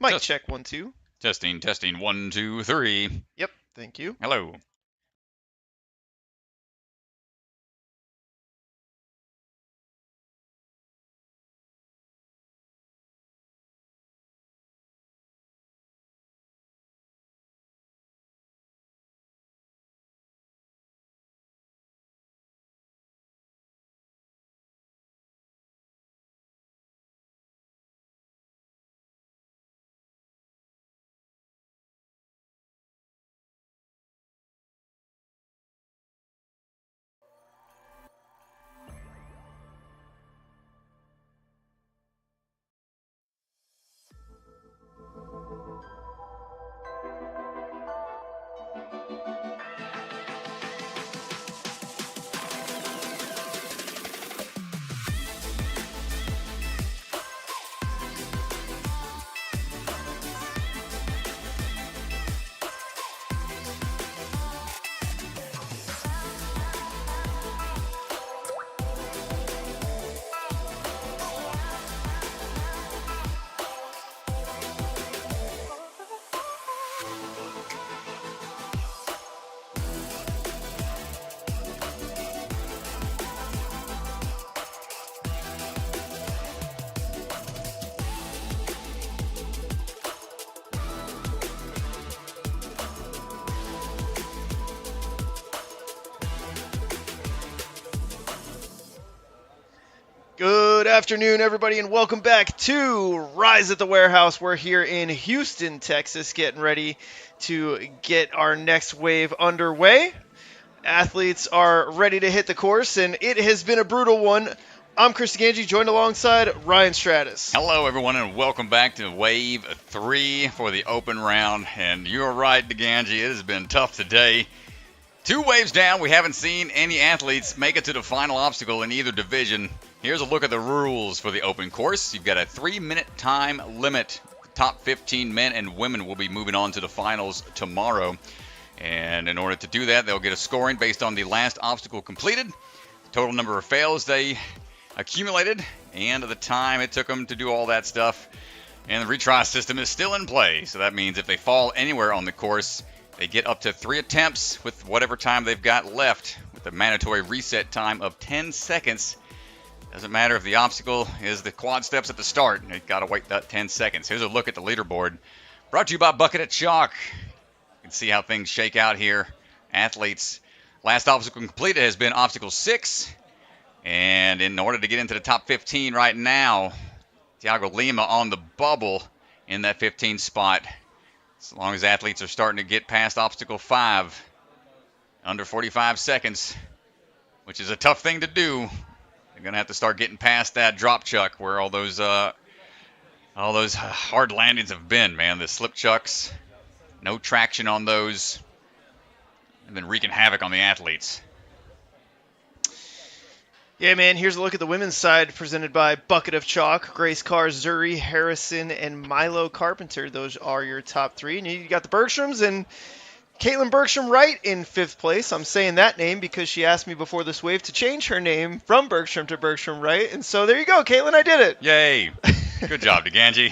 Mic check 1 2. Testing 1 2 3. Yep, thank you. Hello. Good afternoon, everybody, and welcome back to Rise at the Warehouse. We're here in Houston, Texas, getting ready to get our next wave underway. Athletes are ready to hit the course, and it has been a brutal one. I'm Chris Ganji, joined alongside Ryan Stratus. Hello, everyone, and welcome back to Wave 3 for the open round. And you're right, Ganji, it has been tough today. 2 waves down, we haven't seen any athletes make it to the final obstacle in either division. Here's a look at the rules for the open course. You've got a 3-minute time limit. Top 15 men and women will be moving on to the finals tomorrow. And in order to do that, they'll get a scoring based on the last obstacle completed, the total number of fails they accumulated, and the time it took them to do all that stuff. And the retry system is still in play. So that means if they fall anywhere on the course, they get up to 3 attempts with whatever time they've got left, with a mandatory reset time of 10 seconds. Doesn't matter if the obstacle is the quad steps at the start. You've got to wait that 10 seconds. Here's a look at the leaderboard. Brought to you by Bucket of Chalk. You can see how things shake out here. Athletes, last obstacle completed has been obstacle 6. And in order to get into the top 15 right now, Thiago Lima on the bubble in that 15 spot. As long as athletes are starting to get past obstacle 5, under 45 seconds, which is a tough thing to do. You're going to have to start getting past that drop chuck where all those hard landings have been, man. The slip chucks, no traction on those. They've been wreaking havoc on the athletes. Yeah, man, here's a look at the women's side presented by Bucket of Chalk. Grace Carr, Zuri, Harrison, and Milo Carpenter. Those are your top 3. And you got the Bergstroms and Caitlin Bergstrom Wright in 5th place. I'm saying that name because she asked me before this wave to change her name from Bergstrom to Bergstrom Wright. And so there you go, Caitlin, I did it. Yay. Good job, Ganji.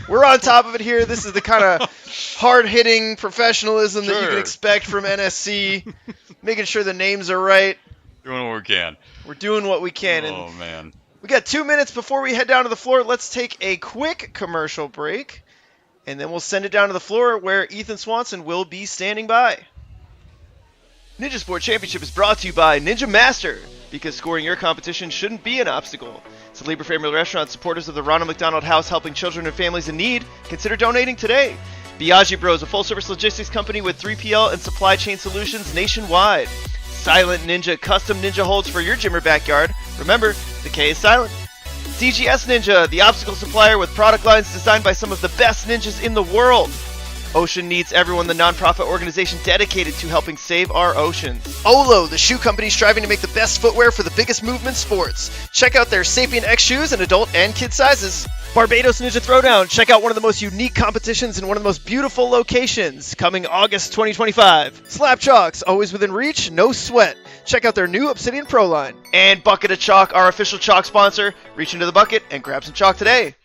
We're on top of it here. This is the kind of hard-hitting professionalism that you can expect from NSC. Making sure the names are right. Doing what we can. We're doing what we can. Oh, man. We got 2 minutes before we head down to the floor. Let's take a quick commercial break. And then we'll send it down to the floor where Ethan Swanson will be standing by. Ninja Sport Championship is brought to you by Ninja Master, because scoring your competition shouldn't be an obstacle. Salebra Family Restaurant, supporters of the Ronald McDonald House, helping children and families in need. Consider donating today. Biaggi Bros, a full-service logistics company with 3PL and supply chain solutions nationwide. Silent Ninja, custom ninja holds for your gym or backyard. Remember, the K is silent. CGS Ninja, the obstacle supplier with product lines designed by some of the best ninjas in the world. Ocean Needs Everyone, the nonprofit organization dedicated to helping save our oceans. Olo, the shoe company striving to make the best footwear for the biggest movement sports. Check out their Sapien X shoes in adult and kid sizes. Barbados Ninja Throwdown, check out one of the most unique competitions in one of the most beautiful locations, coming August 2025. Slap Chalks, always within reach, no sweat. Check out their new Obsidian Pro line. And Bucket of Chalk, our official chalk sponsor. Reach into the bucket and grab some chalk today.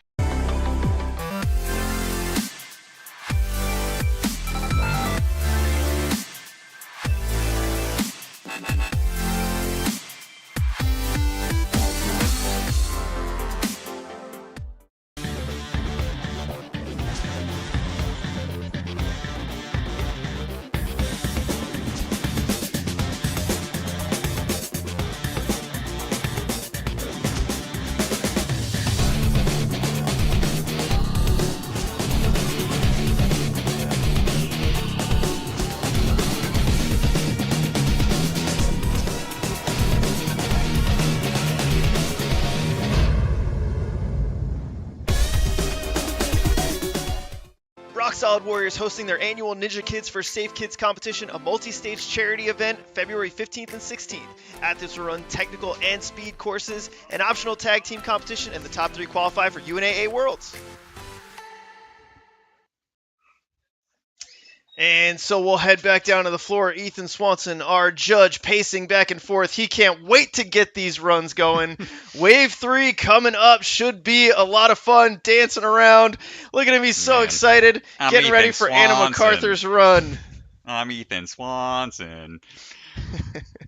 Solid Warriors hosting their annual Ninja Kids for Safe Kids competition, a multi-stage charity event February 15th and 16th. Athletes will run technical and speed courses, an optional tag team competition, and the top 3 qualify for UNAA Worlds. And so we'll head back down to the floor. Ethan Swanson, our judge, pacing back and forth. He can't wait to get these runs going. Wave 3 coming up. Should be a lot of fun dancing around. Look at him. He's so excited. Getting ready for Anna McArthur's run. I'm Ethan Swanson.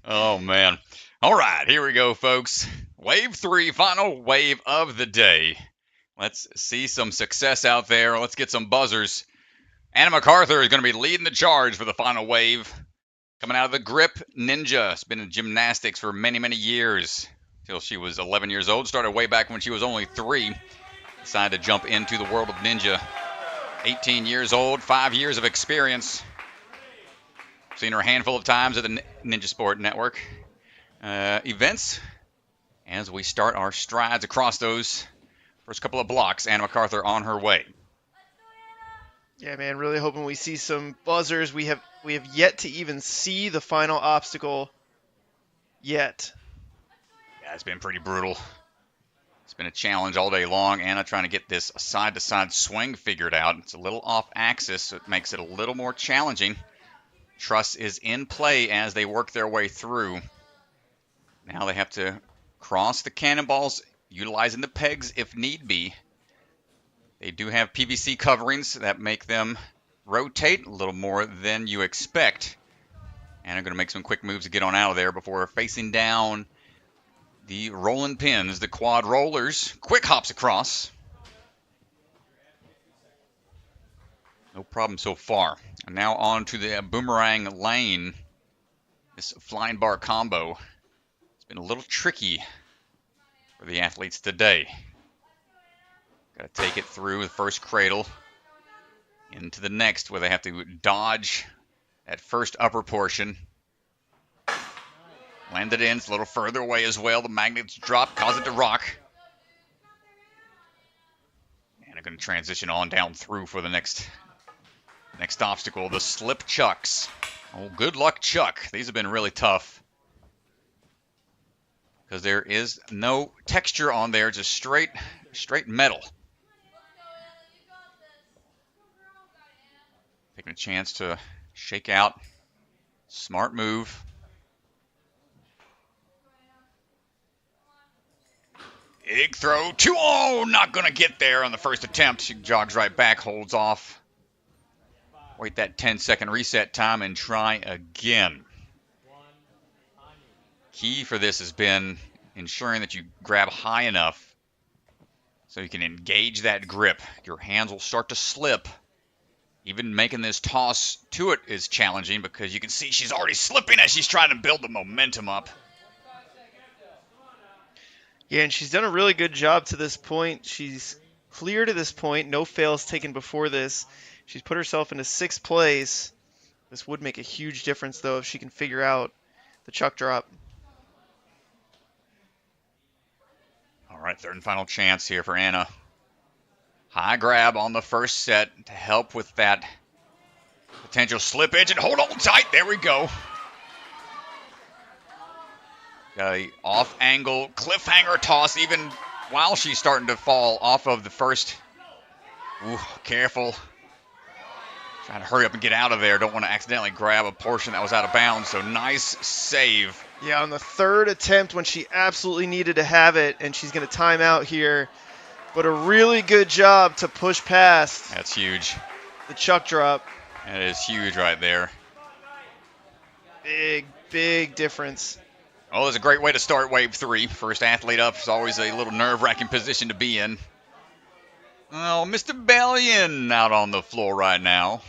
Oh, man. All right, here we go, folks. Wave 3, final wave of the day. Let's see some success out there. Let's get some buzzers. Anna McArthur is going to be leading the charge for the final wave. Coming out of the grip, Ninja. Has been in gymnastics for many, many years. Till she was 11 years old. Started way back when she was only 3. Decided to jump into the world of Ninja. 18 years old, 5 years of experience. Seen her a handful of times at the Ninja Sport Network events. As we start our strides across those first couple of blocks, Anna McArthur on her way. Yeah, man, really hoping we see some buzzers. We have yet to even see the final obstacle yet. Yeah, it's been pretty brutal. It's been a challenge all day long. Anna trying to get this side-to-side swing figured out. It's a little off axis, so it makes it a little more challenging. Truss is in play as they work their way through. Now they have to cross the cannonballs, utilizing the pegs if need be. They do have PVC coverings that make them rotate a little more than you expect. And I'm going to make some quick moves to get on out of there before facing down the rolling pins, the quad rollers. Quick hops across. No problem so far. And now on to the boomerang lane. This flying bar combo. It's been a little tricky for the athletes today. Got to take it through the first cradle into the next where they have to dodge that first upper portion. Land it in. It's a little further away as well. The magnets drop, cause it to rock. And they're going to transition on down through for the next obstacle, the slip chucks. Oh, good luck, Chuck. These have been really tough because there is no texture on there, just straight metal. Taking a chance to shake out. Smart move. Big throw. 2-0. Not going to get there on the first attempt. She jogs right back, holds off. Wait that 10-second reset time and try again. Key for this has been ensuring that you grab high enough so you can engage that grip. Your hands will start to slip. Even making this toss to it is challenging because you can see she's already slipping as she's trying to build the momentum up. Yeah, and she's done a really good job to this point. She's clear to this point. No fails taken before this. She's put herself into 6th place. This would make a huge difference, though, if she can figure out the chuck drop. All right, third and final chance here for Anna. High grab on the first set to help with that potential slippage. And hold on tight. There we go. Got a off-angle cliffhanger toss even while she's starting to fall off of the first. Ooh, careful. Trying to hurry up and get out of there. Don't want to accidentally grab a portion that was out of bounds. So nice save. Yeah, on the third attempt when she absolutely needed to have it, and she's going to time out here. But a really good job to push past. That's huge. The chuck drop. That is huge right there. Big difference. Oh, it's a great way to start Wave 3. First athlete up is always a little nerve-wracking position to be in. Oh, Mr. Bellion out on the floor right now.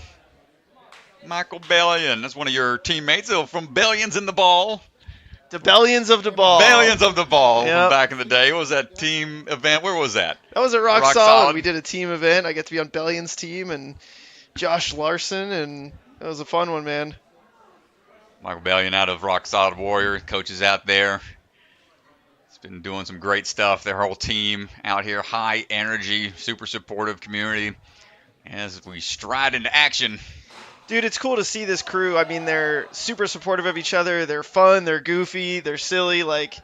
Michael Bellion. That's one of your teammates from Bellion's in the Ball. The Bellions of the Ball. Bellions of the Ball yep. From back in the day. What was that team event? Where was that? That was at Rock Solid. We did a team event. I got to be on Bellion's team and Josh Larson, and that was a fun one, man. Michael Bellion out of Rock Solid Warrior. Coaches out there. He's been doing some great stuff. Their whole team out here. High energy, super supportive community. as we stride into action. Dude, it's cool to see this crew. I mean, they're super supportive of each other. They're fun. They're goofy. They're silly. Like,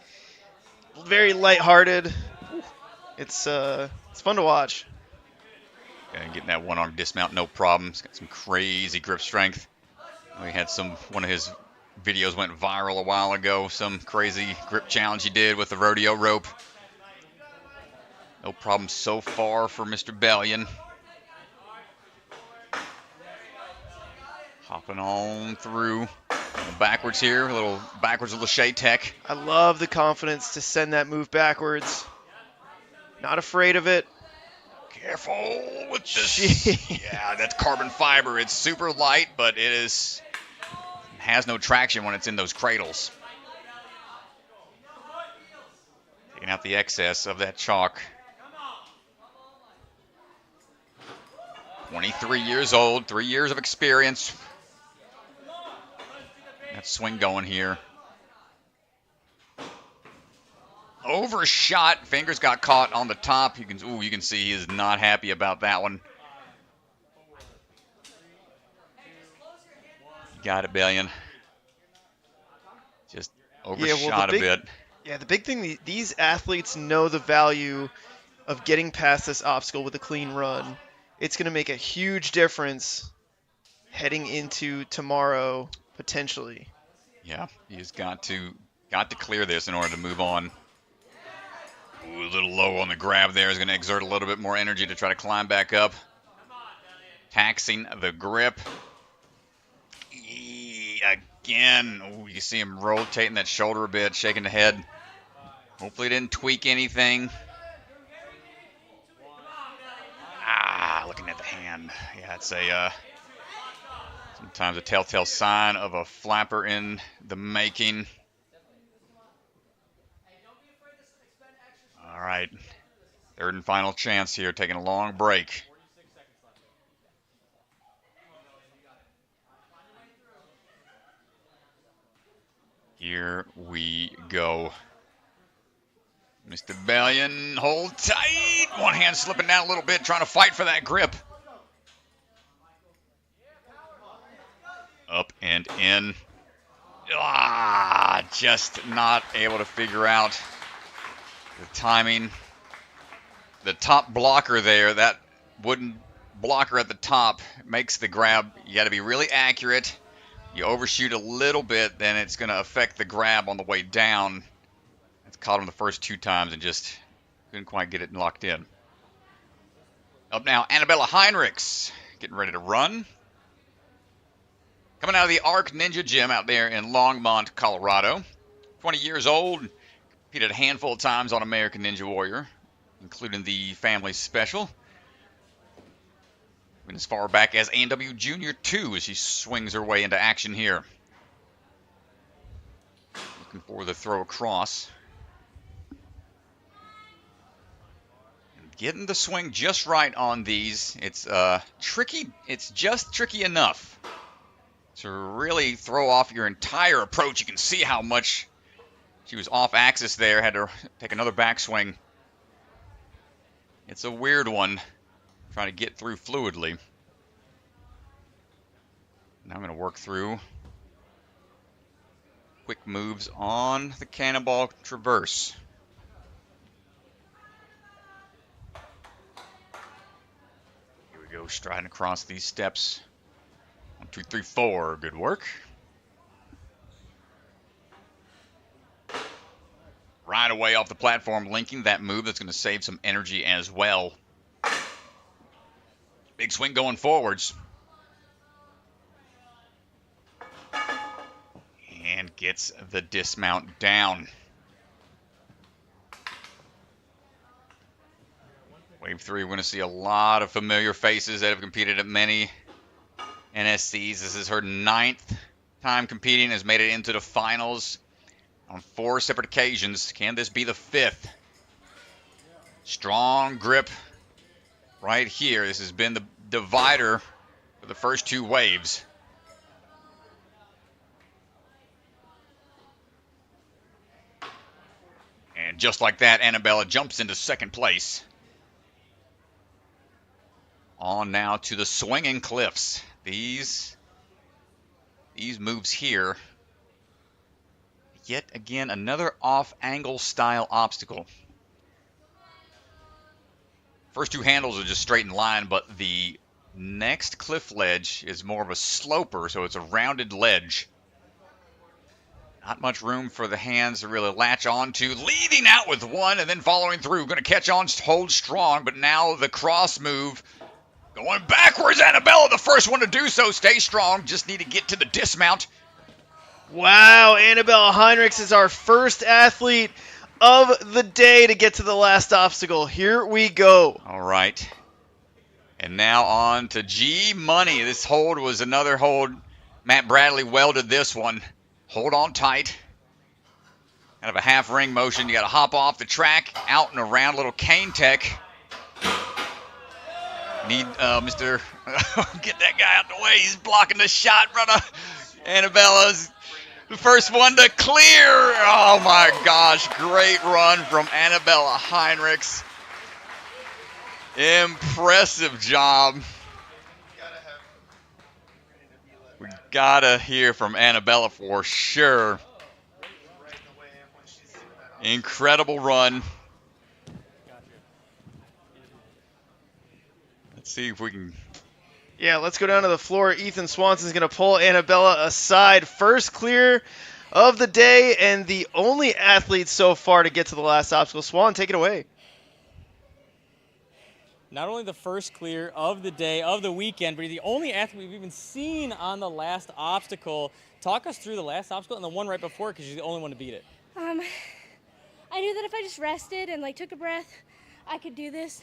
very lighthearted. It's fun to watch. And getting that one-arm dismount, no problem. He's got some crazy grip strength. We had one of his videos went viral a while ago. Some crazy grip challenge he did with the rodeo rope. No problem so far for Mr. Bellion. Hopping on through. Backwards here, a little backwards of Lachey Tech. I love the confidence to send that move backwards. Not afraid of it. Careful with this. Yeah, that's carbon fiber. It's super light, but it has no traction when it's in those cradles. Taking out the excess of that chalk. 23 years old, 3 years of experience. That swing going here. Overshot. Fingers got caught on the top. You can see he is not happy about that one. You got it, Bellion. Just overshot a bit. Yeah, the big thing, these athletes know the value of getting past this obstacle with a clean run. It's going to make a huge difference heading into tomorrow, potentially. Yeah, he's got to clear this in order to move on. Ooh, a little low on the grab there. Is going to exert a little bit more energy to try to climb back up. Taxing the grip. Again. Ooh, you can see him rotating that shoulder a bit, shaking the head. Hopefully it didn't tweak anything. Looking at the hand. Yeah, it's sometimes a telltale sign of a flapper in the making. All right, third and final chance here, taking a long break. Here we go. Mr. Bellion, hold tight. One hand slipping down a little bit, trying to fight for that grip. Up and in. Just not able to figure out the timing. The top blocker there, that wooden blocker at the top, makes the grab. You got to be really accurate. You overshoot a little bit, then it's going to affect the grab on the way down. It's caught him the first 2 times and just couldn't quite get it locked in. Up now, Anabella Heinrichs getting ready to run. Coming out of the Arc Ninja Gym out there in Longmont, Colorado. 20 years old. Competed a handful of times on American Ninja Warrior, including the Family Special. Went as far back as A&W Junior 2 as she swings her way into action here. Looking for the throw across. And getting the swing just right on these. It's tricky. It's just tricky enough to really throw off your entire approach. You can see how much she was off axis there. Had to take another backswing. It's a weird one. Trying to get through fluidly. Now I'm going to work through quick moves on the cannonball traverse. Here we go, striding across these steps. 1, 2, 3, 4. Good work. Right away off the platform, linking that move. That's going to save some energy as well. Big swing going forwards. And gets the dismount down. Wave 3, we're going to see a lot of familiar faces that have competed at many NSCs. This is her 9th time competing, has made it into the finals on 4 separate occasions. Can this be the 5th? Strong grip right here. This has been the divider for the first 2 waves. And just like that, Anabella jumps into 2nd place. On now to the swinging cliffs. These moves here. Yet again, another off-angle style obstacle. First two handles are just straight in line, but the next cliff ledge is more of a sloper, so it's a rounded ledge. Not much room for the hands to really latch on to. Leading out with one and then following through. Going to catch on, hold strong, but now the cross move. Going backwards, Anabella, the first one to do so. Stay strong, just need to get to the dismount. Wow, Anabella Heinrichs is our first athlete of the day to get to the last obstacle. Here we go. All right. And now on to G Money. This hold was another hold. Matt Bradley welded this one. Hold on tight. Kind of a half ring motion. You got to hop off the track, out and around. Little cane tech. Need Mr. Get that guy out the way. He's blocking the shot. Brother. Anabella's the first one to clear. Oh my gosh. Great run from Anabella Heinrichs. Impressive job. We gotta hear from Anabella for sure. Incredible run. Let's see if we can. Yeah, let's go down to the floor. Ethan Swanson's going to pull Anabella aside. First clear of the day and the only athlete so far to get to the last obstacle. Swan, take it away. Not only the first clear of the day, of the weekend, but the only athlete we've even seen on the last obstacle. Talk us through the last obstacle and the one right before, because you're the only one to beat it. I knew that if I just rested and took a breath, I could do this.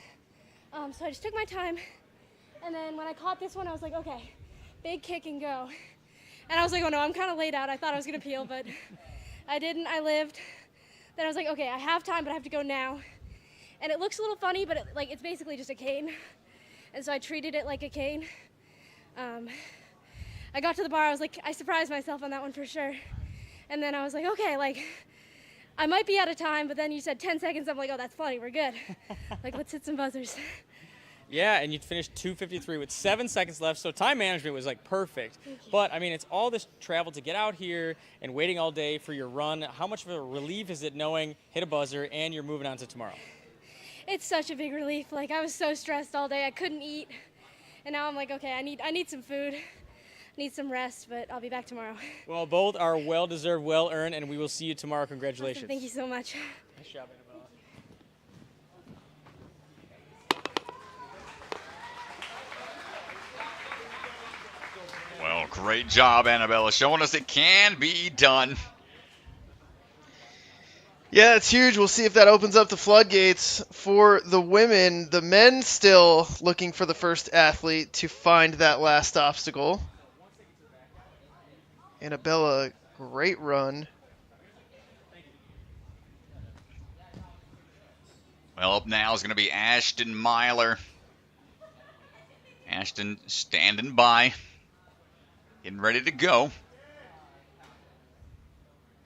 So I just took my time. And then when I caught this one, I was like, okay, big kick and go. And I was like, oh no, I'm kind of laid out. I thought I was going to peel, but I didn't. I lived. Then I was like, okay, I have time, but I have to go now. And it looks a little funny, but it's basically just a cane. And so I treated it like a cane. I got to the bar. I was like, I surprised myself on that one for sure. And then I was like, okay, I might be out of time, but then you said 10 seconds. I'm like, oh, that's funny. We're good. Let's hit some buzzers. Yeah, and you finished 2:53 with 7 seconds left, so time management was perfect. But I mean, it's all this travel to get out here and waiting all day for your run. How much of a relief is it knowing hit a buzzer and you're moving on to tomorrow? It's such a big relief. I was so stressed all day. I couldn't eat. And now I'm like, okay, I need some food. I need some rest, but I'll be back tomorrow. Well, both are well-deserved, well-earned, and we will see you tomorrow. Congratulations. Awesome. Thank you so much. Nice job, Anabella. Well, great job, Anabella, showing us it can be done. Yeah, it's huge. We'll see if that opens up the floodgates for the women. The men still looking for the first athlete to find that last obstacle. Anabella, great run. Well, up now is going to be Ashton Myler. Ashton standing by, getting ready to go.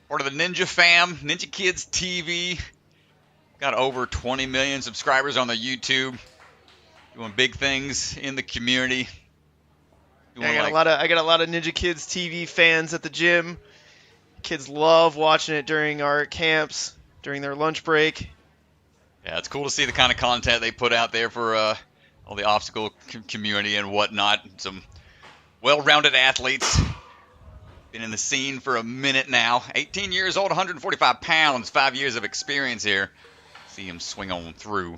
Part of the Ninja fam, Ninja Kids TV. Got over 20 million subscribers on the YouTube. Doing big things in the community. I got a lot of Ninja Kids TV fans at the gym. Kids love watching it during our camps, during their lunch break. Yeah, it's cool to see the kind of content they put out there for all the obstacle community and whatnot. Some well-rounded athletes. Been in the scene for a minute now. 18 years old, 145 pounds, 5 years of experience here. See him swing on through.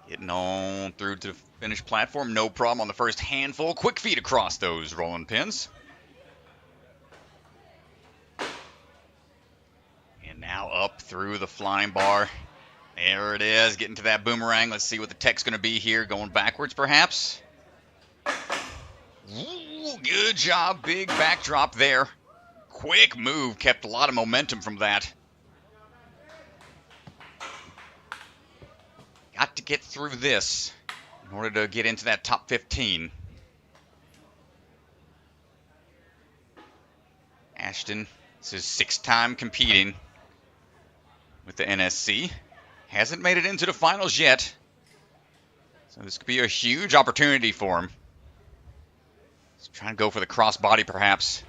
Getting on through to the finish platform, no problem on the first handful. Quick feet across those rolling pins. And now up through the flying bar. There it is, getting to that boomerang. Let's see what the tech's going to be here. Going backwards, perhaps. Ooh, good job. Big backdrop there. Quick move. Kept a lot of momentum from that. Got to get through this in order to get into that top 15. Ashton, this is 6th time competing with the NSC. Hasn't made it into the finals yet. So this could be a huge opportunity for him. He's trying to go for the crossbody, perhaps.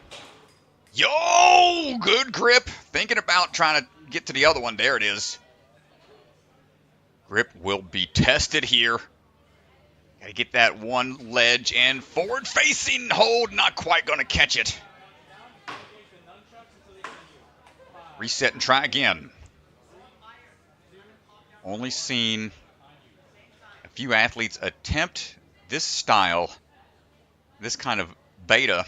Yo! Good grip. Thinking about trying to get to the other one. There it is. Grip will be tested here. Gotta get that one ledge and forward facing hold. Not quite gonna catch it. Reset and try again. Only seen a few athletes attempt this style, this kind of beta,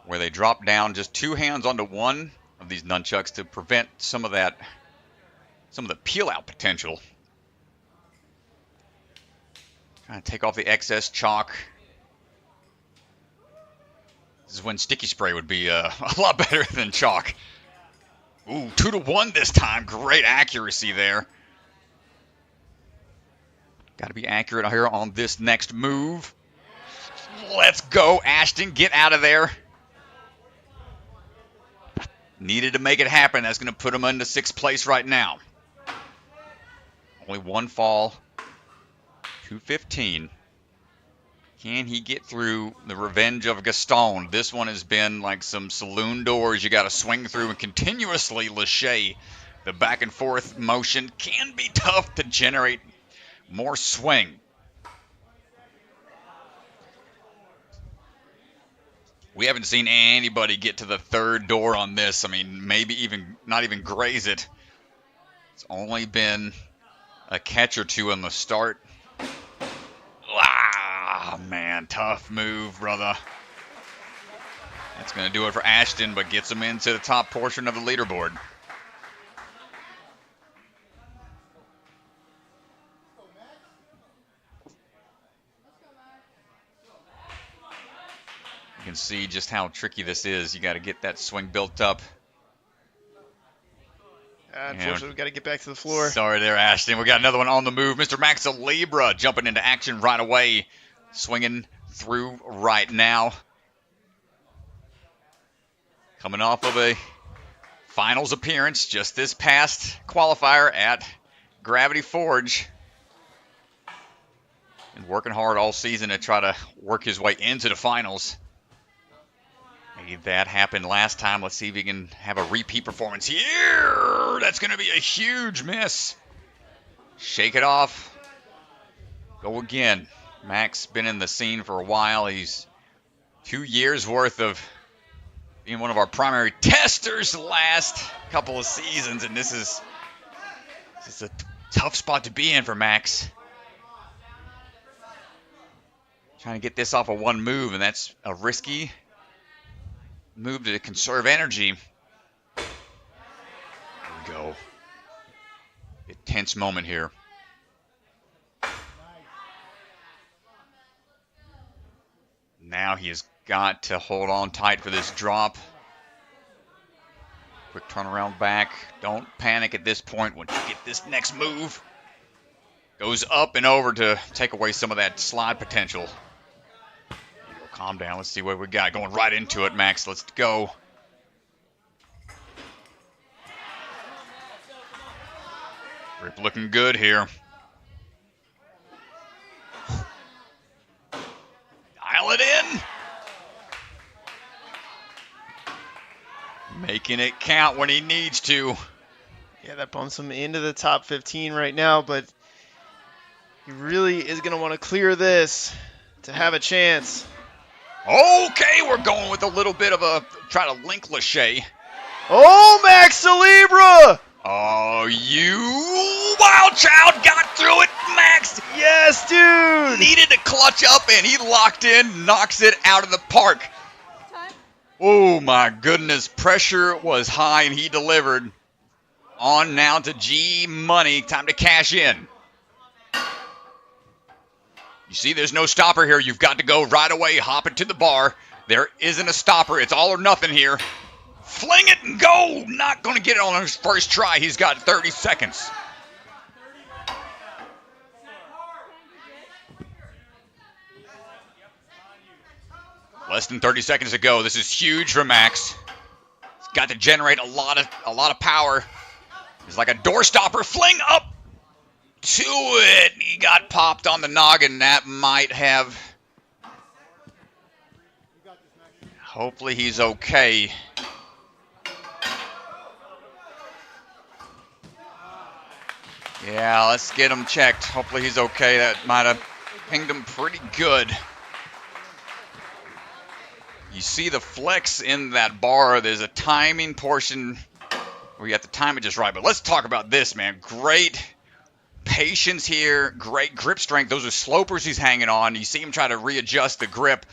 where they drop down just two hands onto one of these nunchucks to prevent some of the peel out potential. Trying to take off the excess chalk. This is when sticky spray would be a lot better than chalk. Ooh, 2-1 this time. Great accuracy there. Got to be accurate here on this next move. Let's go, Ashton. Get out of there. Needed to make it happen. That's going to put him into 6th place right now. Only one fall. 2:15. Can he get through the revenge of Gaston? This one has been like some saloon doors you got to swing through and continuously lâcher. The back and forth motion can be tough to generate more swing. We haven't seen anybody get to the 3rd door on this. I mean, maybe even not even graze it. It's only been a catch or two on the start. Ah, man, tough move, brother. That's going to do it for Ashton, but gets him into the top portion of the leaderboard. You can see just how tricky this is. You got to get that swing built up. Unfortunately, we've got to get back to the floor. Sorry there, Ashton. We got another one on the move. Mr. Salebra jumping into action right away. Swinging through right now. Coming off of a finals appearance just this past qualifier at Gravity Forge. And working hard all season to try to work his way into the finals. Made that happen last time. Let's see if he can have a repeat performance here. That's going to be a huge miss. Shake it off. Go again. Max been in the scene for a while. He's 2 years worth of being one of our primary testers the last couple of seasons, and this is a tough spot to be in for Max. Trying to get this off of one move, and that's a risky move to conserve energy. There we go. A tense moment here. Now he has got to hold on tight for this drop. Quick turnaround back. Don't panic at this point once you get this next move. Goes up and over to take away some of that slide potential. Calm down. Let's see what we got. Going right into it, Max. Let's go. Rip looking good here. Dial it in. Making it count when he needs to. Yeah, that bumps him into the top 15 right now, but he really is going to want to clear this to have a chance. Okay, we're going with a little bit of a try to link lâcher. Oh, Max Salebra! Oh, you wild child got through it, Max. Yes, dude! Needed to clutch up, and he locked in, knocks it out of the park. Time. Oh, my goodness. Pressure was high, and he delivered. On now to G Money. Time to cash in. You see, there's no stopper here. You've got to go right away, hop it to the bar. There isn't a stopper. It's all or nothing here. Fling it and go. Not going to get it on his first try. He's got 30 seconds. Less than 30 seconds to go. This is huge for Max. He's got to generate a lot of power. It's like a door stopper. Fling up. to it. He got popped on the noggin. That might have... Hopefully he's okay. Yeah, let's get him checked. Hopefully he's okay. That might have pinged him pretty good. You see the flex in that bar. There's a timing portion where you have to time it just right. But let's talk about this, man. Great patience here. Great grip strength. Those are slopers he's hanging on. You see him try to readjust the grip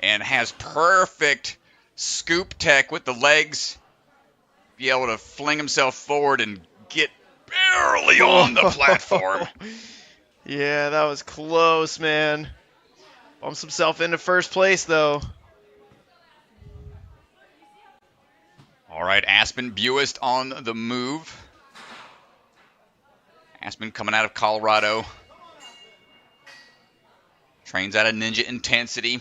and has perfect scoop tech with the legs. Be able to fling himself forward and get barely on the platform. Yeah, that was close, man. Bumps himself into first place, though. All right, Aspen Buist on the move. Aspen coming out of Colorado. Trains out of Ninja Intensity.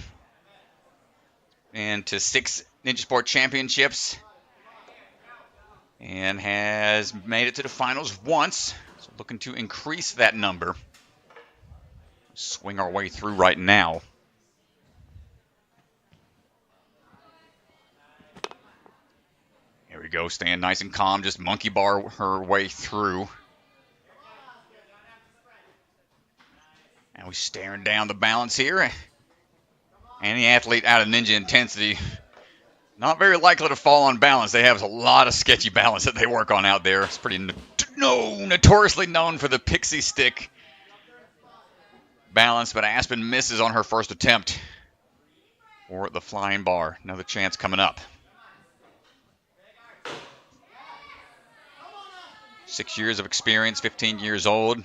And to 6 Ninja Sport Championships. And has made it to the finals once. So looking to increase that number. Swing our way through right now. Here we go, staying nice and calm. Just monkey bar her way through. And we're staring down the balance here. Any athlete out of Ninja Intensity, not very likely to fall on balance. They have a lot of sketchy balance that they work on out there. It's pretty notoriously known for the pixie stick balance, but Aspen misses on her first attempt for the flying bar. Another chance coming up. 6 years of experience, 15 years old.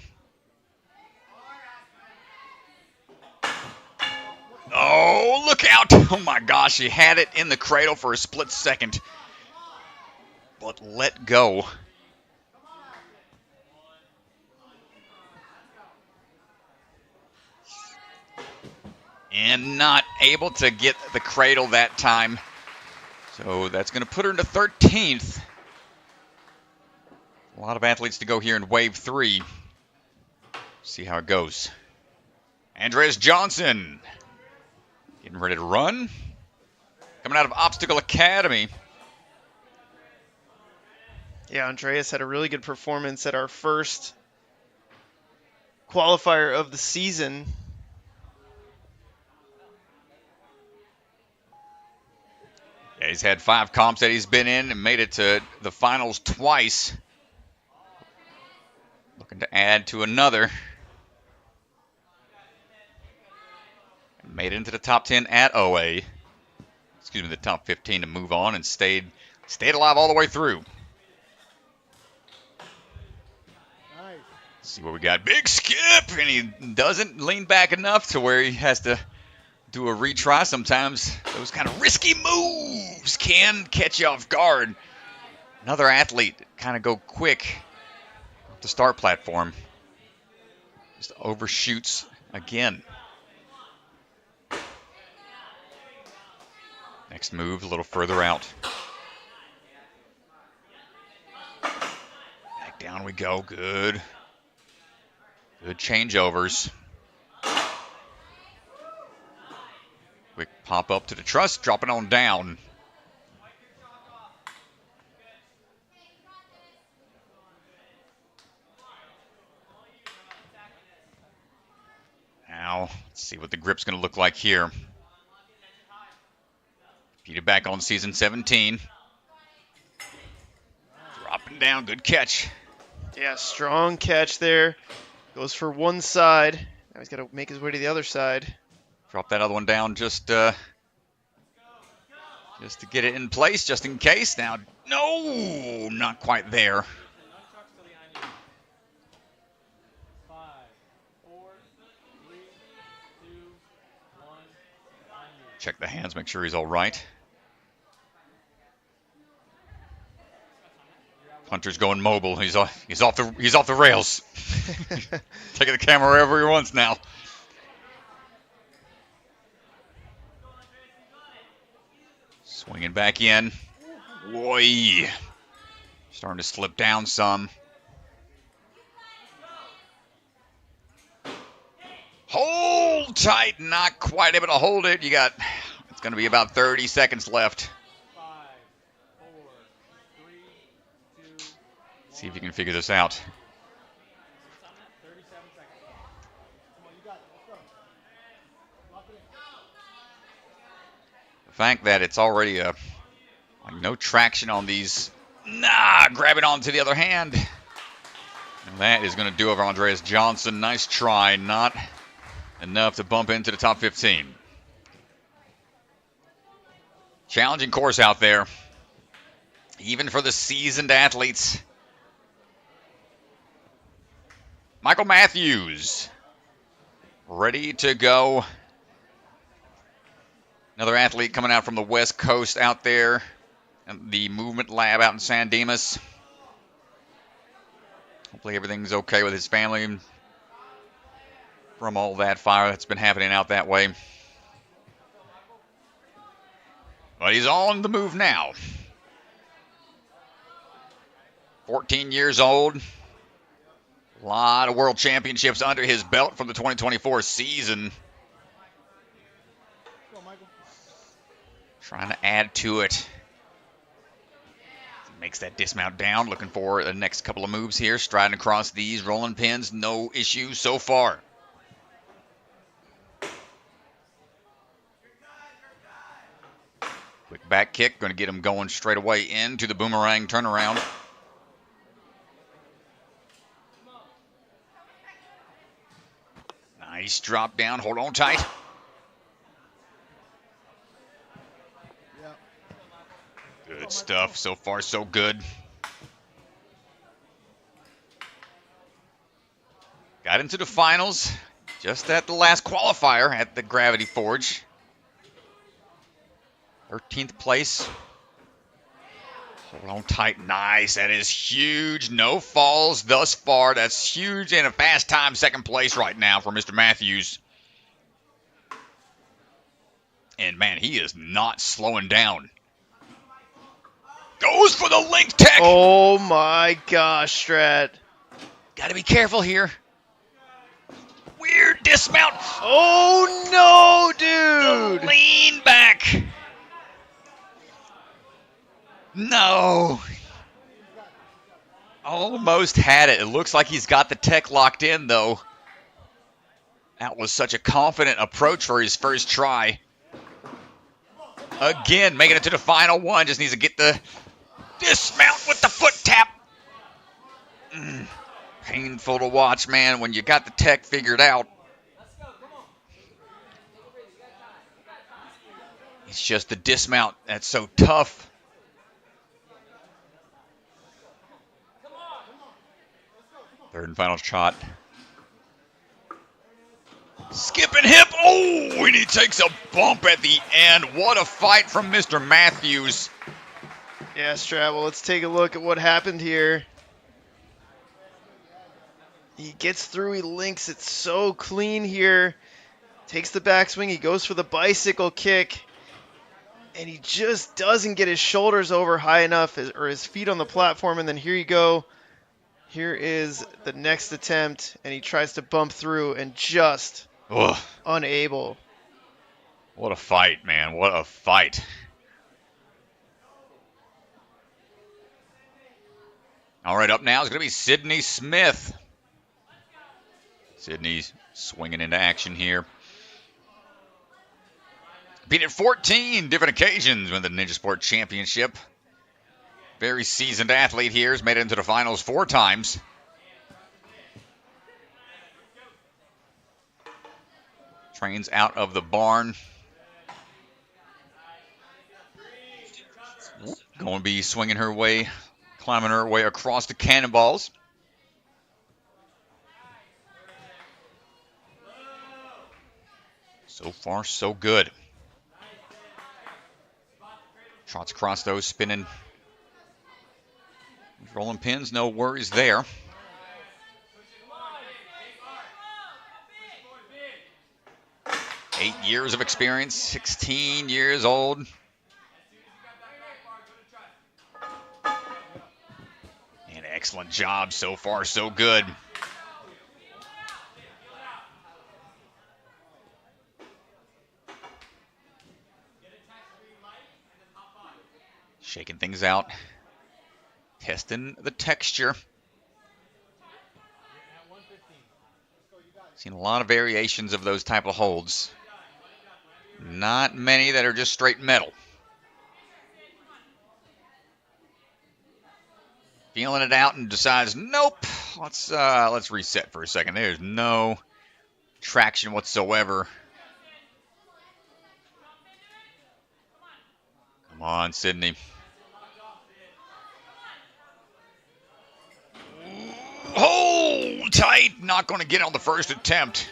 Oh, look out. Oh, my gosh. He had it in the cradle for a split second, but let go. And not able to get the cradle that time. So that's going to put her into 13th. A lot of athletes to go here in Wave 3. See how it goes. Andreas Johnson getting ready to run. Coming out of Obstacle Academy. Yeah, Andreas had a really good performance at our first qualifier of the season. Yeah, he's had 5 comps that he's been in and made it to the finals twice. Looking to add to another. Made it into the top 10 at OA. Excuse me, the top 15 to move on and stayed alive all the way through. Nice. See what we got. Big skip, and he doesn't lean back enough to where he has to do a retry. Sometimes those kind of risky moves can catch you off guard. Another athlete kind of go quick off the start platform. Just overshoots again. Next move, a little further out. Back down we go. Good. Good changeovers. Quick pop up to the truss, dropping on down. Now, let's see what the grip's going to look like here. Peter back on season 17. Dropping down, good catch. Yeah, strong catch there. Goes for one side. Now he's got to make his way to the other side. Drop that other one down just to get it in place, just in case. Now, no, not quite there. Check the hands, make sure he's all right. Hunter's going mobile. He's off the rails. Taking the camera wherever he wants now. Swinging back in. Boy. Starting to slip down some. Hold tight, not quite able to hold it. It's going to be about 30 seconds left. 5, 4, 3, 2, See if you can figure this out. 37 seconds. Come on, you got it. Let's go. Lock it in. The fact that it's already like no traction on these. Grab it onto the other hand. And that is going to do it for Andreas Johnson. Nice try, not enough to bump into the top 15. Challenging course out there, even for the seasoned athletes. Michael Matthews, ready to go. Another athlete coming out from the West Coast out there, at the Movement Lab out in San Dimas. Hopefully everything's okay with his family from all that fire that's been happening out that way. But he's on the move now. 14 years old. A lot of world championships under his belt from the 2024 season. Go, Michael. Trying to add to it. Makes that dismount down. Looking for the next couple of moves here. Striding across these rolling pins. No issue so far. Quick back kick. Going to get him going straight away into the boomerang turnaround. Nice drop down. Hold on tight. Good stuff. So far, so good. Got into the finals just at the last qualifier at the Gravity Forge. 13th place. Hold on tight. Nice. That is huge. No falls thus far. That's huge. And a fast time second place right now for Mr. Matthews. And, man, he is not slowing down. Goes for the link tech. Oh my gosh, Strat. Got to be careful here. Weird dismount. Oh no, dude. Lean back. No. Almost had it. It looks like he's got the tech locked in, though. That was such a confident approach for his first try. Again, making it to the final one. Just needs to get the dismount with the foot tap. Painful to watch, man, when you got the tech figured out. It's just the dismount that's so tough. Third and final shot. Skipping hip. Oh, and he takes a bump at the end. What a fight from Mr. Matthews. Yeah, Strat, well, let's take a look at what happened here. He gets through, he links it so clean here. Takes the backswing, he goes for the bicycle kick. And he just doesn't get his shoulders over high enough, or his feet on the platform. And then here you go. Here is the next attempt, and he tries to bump through and just unable. What a fight, man. What a fight. All right, up now is going to be Sydney Smith. Sydney's swinging into action here. Beat at 14 different occasions win the Ninja Sport Championship. Very seasoned athlete here. Has made it into the finals 4 times. Trains out of the barn. Going to be swinging her way, climbing her way across the cannonballs. So far, so good. Trots across those, spinning. Rolling pins, no worries there. Eight years of experience, 16 years old. An excellent job so far, so good. things out. Testing the texture. Seen a lot of variations of those type of holds. Not many that are just straight metal. Feeling it out and decides, nope. Let's reset for a second. There's no traction whatsoever. Come on, Sydney. Hold tight. Not going to get on the first attempt.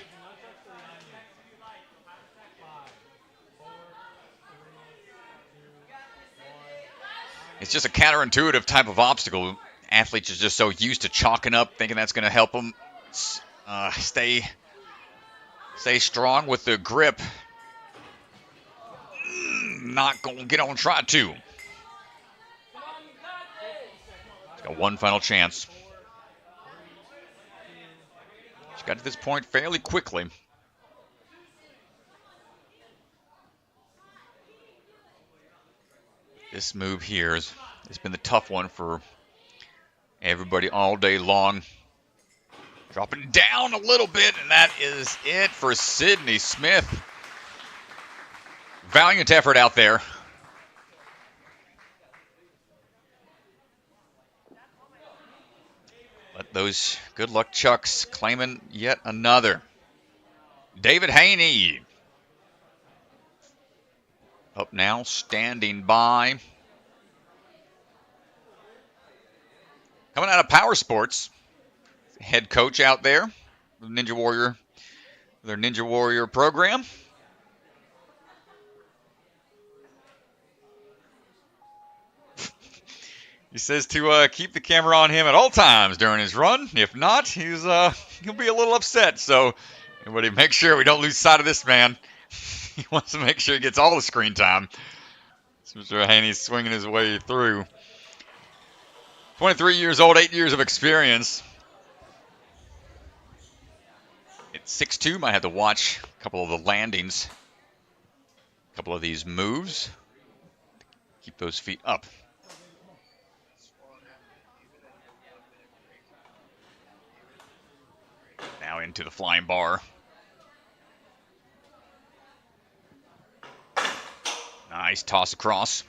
It's just a counterintuitive type of obstacle. Athletes are just so used to chalking up, thinking that's going to help them stay strong with the grip. Not going to get on try two. He's got one final chance. She got to this point fairly quickly. This move here has been the tough one for everybody all day long. Dropping down a little bit, and that is it for Sydney Smith. Valiant effort out there. Let those good luck chucks claiming yet another. David Haney. Up now, standing by. Coming out of Power Sports. Head coach out there. Ninja Warrior. Their Ninja Warrior program. He says to keep the camera on him at all times during his run. If not, he'll be a little upset. So, everybody, make sure we don't lose sight of this man. He wants to make sure he gets all the screen time. So Mr. Haney's swinging his way through. 23 years old, 8 years of experience. At 6'2", might have to watch a couple of the landings. A couple of these moves. Keep those feet up. Now into the flying bar. Nice toss across.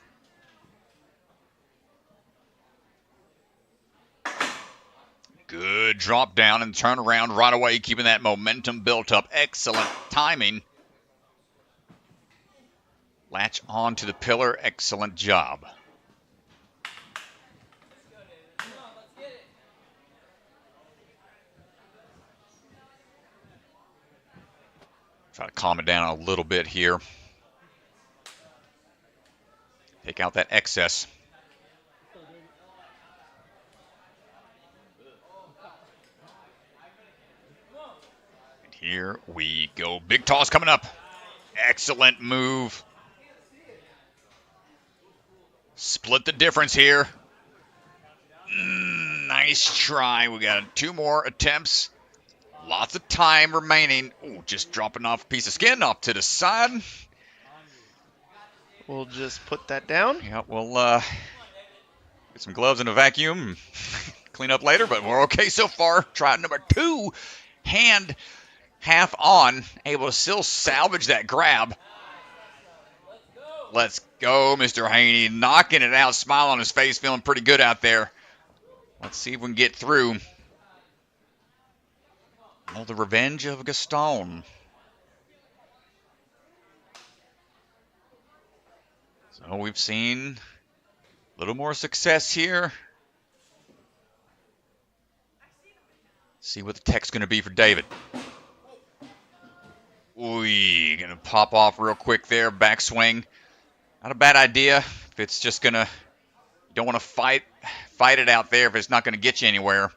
Good drop down and turn around right away, keeping that momentum built up. Excellent timing. Latch on to the pillar. Excellent job. Try to calm it down a little bit here. Take out that excess. And here we go. Big toss coming up. Excellent move. Split the difference here. Nice try. We got 2 more attempts. Lots of time remaining. Ooh, just dropping off a piece of skin off to the side. We'll just put that down. Yeah, we'll get some gloves and a vacuum. Clean up later, but we're okay so far. Try number 2. Hand half on. Able to still salvage that grab. Let's go, Mr. Haney. Knocking it out. Smile on his face. Feeling pretty good out there. Let's see if we can get through. Oh, the revenge of Gaston. So we've seen a little more success here. See what the tech's going to be for David. Ooh, going to pop off real quick there. Backswing. Not a bad idea. If it's just going to, you don't want to fight it out there if it's not going to get you anywhere.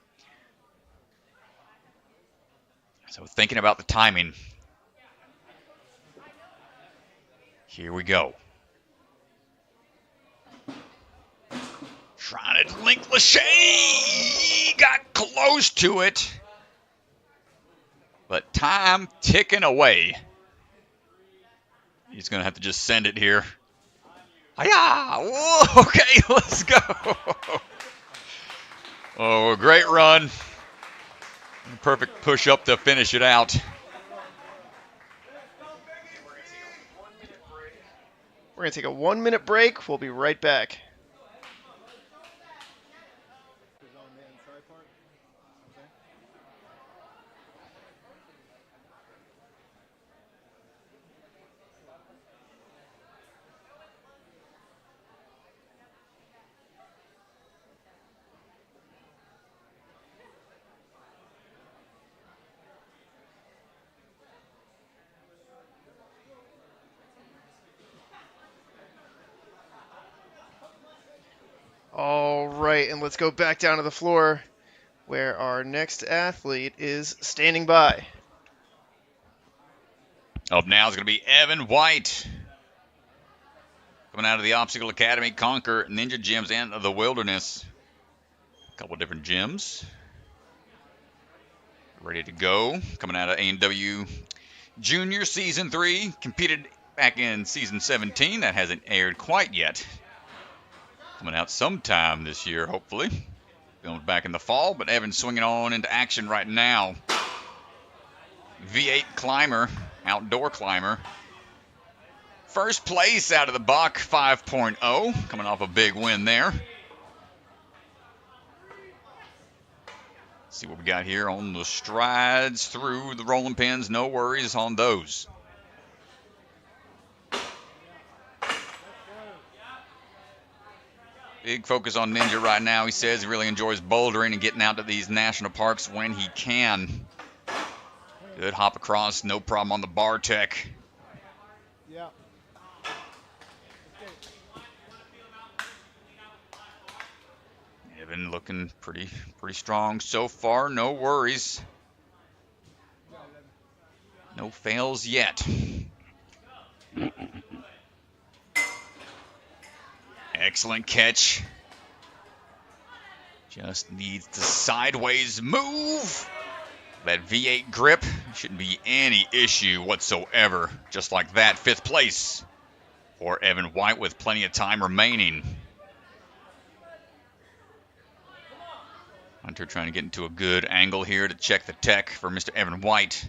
So thinking about the timing. Here we go. Trying to link Lachey. Got close to it. But time ticking away. He's going to have to just send it here. Hiya! Whoa, okay, let's go. Oh, a great run. Perfect push up to finish it out. We're going to take a 1-minute break. We'll be right back. All right, and let's go back down to the floor where our next athlete is standing by. Up now is going to be Evan White. Coming out of the Obstacle Academy, Conquer, Ninja Gyms, and the Wilderness. A couple different gyms. Ready to go. Coming out of A&W Junior Season 3. Competed back in Season 17. That hasn't aired quite yet. Coming out sometime this year, hopefully. Filmed back in the fall, but Evan's swinging on into action right now. V8 climber, outdoor climber. First place out of the Bach 5.0, coming off a big win there. See what we got here on the strides through the rolling pins. No worries on those. Big focus on Ninja right now. He says he really enjoys bouldering and getting out to these national parks when he can. Good hop across, no problem on the bar tech. Yeah. Evan looking pretty strong so far. No worries. No fails yet. Excellent catch. Just needs the sideways move. That V8 grip shouldn't be any issue whatsoever. Just like that, 5th place for Evan White with plenty of time remaining. Hunter trying to get into a good angle here to check the tech for Mr. Evan White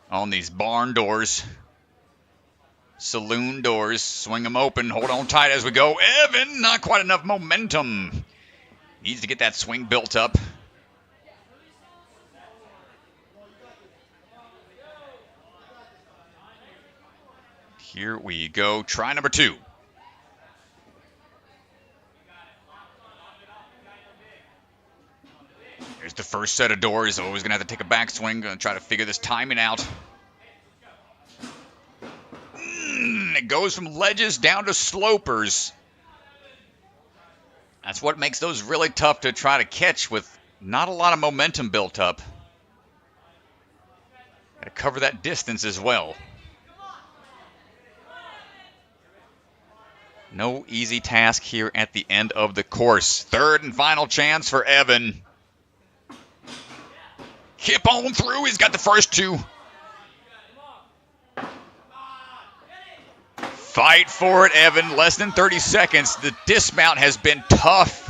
on these barn doors. Saloon doors, swing them open, hold on tight as we go. Evan, not quite enough momentum. Needs to get that swing built up. Here we go, try number 2. There's the first set of doors, always gonna have to take a backswing, gonna try to figure this timing out. It goes from ledges down to slopers. That's what makes those really tough to try to catch with not a lot of momentum built up. Got to cover that distance as well. No easy task here at the end of the course. Third and final chance for Evan. Kip on through. He's got the first 2. Fight for it, Evan. Less than 30 seconds. The dismount has been tough.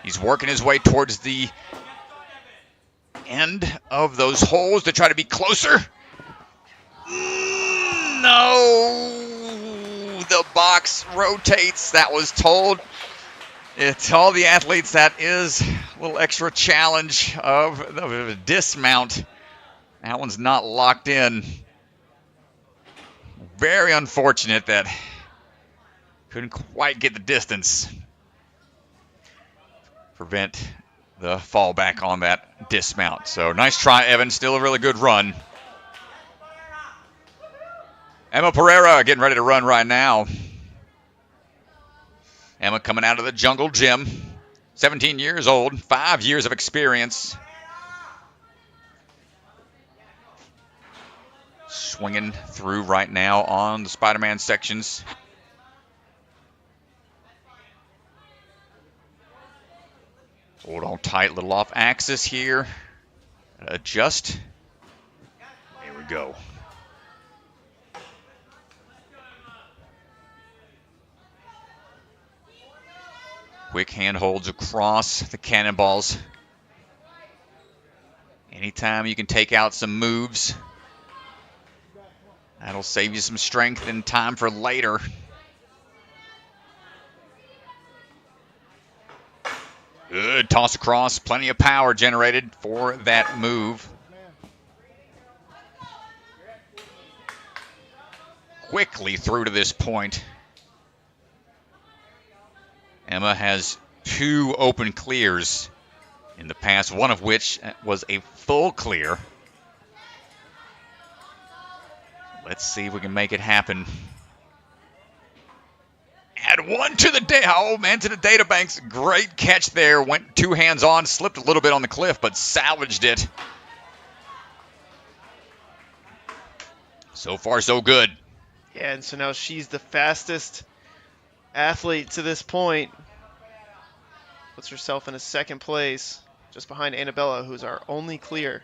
He's working his way towards the end of those holes to try to be closer. No. The box rotates. That was told. It's all the athletes. That is a little extra challenge of the dismount. That one's not locked in. Very unfortunate that couldn't quite get the distance. Prevent the fallback on that dismount. So nice try, Evan. Still a really good run. Emma Pereyra getting ready to run right now. Emma coming out of the Jungle Gym. 17 years old, 5 years of experience. Swinging through right now on the Spider-Man sections. Hold on tight, little off axis here. Adjust. There we go. Quick hand holds across the cannonballs. Anytime you can take out some moves, that'll save you some strength and time for later. Good toss across, plenty of power generated for that move. Quickly through to this point. Emma has 2 open clears in the past, one of which was a full clear. Let's see if we can make it happen. Add one to the to the databanks. Great catch there. Went 2 hands on, slipped a little bit on the cliff, but salvaged it. So far, so good. Yeah, and so now she's the fastest athlete to this point. Puts herself in a 2nd place, just behind Anabella, who's our only clear.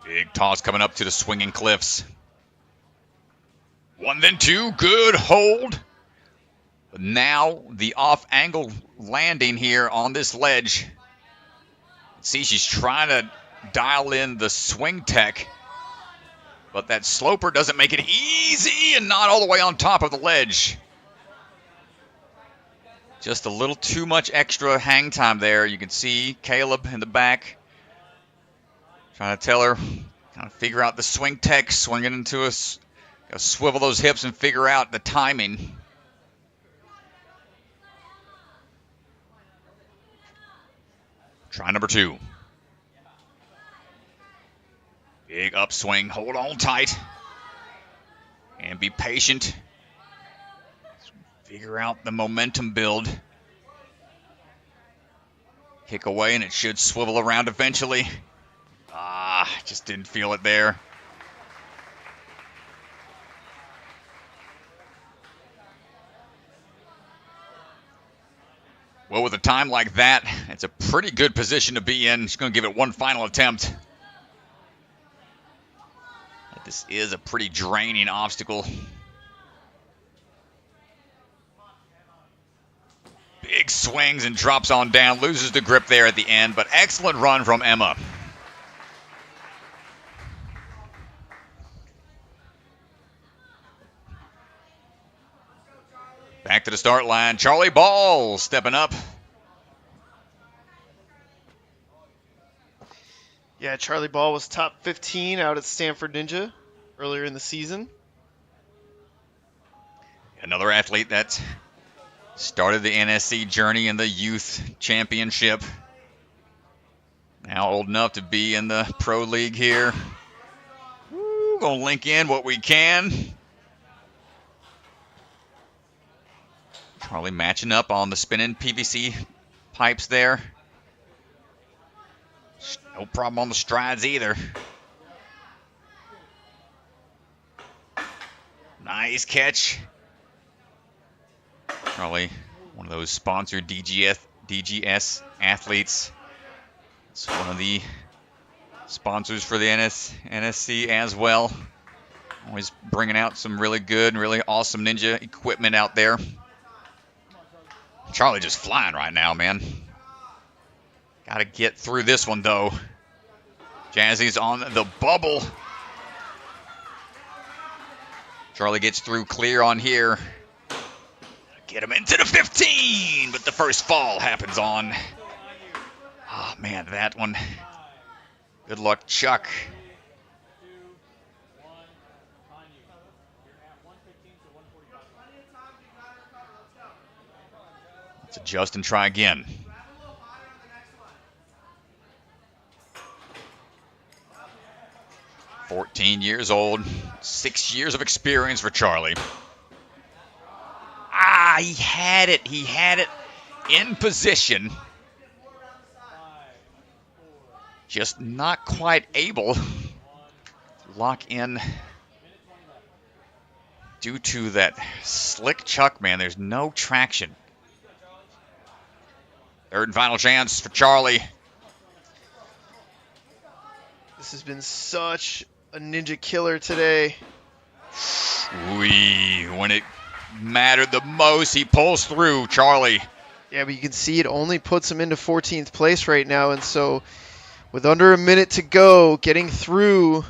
Big toss coming up to the swinging cliffs. 1, then 2, good hold. But now the off-angle landing here on this ledge. See, she's trying to dial in the swing tech, but that sloper doesn't make it easy and not all the way on top of the ledge. Just a little too much extra hang time there. You can see Caleb in the back trying to tell her, kind of figure out the swing tech, swing it into us. Swivel those hips and figure out the timing. Try number 2. Big upswing. Hold on tight. And be patient. Figure out the momentum build. Kick away and it should swivel around eventually. Just didn't feel it there. Well, with a time like that, it's a pretty good position to be in. She's going to give it one final attempt. This is a pretty draining obstacle. Big swings and drops on down. Loses the grip there at the end, but excellent run from Emma. Back to the start line. Charlie Ball stepping up. Yeah, Charlie Ball was top 15 out at Stanford Ninja earlier in the season. Another athlete that started the NSC journey in the youth championship. Now old enough to be in the pro league here. Gonna link in what we can. Charlie matching up on the spinning PVC pipes there. No problem on the strides either. Nice catch. Charlie, one of those sponsored DGS athletes. It's one of the sponsors for the NSC as well. Always bringing out some really good, really awesome ninja equipment out there. Charlie just flying right now, man. Got to get through this one, though. Jazzy's on the bubble. Charlie gets through clear on here. Get him into the 15, but the first fall happens on. Oh, man, that one. Good luck, Chuck. Let's adjust and try again. "14 years old, 6 years of experience for Charlie." He had it. He had it in position. Just not quite able to lock in due to that slick chuck, man. There's no traction. Third and final chance for Charlie. This has been such a ninja killer today. When it mattered the most. He pulls through, Charlie. Yeah, but you can see it only puts him into 14th place right now, and so with under a minute to go, getting through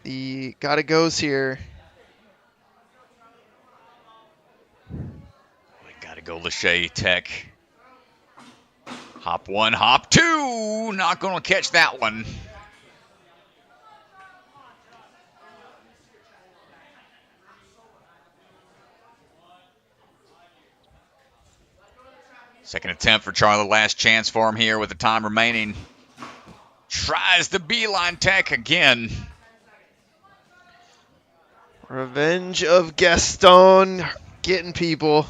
the gotta goes here. We gotta go Lachey Tech. Hop 1, hop 2. Not going to catch that one. Second attempt for Charlie. Last chance for him here with the time remaining. Tries the beeline tech again. Revenge of Gaston getting people.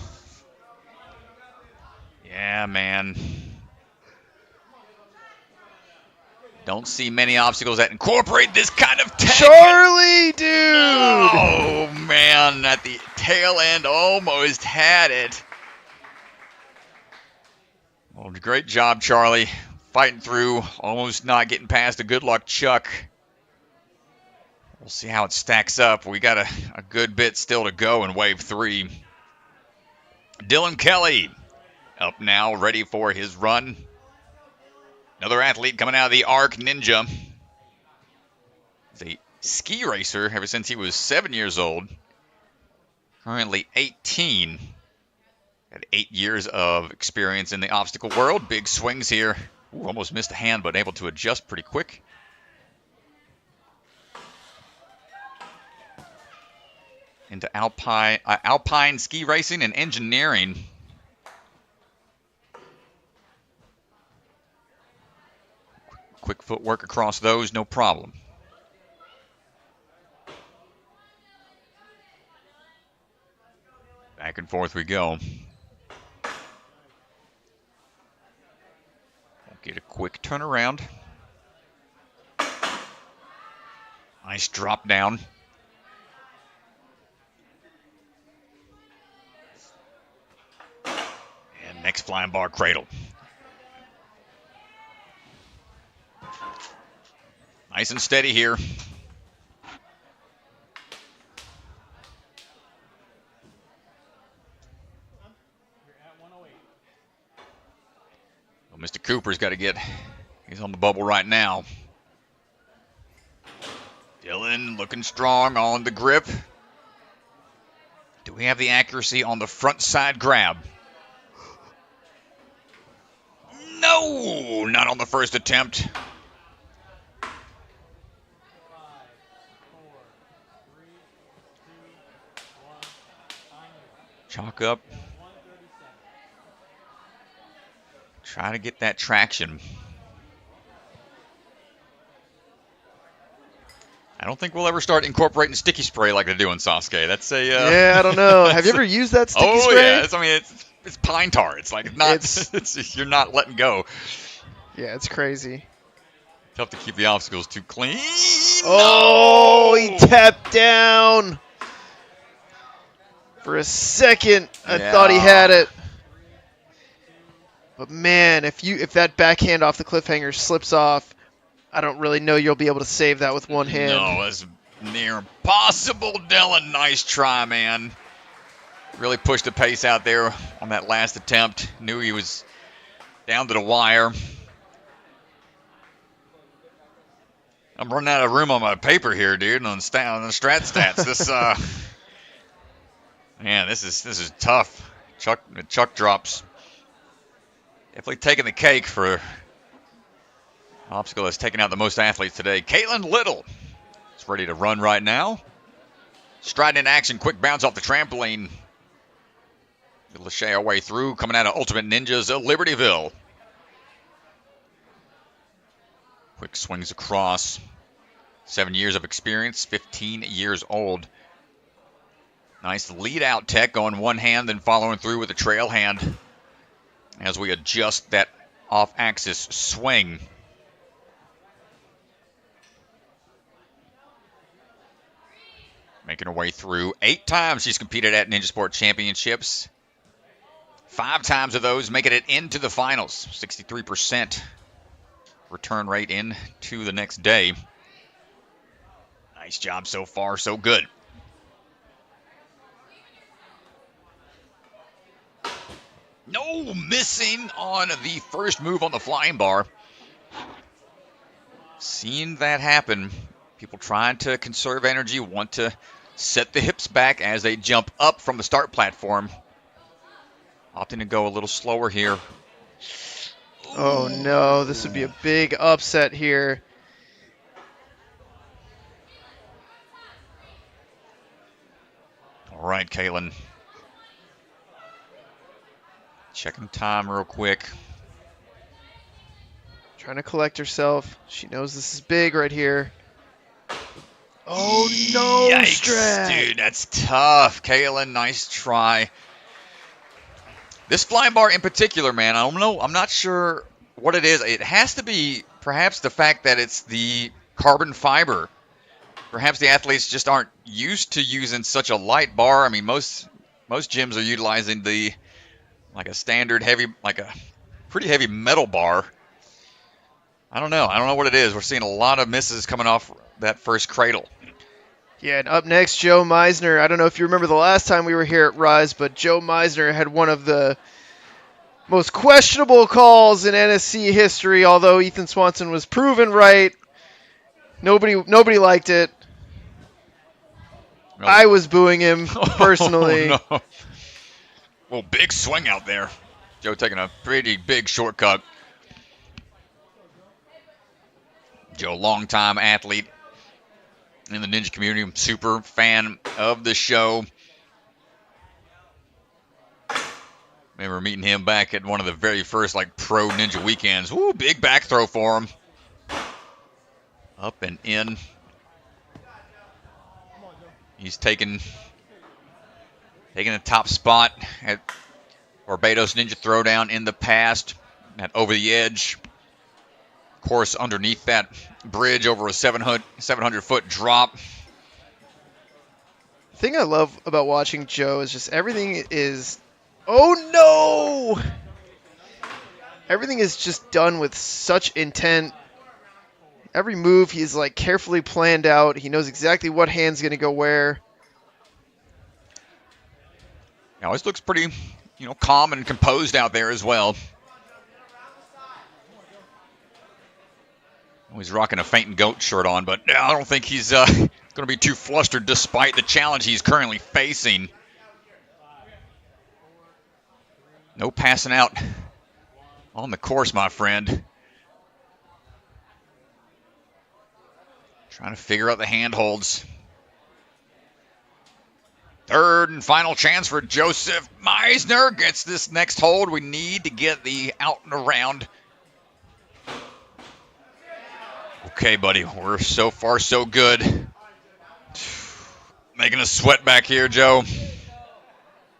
Yeah, man. Don't see many obstacles that incorporate this kind of tech. Charlie, dude! Oh, man. At the tail end, almost had it. Well, great job, Charlie. Fighting through, almost not getting past a good luck Chuck. We'll see how it stacks up. We got a good bit still to go in Wave 3. Dylan Kelly up now, ready for his run. Another athlete coming out of the ARC Ninja. He's a ski racer ever since he was 7 years old. Currently 18. Had 8 years of experience in the obstacle world. Big swings here. Ooh, almost missed a hand, but able to adjust pretty quick. Into alpine ski racing and engineering. Quick footwork across those, no problem. Back and forth we go. Get a quick turnaround. Nice drop down. And next flying bar cradle. Nice and steady here. Well, Mr. Cooper's got to get, he's on the bubble right now. Dylan looking strong on the grip. Do we have the accuracy on the front side grab? No, not on the first attempt. Chalk up. Try to get that traction. I don't think we'll ever start incorporating sticky spray like they do in Sasuke. That's a yeah, I don't know. Have you ever used that sticky spray? Oh yeah, it's pine tar. It's like you're not letting go. Yeah, it's crazy. Tough to keep the obstacles too clean. Oh, he tapped down. For a second, I thought he had it. But man, if that backhand off the cliffhanger slips off, I don't really know you'll be able to save that with one hand. No, that's near impossible, Dylan. Nice try, man. Really pushed the pace out there on that last attempt. Knew he was down to the wire. I'm running out of room on my paper here, dude, on the strat stats. This man, this is tough. Chuck drops. Definitely taking the cake for obstacle that's taken out the most athletes today. Katelin Little is ready to run right now. Stride in action, quick bounce off the trampoline. Lachey our way through, coming out of Ultimate Ninjas of Libertyville. Quick swings across. 7 years of experience, 15 years old. Nice lead out tech going one hand, then following through with a trail hand as we adjust that off-axis swing. Making her way through. 8 times she's competed at Ninja Sport Championships. 5 times of those making it into the finals. 63% return rate into the next day. Nice job so far, so good. No, missing on the first move on the flying bar. Seeing that happen. People trying to conserve energy, want to set the hips back as they jump up from the start platform. Opting to go a little slower here. Oh no, this would be a big upset here. All right, Katelin. Checking time real quick. Trying to collect herself. She knows this is big right here. Oh no, Yikes, Strat. dude, that's tough. Katelin, nice try. This flying bar in particular, man, I don't know. I'm not sure what it is. It has to be perhaps the fact that it's the carbon fiber. Perhaps the athletes just aren't used to using such a light bar. I mean, most gyms are utilizing like a standard heavy, like a pretty heavy metal bar. I don't know. I don't know what it is. We're seeing a lot of misses coming off that first cradle. Yeah, and up next, Joe Meissner. I don't know if you remember the last time we were here at Rise, but Joe Meissner had one of the most questionable calls in NSC history, although Ethan Swanson was proven right. Nobody liked it. Oh. I was booing him personally. Oh, no. Well, big swing out there. Joe taking a pretty big shortcut. Joe, longtime athlete in the ninja community, super fan of the show. Remember meeting him back at one of the very first pro ninja weekends. Woo, big back throw for him. Up and in. He's taking the top spot at Barbados Ninja Throwdown in the past. At over the edge. Of course, underneath that bridge over a 700-foot drop. The thing I love about watching Joe is just everything is... Oh no! Everything is just done with such intent. Every move he's carefully planned out. He knows exactly what hand's going to go where. He always looks pretty, calm and composed out there as well. He's rocking a faint and goat shirt on, but I don't think he's going to be too flustered despite the challenge he's currently facing. No passing out on the course, my friend. Trying to figure out the handholds. Third and final chance for Joseph Meissner. Gets this next hold. We need to get the out and around. Okay, buddy. We're so far so good. Making us sweat back here, Joe.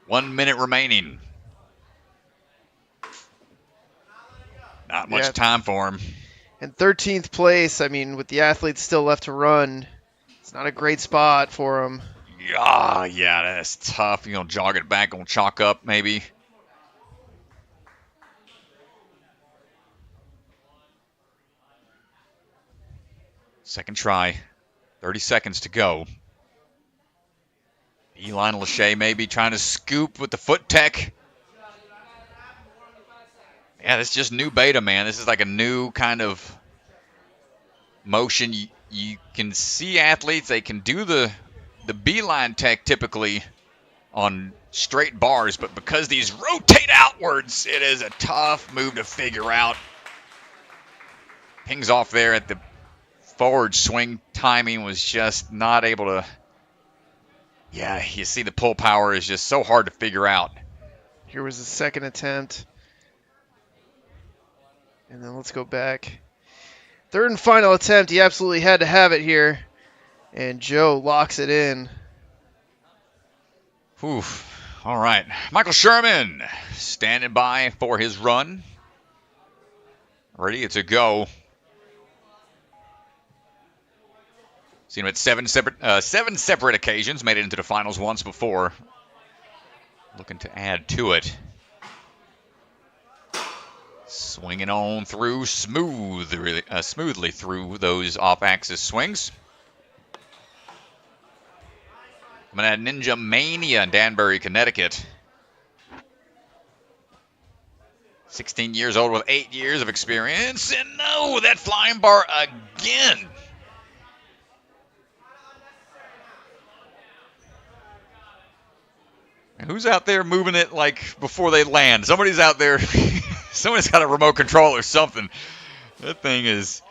1 minute remaining. Not much time for him. And 13th place, with the athletes still left to run, it's not a great spot for him. Yeah, that's tough. Jog it back, gonna chalk up maybe. Second try. 30 seconds to go. Eli Lachey maybe trying to scoop with the foot tech. Yeah, this is just new beta, man. This is like a new kind of motion. You can see athletes, they can do the beeline tech typically on straight bars, but because these rotate outwards, it is a tough move to figure out. Pings off there at the forward swing. Timing was just not able to... Yeah, you see the pull power is just so hard to figure out. Here was the second attempt. And then let's go back. Third and final attempt. He absolutely had to have it here. And Joe locks it in. Oof. All right. Michael Sherman standing by for his run. Ready to go. Seen him at seven separate occasions. Made it into the finals once before. Looking to add to it. Swinging on through smoothly through those off-axis swings. I'm at Ninja Mania in Danbury, Connecticut. 16 years old with 8 years of experience. And no, that flying bar again. And who's out there moving it like before they land? Somebody's out there. Somebody's got a remote control or something. That thing is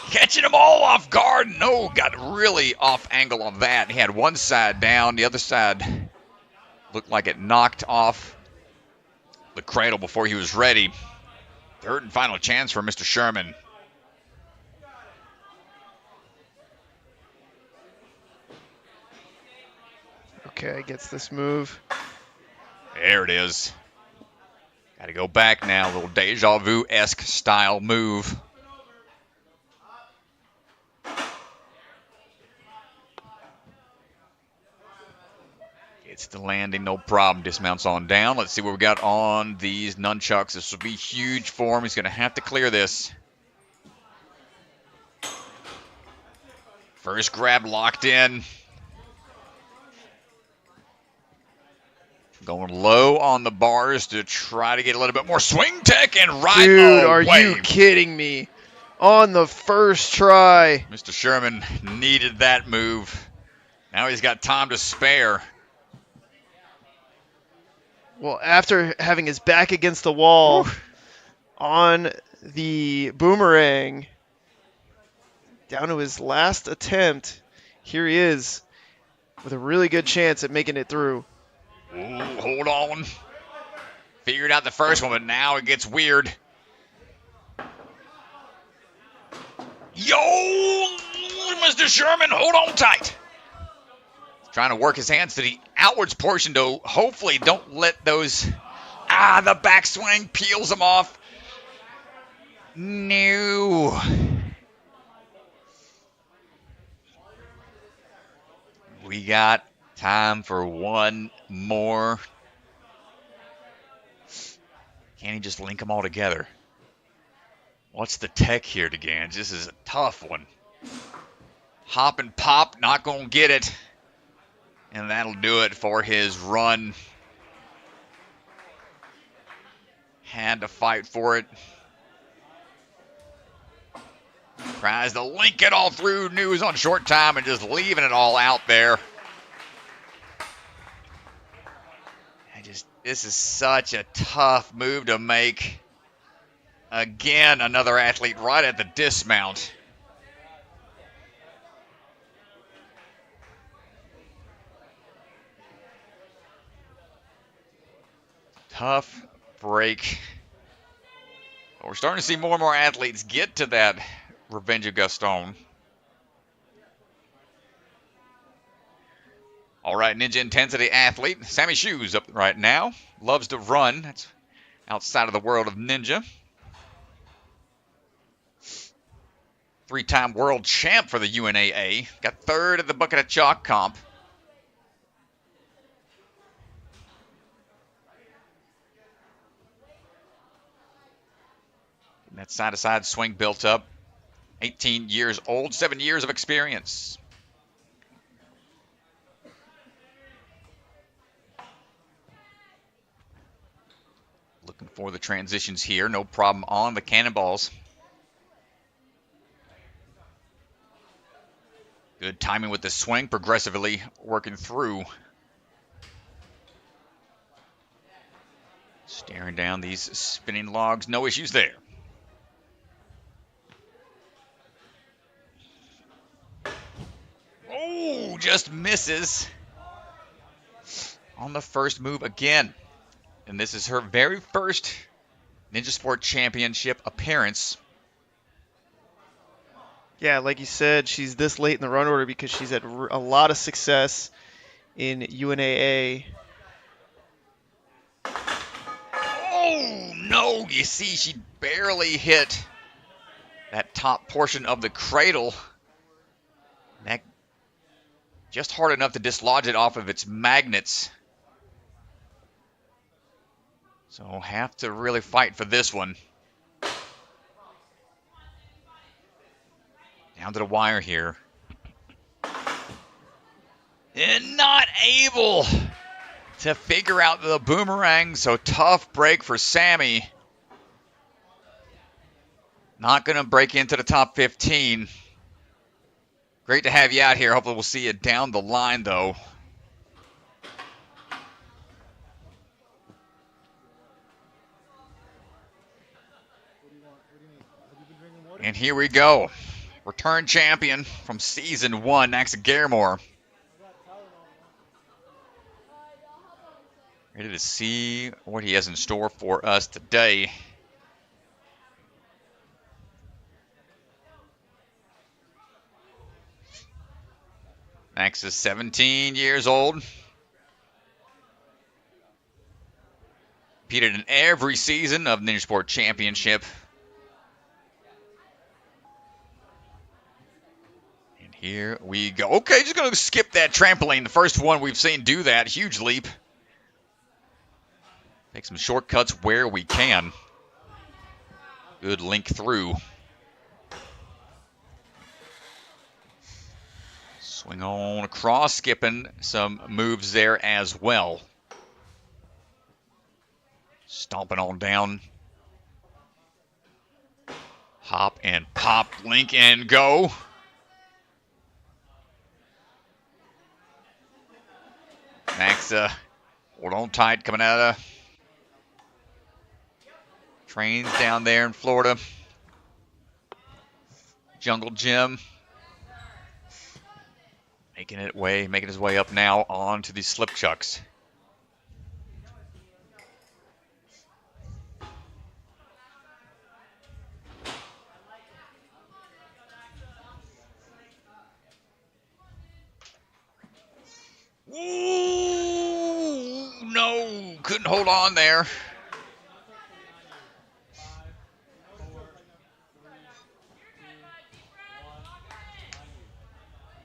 catching them all off guard. No, got really off angle on that. He had one side down. The other side looked like it knocked off the cradle before he was ready. Third and final chance for Mr. Sherman. Okay, gets this move. There it is. Got to go back now. A little deja vu-esque style move. Gets the landing, no problem. Dismounts on down. Let's see what we got on these nunchucks. This will be huge for him. He's going to have to clear this. First grab locked in. Going low on the bars to try to get a little bit more swing tech and right Dude, away. are you kidding me? On the first try. Mr. Sherman needed that move. Now he's got time to spare. Well, after having his back against the wall on the boomerang, down to his last attempt, here he is with a really good chance at making it through. Ooh, hold on. Figured out the first one, but now it gets weird. Yo, Mr. Sherman, hold on tight. Trying to work his hands to the outwards portion to hopefully don't let those... the backswing peels him off. No. We got time for one more. Can he just link them all together? What's the tech here, DeGange? This is a tough one. Hop and pop, not going to get it. And that'll do it for his run. Had to fight for it. Tries to link it all through. News on short time and just leaving it all out there. This is such a tough move to make. Again, another athlete right at the dismount. Tough break. But we're starting to see more and more athletes get to that Revenge of Gaston. All right, Ninja Intensity athlete. Sami Schuh's up right now. Loves to run. That's outside of the world of Ninja. 3-time world champ for the UNAA. Got third at the Bucket of Chalk comp. And that side-to-side swing built up. 18 years old, 7 years of experience. Looking for the transitions here. No problem on the cannonballs. Good timing with the swing, progressively working through. Staring down these spinning logs. No issues there. Oh, just misses on the first move again. And this is her very first Ninja Sport Championship appearance. Yeah, like you said, she's this late in the run order because she's had a lot of success in UNAA. Oh, no. You see, she barely hit that top portion of the cradle. That just hard enough to dislodge it off of its magnets. So have to really fight for this one. Down to the wire here. And not able to figure out the boomerang. So tough break for Sami. Not going to break into the top 15. Great to have you out here. Hopefully we'll see you down the line, though. And here we go. Return champion from Season 1, Nacssa Garemore. Ready to see what he has in store for us today. Nacssa is 17 years old. Competed in every season of Ninja Sport Championship. And here we go. Okay, just going to skip that trampoline. The first one we've seen do that. Huge leap. Take some shortcuts where we can. Good link through. Swing on across, skipping some moves there as well. Stomping on down. Hop and pop, link and go. Nacssa, hold on tight, coming out of trains down there in Florida. Jungle Gym. Making his way up now onto these slip chucks. Ooh, no, couldn't hold on there.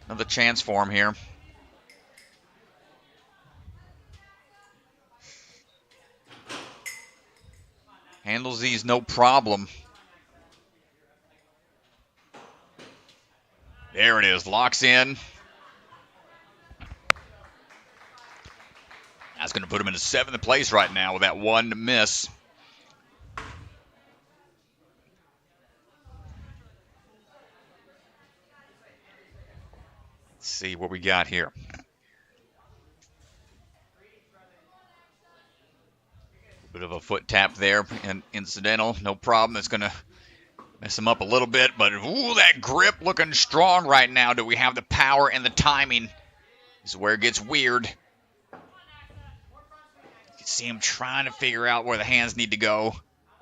Another chance for him here. Handles these no problem. There it is, locks in. That's going to put him in 7th place right now with that one miss. Let's see what we got here. A bit of a foot tap there, and incidental, no problem. It's going to mess him up a little bit, but ooh, that grip looking strong right now. Do we have the power and the timing? This is where it gets weird. You can see him trying to figure out where the hands need to go.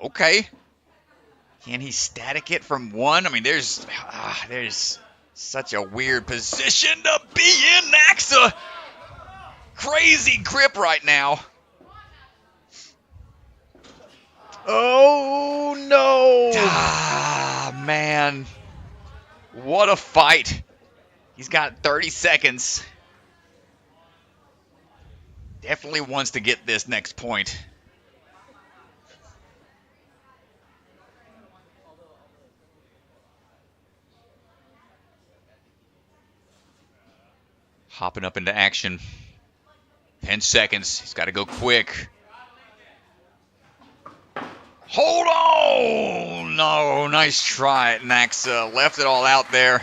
Okay. Can he static it from one? I mean, there's such a weird position to be in, Nacssa. Crazy grip right now. Oh, no. Ah, man. What a fight. He's got 30 seconds. Definitely wants to get this next point. Hopping up into action. 10 seconds. He's got to go quick. Hold on! No, nice try, Nacssa. Left it all out there.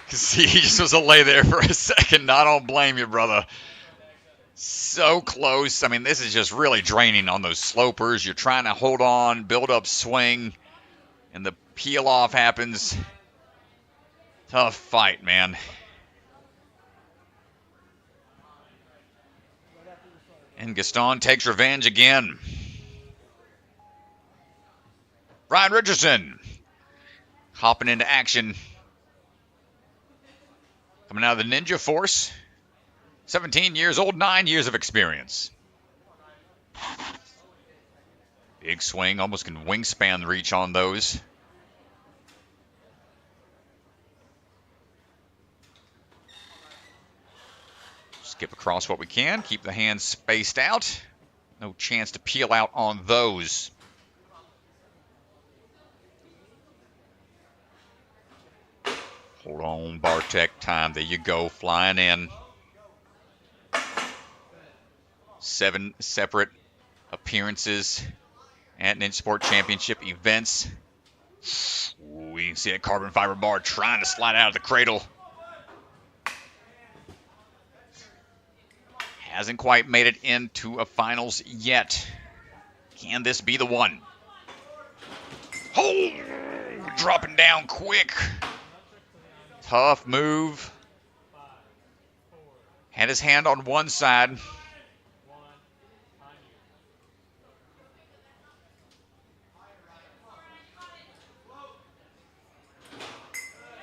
See, he just was a lay there for a second. I don't blame you, brother. So close. I mean, this is just really draining on those slopers. You're trying to hold on, build up swing, and the peel off happens. Tough fight, man. And Gaston takes revenge again. Ryan Richardson hopping into action. Coming out of the Ninja Force. 17 years old, 9 years of experience. Big swing, almost can wingspan reach on those. Skip across what we can, keep the hands spaced out. No chance to peel out on those. Hold on, Bartek time. There you go, flying in. 7 separate appearances at Ninja Sport Championship events. Ooh, you can see a carbon fiber bar trying to slide out of the cradle. Hasn't quite made it into a finals yet. Can this be the one? Oh, dropping down quick. Tough move. Had his hand on one side.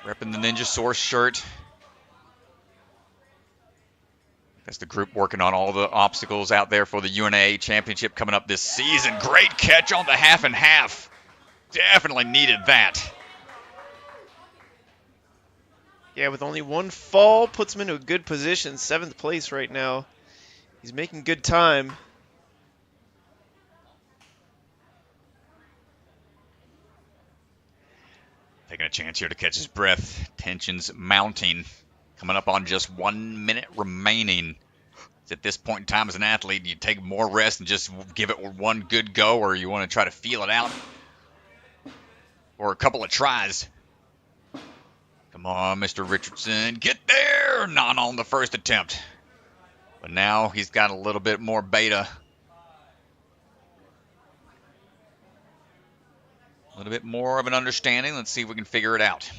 Repping the Ninja Source shirt. That's the group working on all the obstacles out there for the UNA Championship coming up this season. Great catch on the half and half. Definitely needed that. Yeah, with only one fall, puts him into a good position. 7th place right now. He's making good time. Taking a chance here to catch his breath. Tensions mounting. Coming up on just 1 minute remaining. At this point in time as an athlete, do you take more rest and just give it one good go, or you want to try to feel it out? Or a couple of tries? Come on, Mr. Richardson. Get there! Not on the first attempt. But now he's got a little bit more beta. A little bit more of an understanding. Let's see if we can figure it out.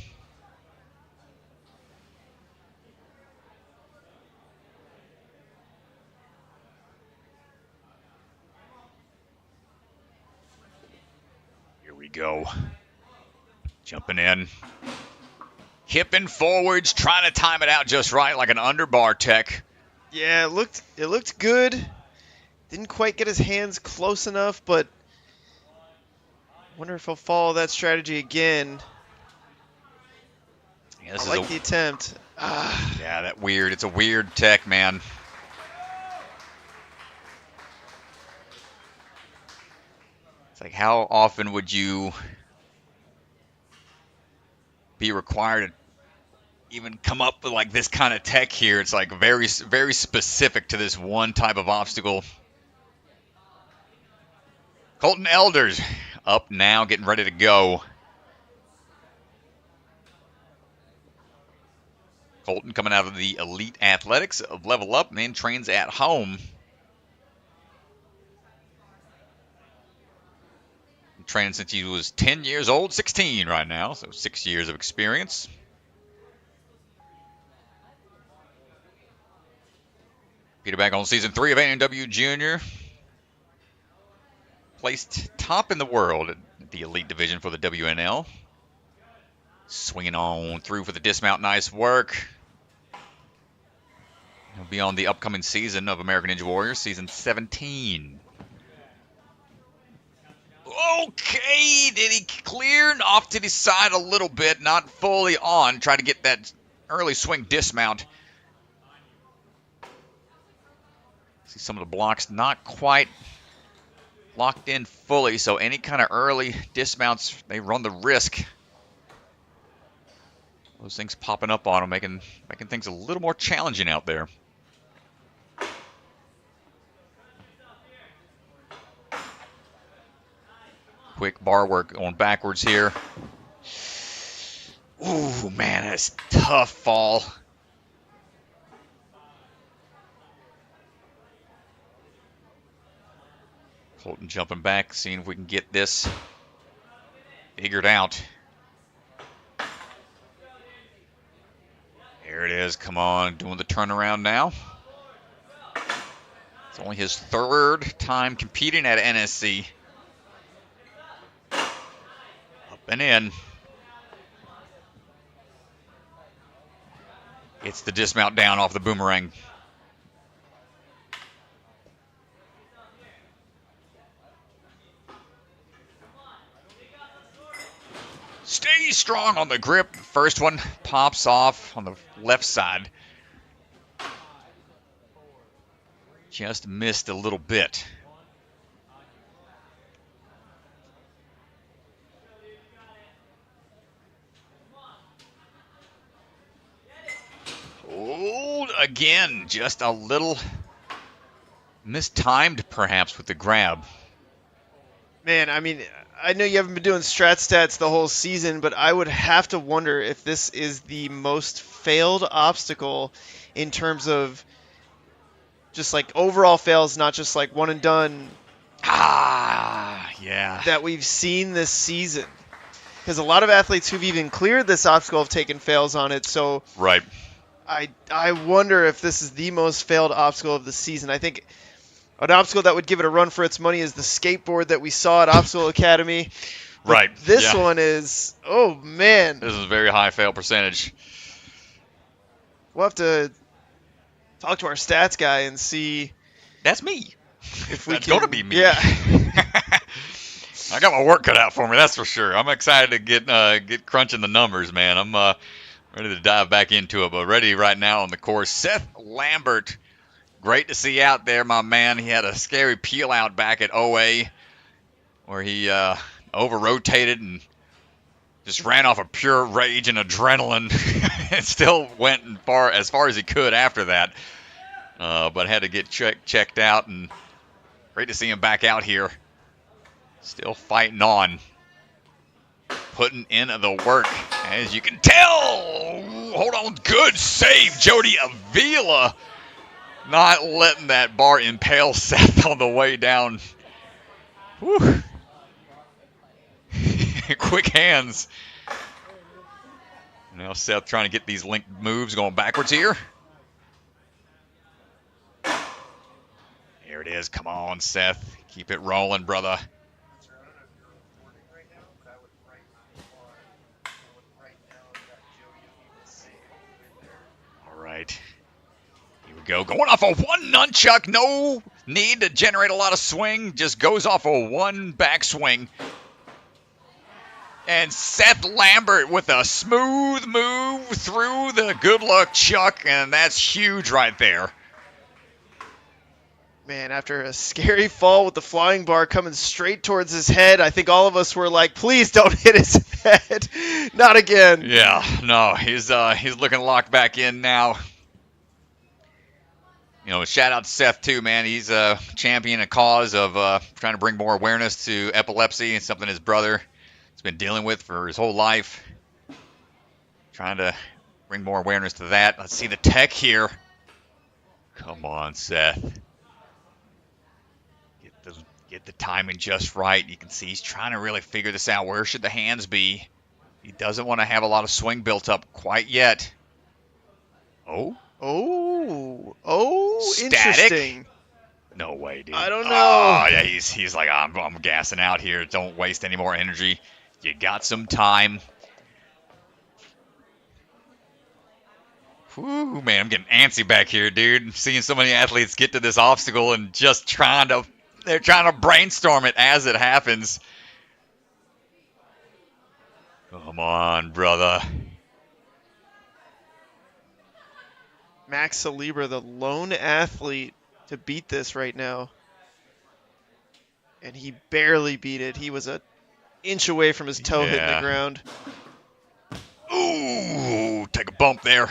Here we go. Jumping in. Hipping forwards, trying to time it out just right like an underbar tech. Yeah, it looked good. Didn't quite get his hands close enough, but wonder if he'll follow that strategy again. Yeah, this I like the attempt. Yeah, that weird. It's a weird tech, man. It's like, how often would you be required to even come up with like this kind of tech here? It's like very, very specific to this one type of obstacle. Colton Elder's up now, getting ready to go. Colton coming out of the Elite Athletics of Level Up and then trains at home. Training since he was 10 years old, 16 right now, so 6 years of experience. Peter back on season 3 of A&W Junior. Placed top in the world at the Elite Division for the WNL. Swinging on through for the dismount. Nice work. He'll be on the upcoming season of American Ninja Warrior, season 17. Okay, did he clear off to the side a little bit? Not fully on. Try to get that early swing dismount. See some of the blocks not quite locked in fully, so any kind of early dismounts, they run the risk. Those things popping up on them, making things a little more challenging out there. Quick bar work going backwards here. Ooh, man, that's a tough fall. Colton jumping back, seeing if we can get this figured out. There it is. Come on, doing the turnaround now. It's only his 3rd time competing at NSC. Up and in. It's the dismount down off the boomerang. Stay strong on the grip. First one pops off on the left side. Just missed a little bit. Hold again, just a little mistimed perhaps with the grab. Man, I mean, I know you haven't been doing strat stats the whole season, but I would have to wonder if this is the most failed obstacle in terms of just like overall fails, not just like one and done. Yeah. That we've seen this season. Because a lot of athletes who've even cleared this obstacle have taken fails on it. So Right. I wonder if this is the most failed obstacle of the season. I think an obstacle that would give it a run for its money is the skateboard that we saw at Obstacle Academy. But Right. This one is, oh man. This is a very high fail percentage. We'll have to talk to our stats guy and see That's me. if we That's can. going to be me. Yeah. I got my work cut out for me, that's for sure. I'm excited to get crunching the numbers, man. I'm ready to dive back into it, but ready right now on the course. Seth Lambert, great to see out there, my man. He had a scary peel out back at OA where he over-rotated and just ran off of pure rage and adrenaline and still went as far as he could after that. But had to get checked out, and great to see him back out here. Still fighting on. Putting in the work, as you can tell. Hold on, good save, Jody Avila. Not letting that bar impale Seth on the way down. Whew. Quick hands. Now Seth trying to get these linked moves going backwards here. Here it is. Come on, Seth. Keep it rolling, brother. All right. Here we go. Going off a one nunchuck. No need to generate a lot of swing. Just goes off a one backswing. And Seth Lambert with a smooth move through the good luck chuck. And that's huge right there. Man, after a scary fall with the flying bar coming straight towards his head, I think all of us were like, please don't hit his head. Not again. Yeah, no, he's looking locked back in now. You know, shout out to Seth too, man. He's a champion, a cause of trying to bring more awareness to epilepsy. It's something his brother has been dealing with for his whole life. Trying to bring more awareness to that. Let's see the tech here. Come on, Seth. Get the timing just right. You can see he's trying to really figure this out. Where should the hands be? He doesn't want to have a lot of swing built up quite yet. Oh. Static. Interesting. No way, dude. I don't know. Oh, yeah, he's like, I'm gassing out here. Don't waste any more energy. You got some time. Whew, man, I'm getting antsy back here, dude. I'm seeing so many athletes get to this obstacle and just they're trying to brainstorm it as it happens. Come on, brother. Max Salebra, the lone athlete to beat this right now. And he barely beat it. He was an inch away from his toe hitting the ground. Ooh, take a bump there.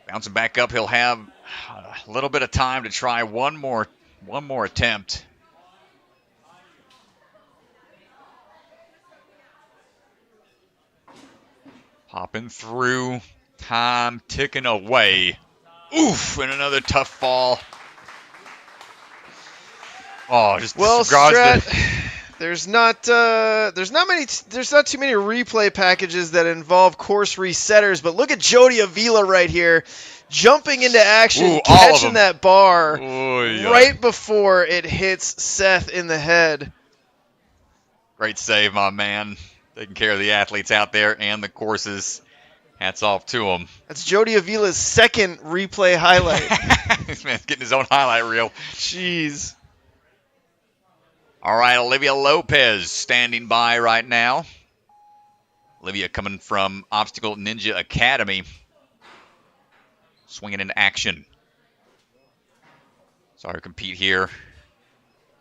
Bouncing back up, he'll have a little bit of time to try one more attempt. Popping through. Time ticking away. Oof, and another tough fall. Oh, just Strat, there's not too many replay packages that involve course resetters, but look at Jody Avila right here, jumping into action, catching that bar right before it hits Seth in the head. Great save, my man. Taking care of the athletes out there and the courses. Hats off to him. That's Jody Avila's second replay highlight. This man's getting his own highlight reel. Jeez. All right, Olivia Lopez standing by right now. Olivia coming from Obstacle Ninja Academy. Swinging into action. Saw her compete here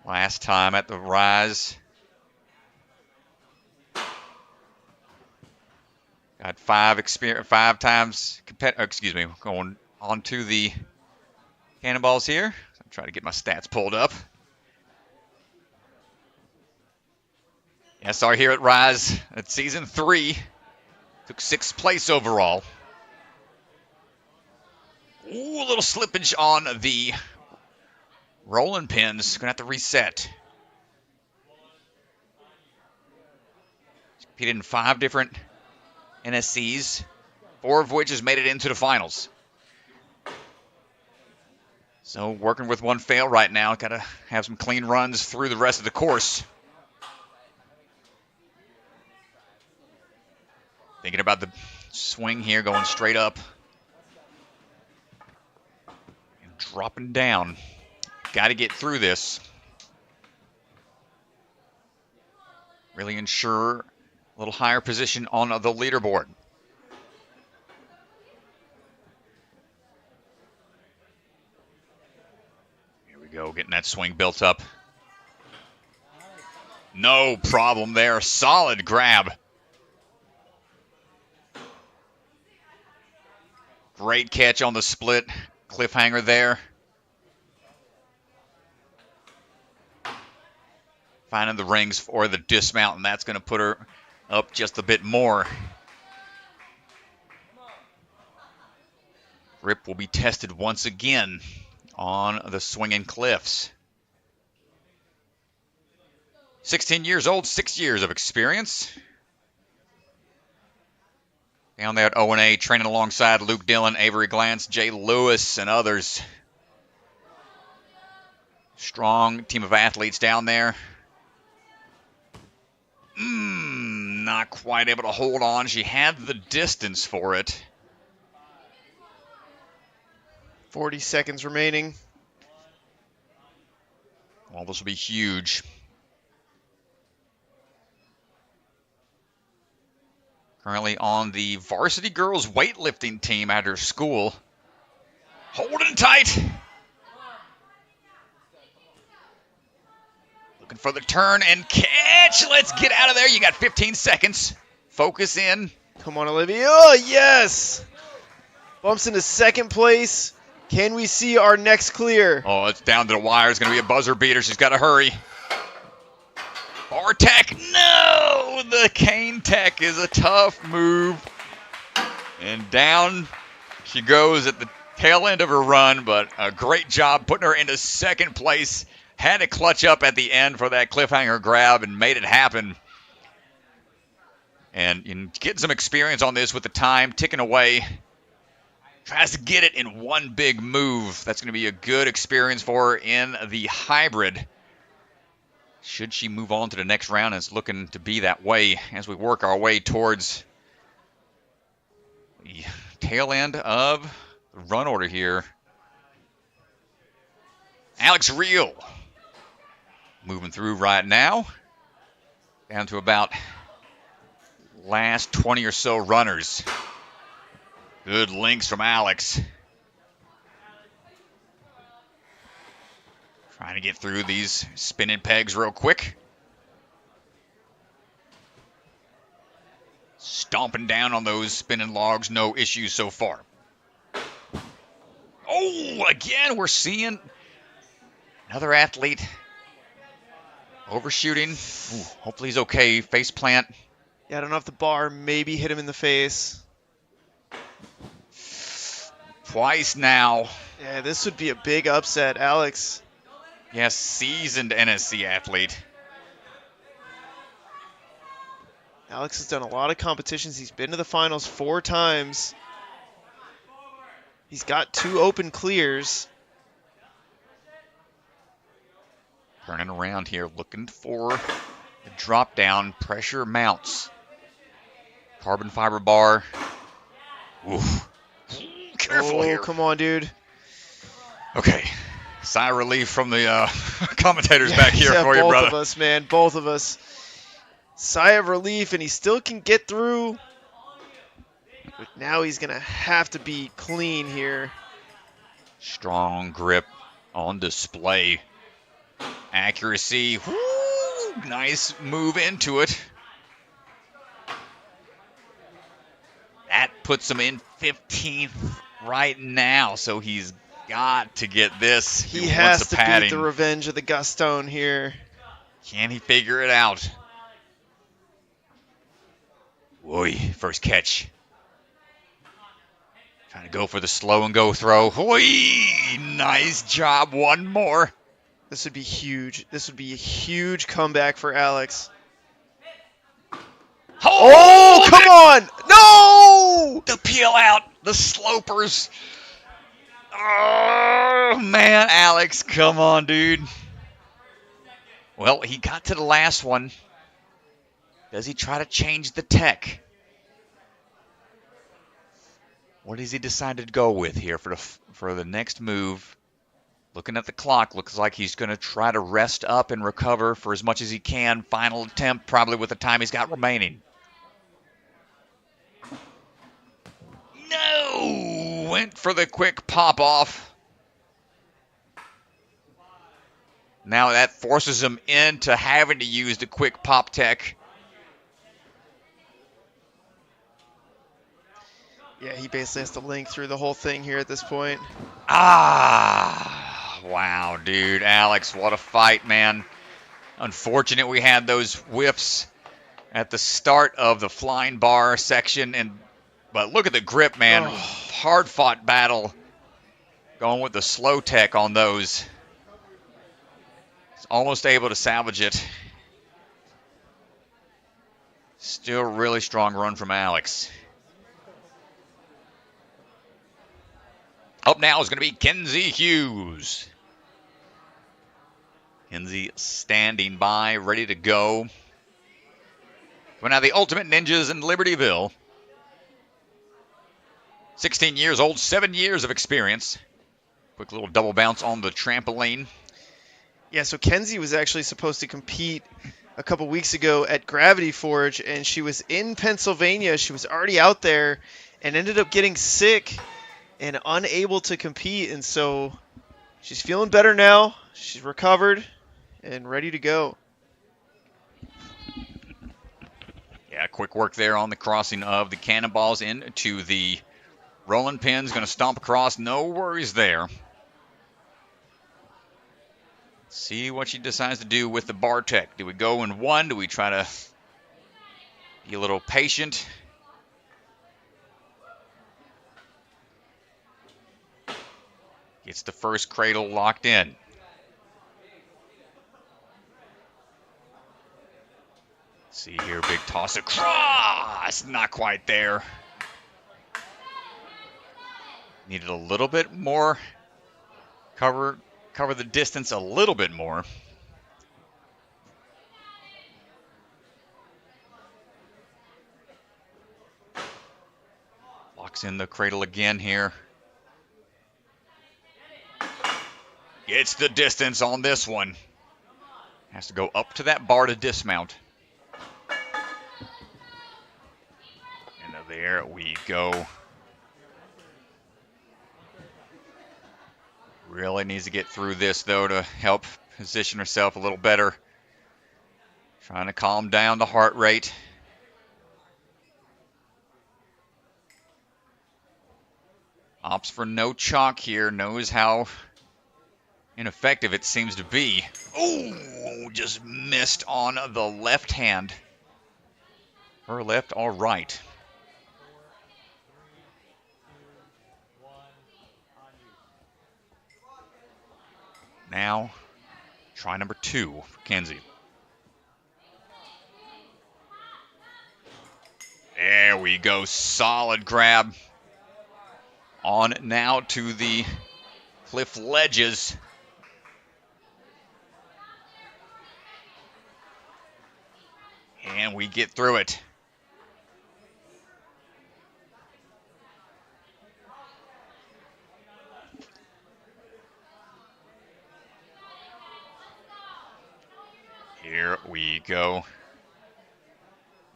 last time at the Rise. Got 5 times, going on to the cannonballs here. I'm trying to get my stats pulled up. SR here at Rise at season 3. Took 6th place overall. Ooh, a little slippage on the rolling pins. Gonna have to reset. Competed in 5 different NSCs, 4 of which has made it into the finals. So working with 1 fail right now. Gotta have some clean runs through the rest of the course. Thinking about the swing here, going straight up. And dropping down. Got to get through this. Really ensure a little higher position on the leaderboard. Here we go, getting that swing built up. No problem there. Solid grab. Great catch on the split. Cliffhanger there. Finding the rings for the dismount, and that's going to put her up just a bit more. Grip will be tested once again on the swinging cliffs. 16 years old, 6 years of experience. Down there at O&A, training alongside Luke Dillon, Avery Glantz, Jay Lewis, and others. Strong team of athletes down there. Not quite able to hold on. She had the distance for it. 40 seconds remaining. Well, this will be huge. Currently on the varsity girls weightlifting team at her school. Holding tight. Looking for the turn and catch. Let's get out of there. You got 15 seconds. Focus in. Come on, Olivia. Oh, yes. Bumps into 2nd place. Can we see our next clear? Oh, it's down to the wire. It's going to be a buzzer beater. She's got to hurry. Bar tech. No! The cane tech is a tough move. And down she goes at the tail end of her run, but a great job putting her into 2nd place. Had to clutch up at the end for that cliffhanger grab and made it happen. And getting some experience on this with the time ticking away. Tries to get it in one big move. That's going to be a good experience for her in the hybrid. Should she move on to the next round? It's looking to be that way as we work our way towards the tail end of the run order here. Alex Reil moving through right now. Down to about last 20 or so runners. Good links from Alex. Trying to get through these spinning pegs real quick. Stomping down on those spinning logs, no issues so far. Oh, again, we're seeing another athlete overshooting. Ooh, hopefully he's okay. Face plant. Yeah, I don't know if the bar maybe hit him in the face. Twice now. Yeah, this would be a big upset, Alex. Yes, seasoned NSC athlete. Alex has done a lot of competitions. He's been to the finals 4 times. He's got 2 open clears. Turning around here, looking for a drop down. Pressure mounts. Carbon fiber bar. Oof. Careful here. Come on, dude. Okay. Sigh of relief from the commentators back here for you, brother. Both of us, man. Both of us. Sigh of relief, and he still can get through. But now he's going to have to be clean here. Strong grip on display. Accuracy. Woo! Nice move into it. That puts him in 15th right now, so he's got to get this. He wants has the to padding. beat the revenge of the Gustone here. Can he figure it out? Oy, first catch. Trying to go for the slow and go throw. Oy, nice job. One more. This would be huge. This would be a huge comeback for Alex. Oh, come on! No! The peel out. The slopers. Oh, man, Alex. Come on, dude. Well, he got to the last one. Does he try to change the tech? What does he decide to go with here for the next move? Looking at the clock, looks like he's going to try to rest up and recover for as much as he can. Final attempt, probably with the time he's got remaining. No! Went for the quick pop off. Now that forces him into having to use the quick pop tech. Yeah, he basically has to link through the whole thing here at this point. Ah, wow, dude. Alex, what a fight, man. Unfortunate we had those whiffs at the start of the flying bar section, but look at the grip, man. Oh. Hard-fought battle. Going with the slow tech on those. He's almost able to salvage it. Still really strong run from Alex. Up now is going to be Kenzie Hughes. Kenzie standing by, ready to go. We're now the Ultimate Ninjas in Libertyville. 16 years old, 7 years of experience. Quick little double bounce on the trampoline. Yeah, so Kenzie was actually supposed to compete a couple weeks ago at Gravity Forge, and she was in Pennsylvania. She was already out there and ended up getting sick and unable to compete, and so she's feeling better now. She's recovered and ready to go. Yeah, quick work there on the crossing of the cannonballs into the rolling pins. Going to stomp across. No worries there. See what she decides to do with the bar tech. Do we go in one? Do we try to be a little patient? Gets the first cradle locked in. See here, big toss across. Not quite there. Needed a little bit more. Cover the distance a little bit more. Locks in the cradle again here. Gets the distance on this one. Has to go up to that bar to dismount. And there we go. Really needs to get through this, though, to help position herself a little better. Trying to calm down the heart rate. Opts for no chalk here. Knows how ineffective it seems to be. Oh, just missed on the left hand. Her left or right. Now, try number 2 for Kenzie. There we go. Solid grab. On now to the cliff ledges. And we get through it. Here we go.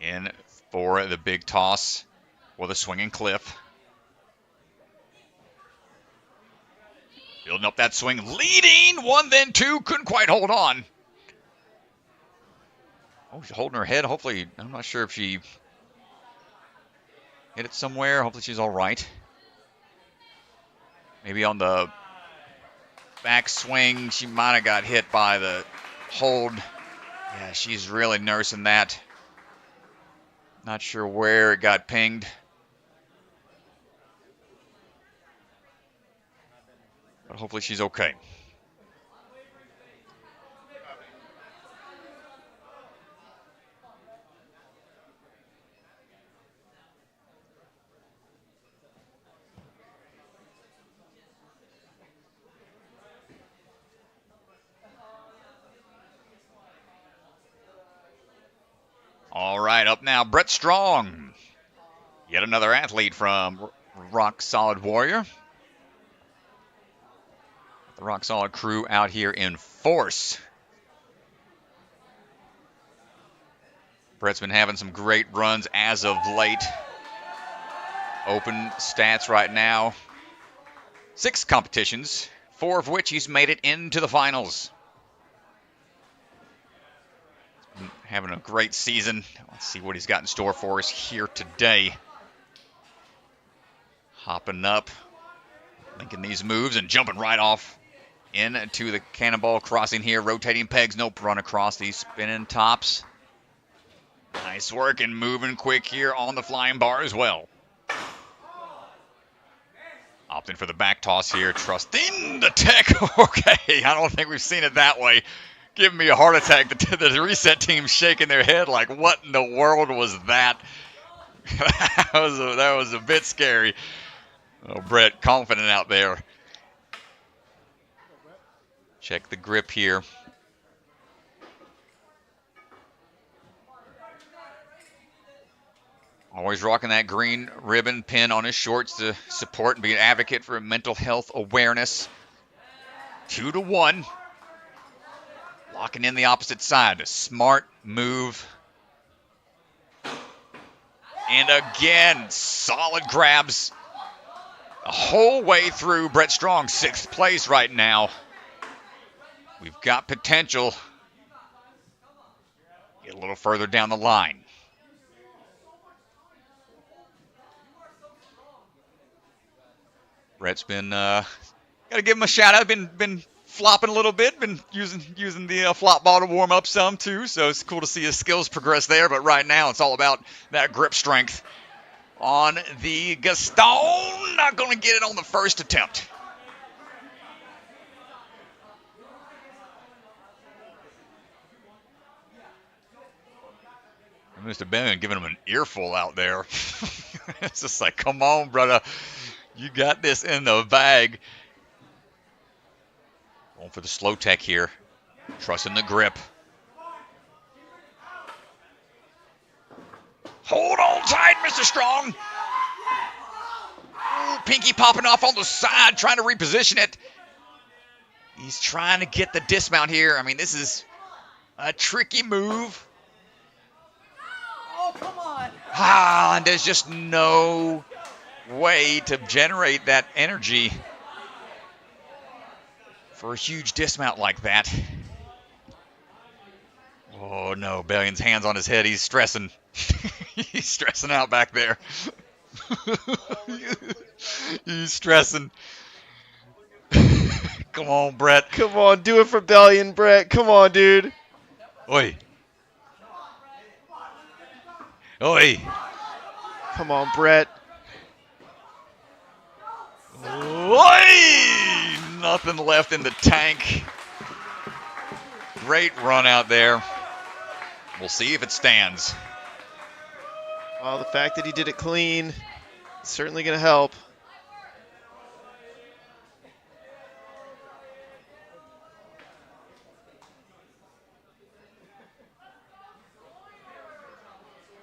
In for the big toss for the swinging cliff. Building up that swing, leading, 1 then 2, couldn't quite hold on. Oh, she's holding her head. Hopefully, I'm not sure if she hit it somewhere. Hopefully she's all right. Maybe on the back swing. She might have got hit by the hold. Yeah, she's really nursing that. Not sure where it got pinged. But hopefully she's okay. All right, up now, Brett Strong. Yet another athlete from Rock Solid Warrior. The Rock Solid crew out here in force. Brett's been having some great runs as of late. Open stats right now. 6 competitions, 4 of which he's made it into the finals. Having a great season. Let's see what he's got in store for us here today. Hopping up, linking these moves and jumping right off into the cannonball crossing here. Rotating pegs, nope, run across these spinning tops. Nice work and moving quick here on the flying bar as well. Opting for the back toss here, trusting the tech. Okay, I don't think we've seen it that way. Giving me a heart attack. The reset team's shaking their head like, what in the world was that? that was a bit scary. Oh, Brett, confident out there. Check the grip here. Always rocking that green ribbon pin on his shorts to support and be an advocate for mental health awareness. 2-1. Locking in the opposite side. A smart move. And again, solid grabs. The whole way through. Brett Strong, 6th place right now. We've got potential. Get a little further down the line. Brett's been, got to give him a shout out. Been flopping a little bit, been using the flop ball to warm up some too, so it's cool to see his skills progress there, but right now it's all about that grip strength on the Gaston. Not going to get it on the first attempt. Mr. Bellion giving him an earful out there. It's just like, come on, brother. You got this in the bag. Going for the slow tech here. Trusting the grip. Hold on tight, Mr. Strong. Ooh, pinky popping off on the side, trying to reposition it. He's trying to get the dismount here. I mean, this is a tricky move. Oh, come on. Ah, and there's just no way to generate that energy for a huge dismount like that. Oh no, Bellion's hands on his head. He's stressing. He's stressing out back there. He's stressing. Come on, Brett. Come on, do it for Bellion, Brett. Come on, dude. Oi. Oi. Come on, Brett. Oi! Nothing left in the tank. Great run out there. We'll see if it stands. Well, the fact that he did it clean is certainly going to help.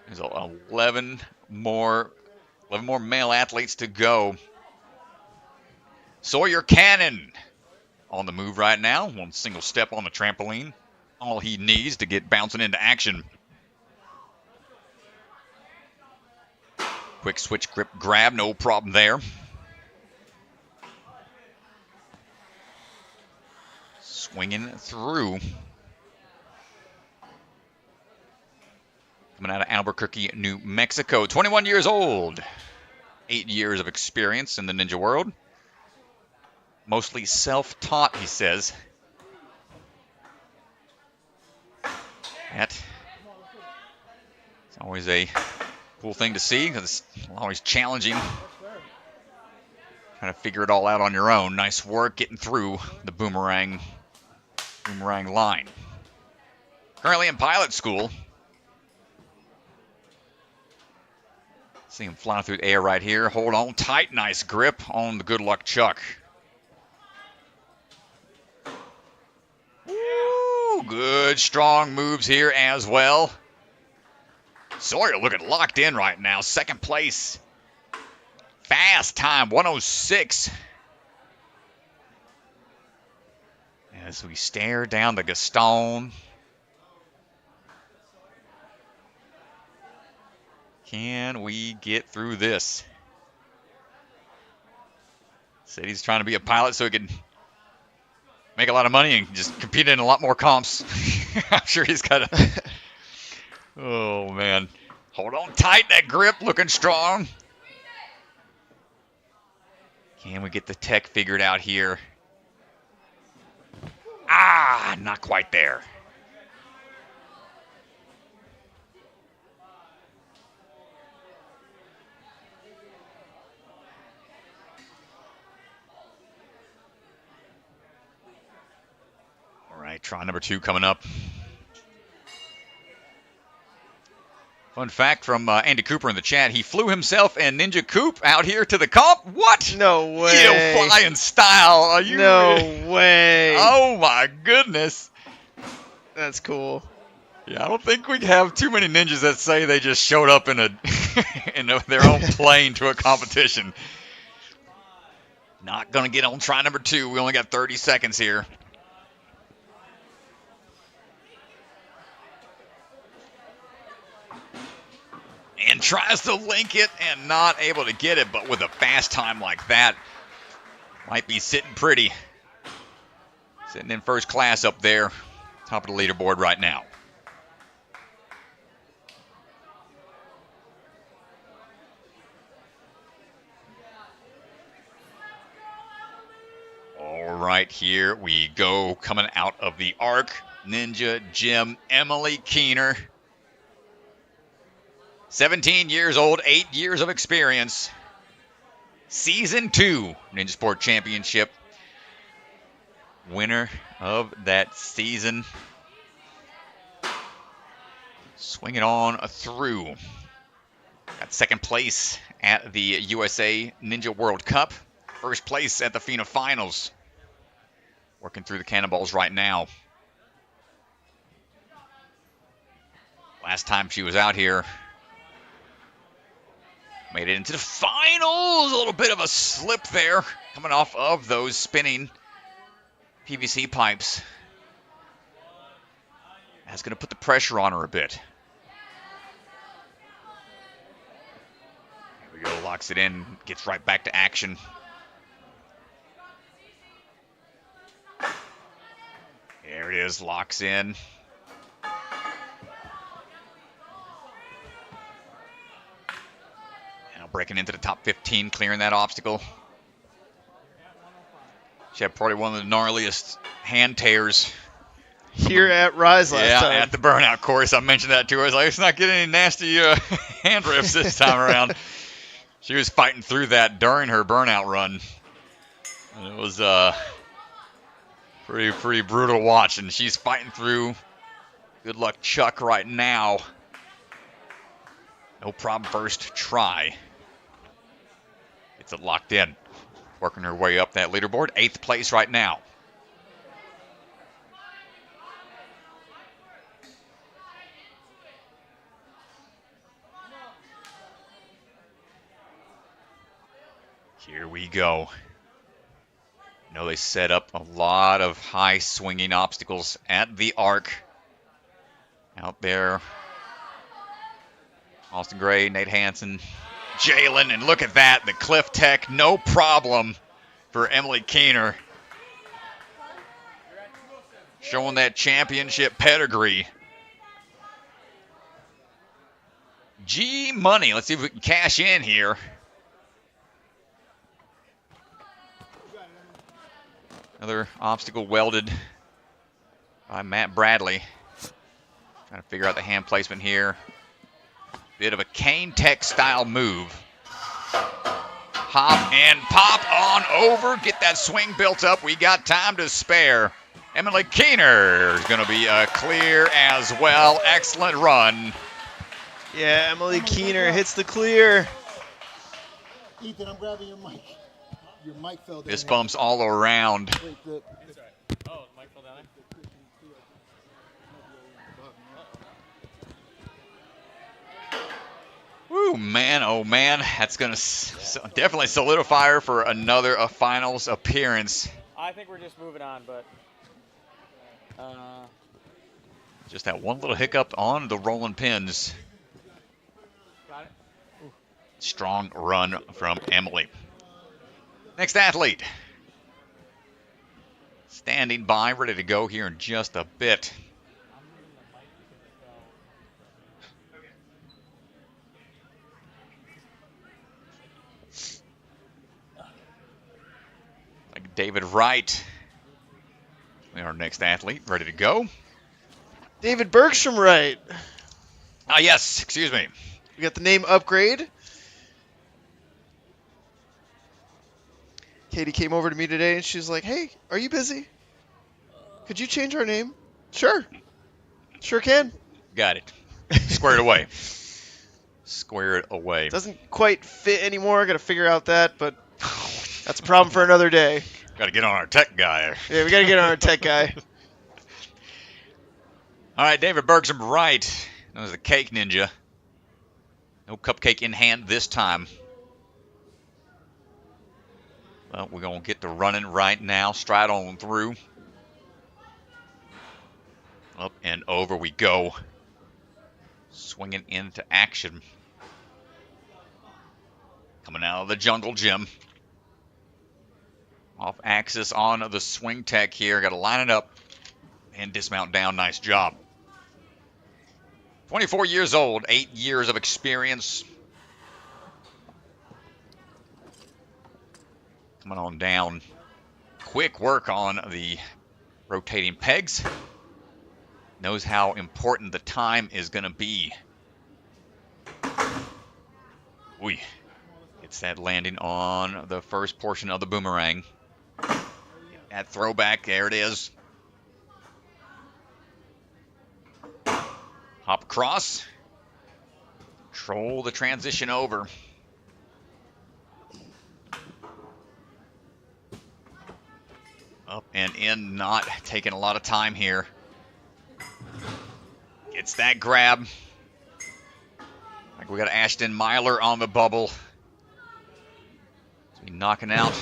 There's 11 more male athletes to go. Sawyer Cannon on the move right now. One single step on the trampoline. All he needs to get bouncing into action. Quick switch grip grab, no problem there. Swinging through. Coming out of Albuquerque, New Mexico. 21 years old. 8 years of experience in the ninja world. Mostly self-taught, he says. It's always a cool thing to see because it's always challenging. Trying to figure it all out on your own. Nice work getting through the boomerang line. Currently in pilot school. See him flying through the air right here. Hold on tight. Nice grip on the good luck chuck. Woo, good strong moves here as well. Sawyer looking locked in right now. Second place. Fast time, 106. As we stare down the Gaston. Can we get through this? Said he's trying to be a pilot so he can make a lot of money and just compete in a lot more comps. I'm sure he's got a... Oh, man. Hold on tight. That grip looking strong. Can we get the tech figured out here? Ah, not quite there. All right, try number 2 coming up. Fun fact from Andy Cooper in the chat, he flew himself and Ninja Coop out here to the comp. What? No way. You fly in style. Are you No really? way. Oh, my goodness. That's cool. Yeah, I don't think we have too many ninjas that say they just showed up in their own plane to a competition. Not going to get on try number 2. We only got 30 seconds here. And tries to link it and not able to get it, but with a fast time like that, might be sitting pretty. Sitting in first class up there, top of the leaderboard right now. All right, here we go. Coming out of the arc, Ninja Jim, Emily Keener. 17 years old, 8 years of experience. Season 2 Ninja Sport Championship. Winner of that season. Swinging on through. Got second place at the USA Ninja World Cup. First place at the FINA Finals. Working through the cannonballs right now. Last time she was out here, made it into the finals. A little bit of a slip there, coming off of those spinning PVC pipes. That's going to put the pressure on her a bit. Here we go, locks it in, gets right back to action. There it is, locks in. Breaking into the top 15, clearing that obstacle. She had probably one of the gnarliest hand tears. Here at Rise last time. Yeah, at the burnout course. I mentioned that to her. I was like, let's not get any nasty hand rips this time around. She was fighting through that during her burnout run. And it was pretty brutal to watch. And she's fighting through. Good luck, Chuck, right now. No problem first try. It's it locked in. Working her way up that leaderboard. 8th place right now. Here we go. I know they set up a lot of high swinging obstacles at the arc. Out there. Austin Gray, Nate Hansen, Jalen, and look at that, the Cliff Tech, no problem for Emily Keener. Showing that championship pedigree. G Money, let's see if we can cash in here. Another obstacle welded by Matt Bradley. Trying to figure out the hand placement here. Bit of a Kane Tech style move. Hop and pop on over. Get that swing built up. We got time to spare. Emily Keener is going to be clear as well. Excellent run. Yeah, Emily Keener hits the clear. Ethan, I'm grabbing your mic. Your mic fell down. Fist bumps all around. Wait, the, Oh, the mic fell down there? Woo, man, oh man. That's going to definitely solidify her for another finals appearance. I think we're just moving on, but Just that one little hiccup on the rolling pins. got it. Strong run from Emily. Next athlete. Standing by, ready to go here in just a bit. Like David Wright. Our next athlete, ready to go. David Bergstrom Wright. Ah, yes, excuse me. We got the name upgrade. Katie came over to me today and she's like, hey, are you busy? Could you change our name? Sure. Sure can. Got it. Squared away. Squared away. Doesn't quite fit anymore. Got to figure out that, but that's a problem for another day. Got to get on our tech guy. Yeah, we got to get on our tech guy. All right, David Bergstrom Wright. That was the cake ninja. No cupcake in hand this time. Well, we're going to get to running right now. Stride on through. Up and over we go. Swinging into action. Coming out of the jungle gym. Off axis on the swing tech here. Got to line it up and dismount down. Nice job. 24 years old, 8 years of experience. Coming on down. Quick work on the rotating pegs. Knows how important the time is going to be. Ooh. It's that landing on the first portion of the boomerang. That throwback, there it is. Hop across. Control the transition over. Up and in, not taking a lot of time here. Gets that grab. Like we got Ashton Myler on the bubble. Knocking out.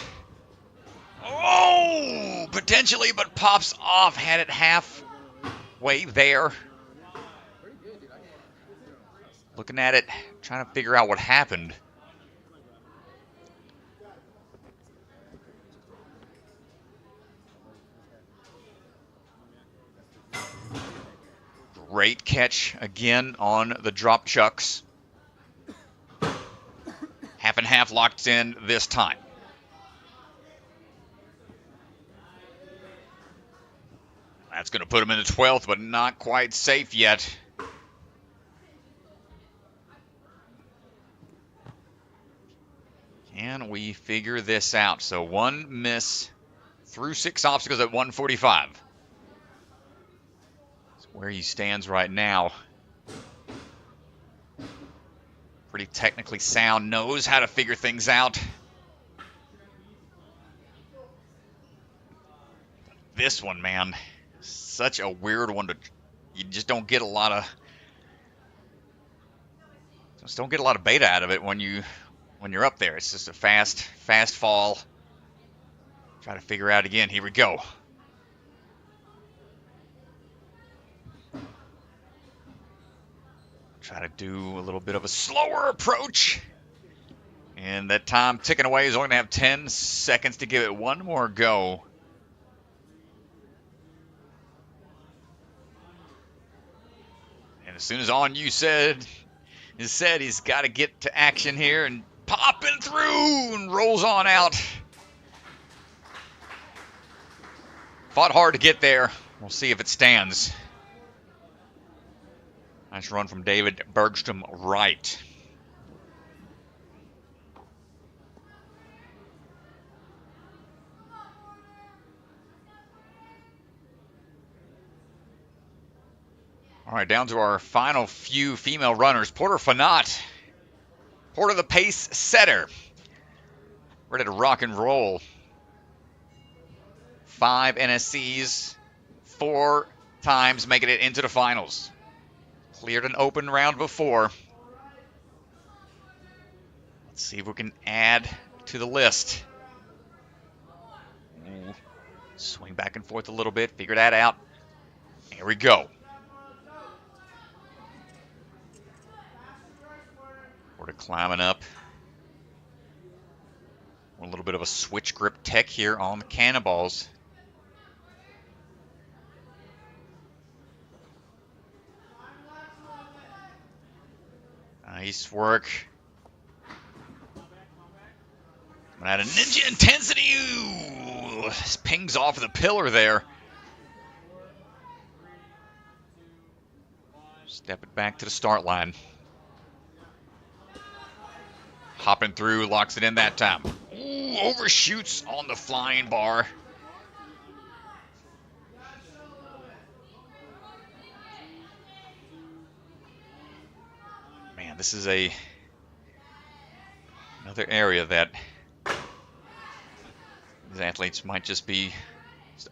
Oh, potentially, but pops off. Had it halfway there. Looking at it, trying to figure out what happened. Great catch again on the drop chucks. Half and half locked in this time. That's going to put him in the 12th, but not quite safe yet. Can we figure this out? So one miss through 6 obstacles at 145. That's where he stands right now. Pretty technically sound, knows how to figure things out. This one, man, such a weird one to. You just don't get a lot of. Just don't get a lot of beta out of it when you're up there. It's just a fast fall. Try to figure out again. Here we go. Try to do a little bit of a slower approach. And that time ticking away is only going to have 10 seconds to give it one more go. And as soon as On You said he's got to get to action here and popping through and rolls on out. Fought hard to get there. We'll see if it stands. Nice run from David Bergstrom Wright. All right, down to our final few female runners. Porter Fanat. Porter the pace setter. Ready to rock and roll. 5 NSCs, 4 times making it into the finals. Cleared an open round before. Let's see if we can add to the list. Swing back and forth a little bit, figure that out. Here we go. We're climbing up. A little bit of a switch grip tech here on the cannonballs. Nice work. Coming out of ninja intensity. Ooh, this pings off the pillar there. Step it back to the start line. Hopping through, locks it in that time. Ooh, overshoots on the flying bar. Man, this is another area that these athletes might just be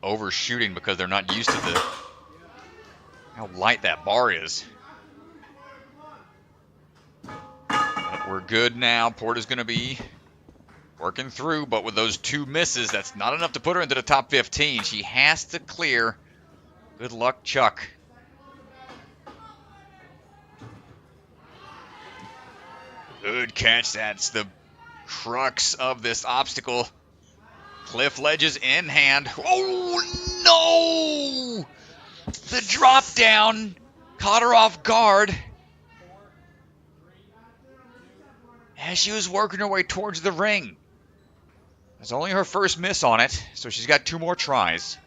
overshooting because they're not used to how light that bar is. We're good now. Porter's going to be working through, but with those 2 misses, that's not enough to put her into the top 15. She has to clear. Good luck, Chuck. Good catch. That's the crux of this obstacle. Cliff ledges in hand. Oh, no! The drop down caught her off guard. As she was working her way towards the ring. That's only her first miss on it, so she's got 2 more tries.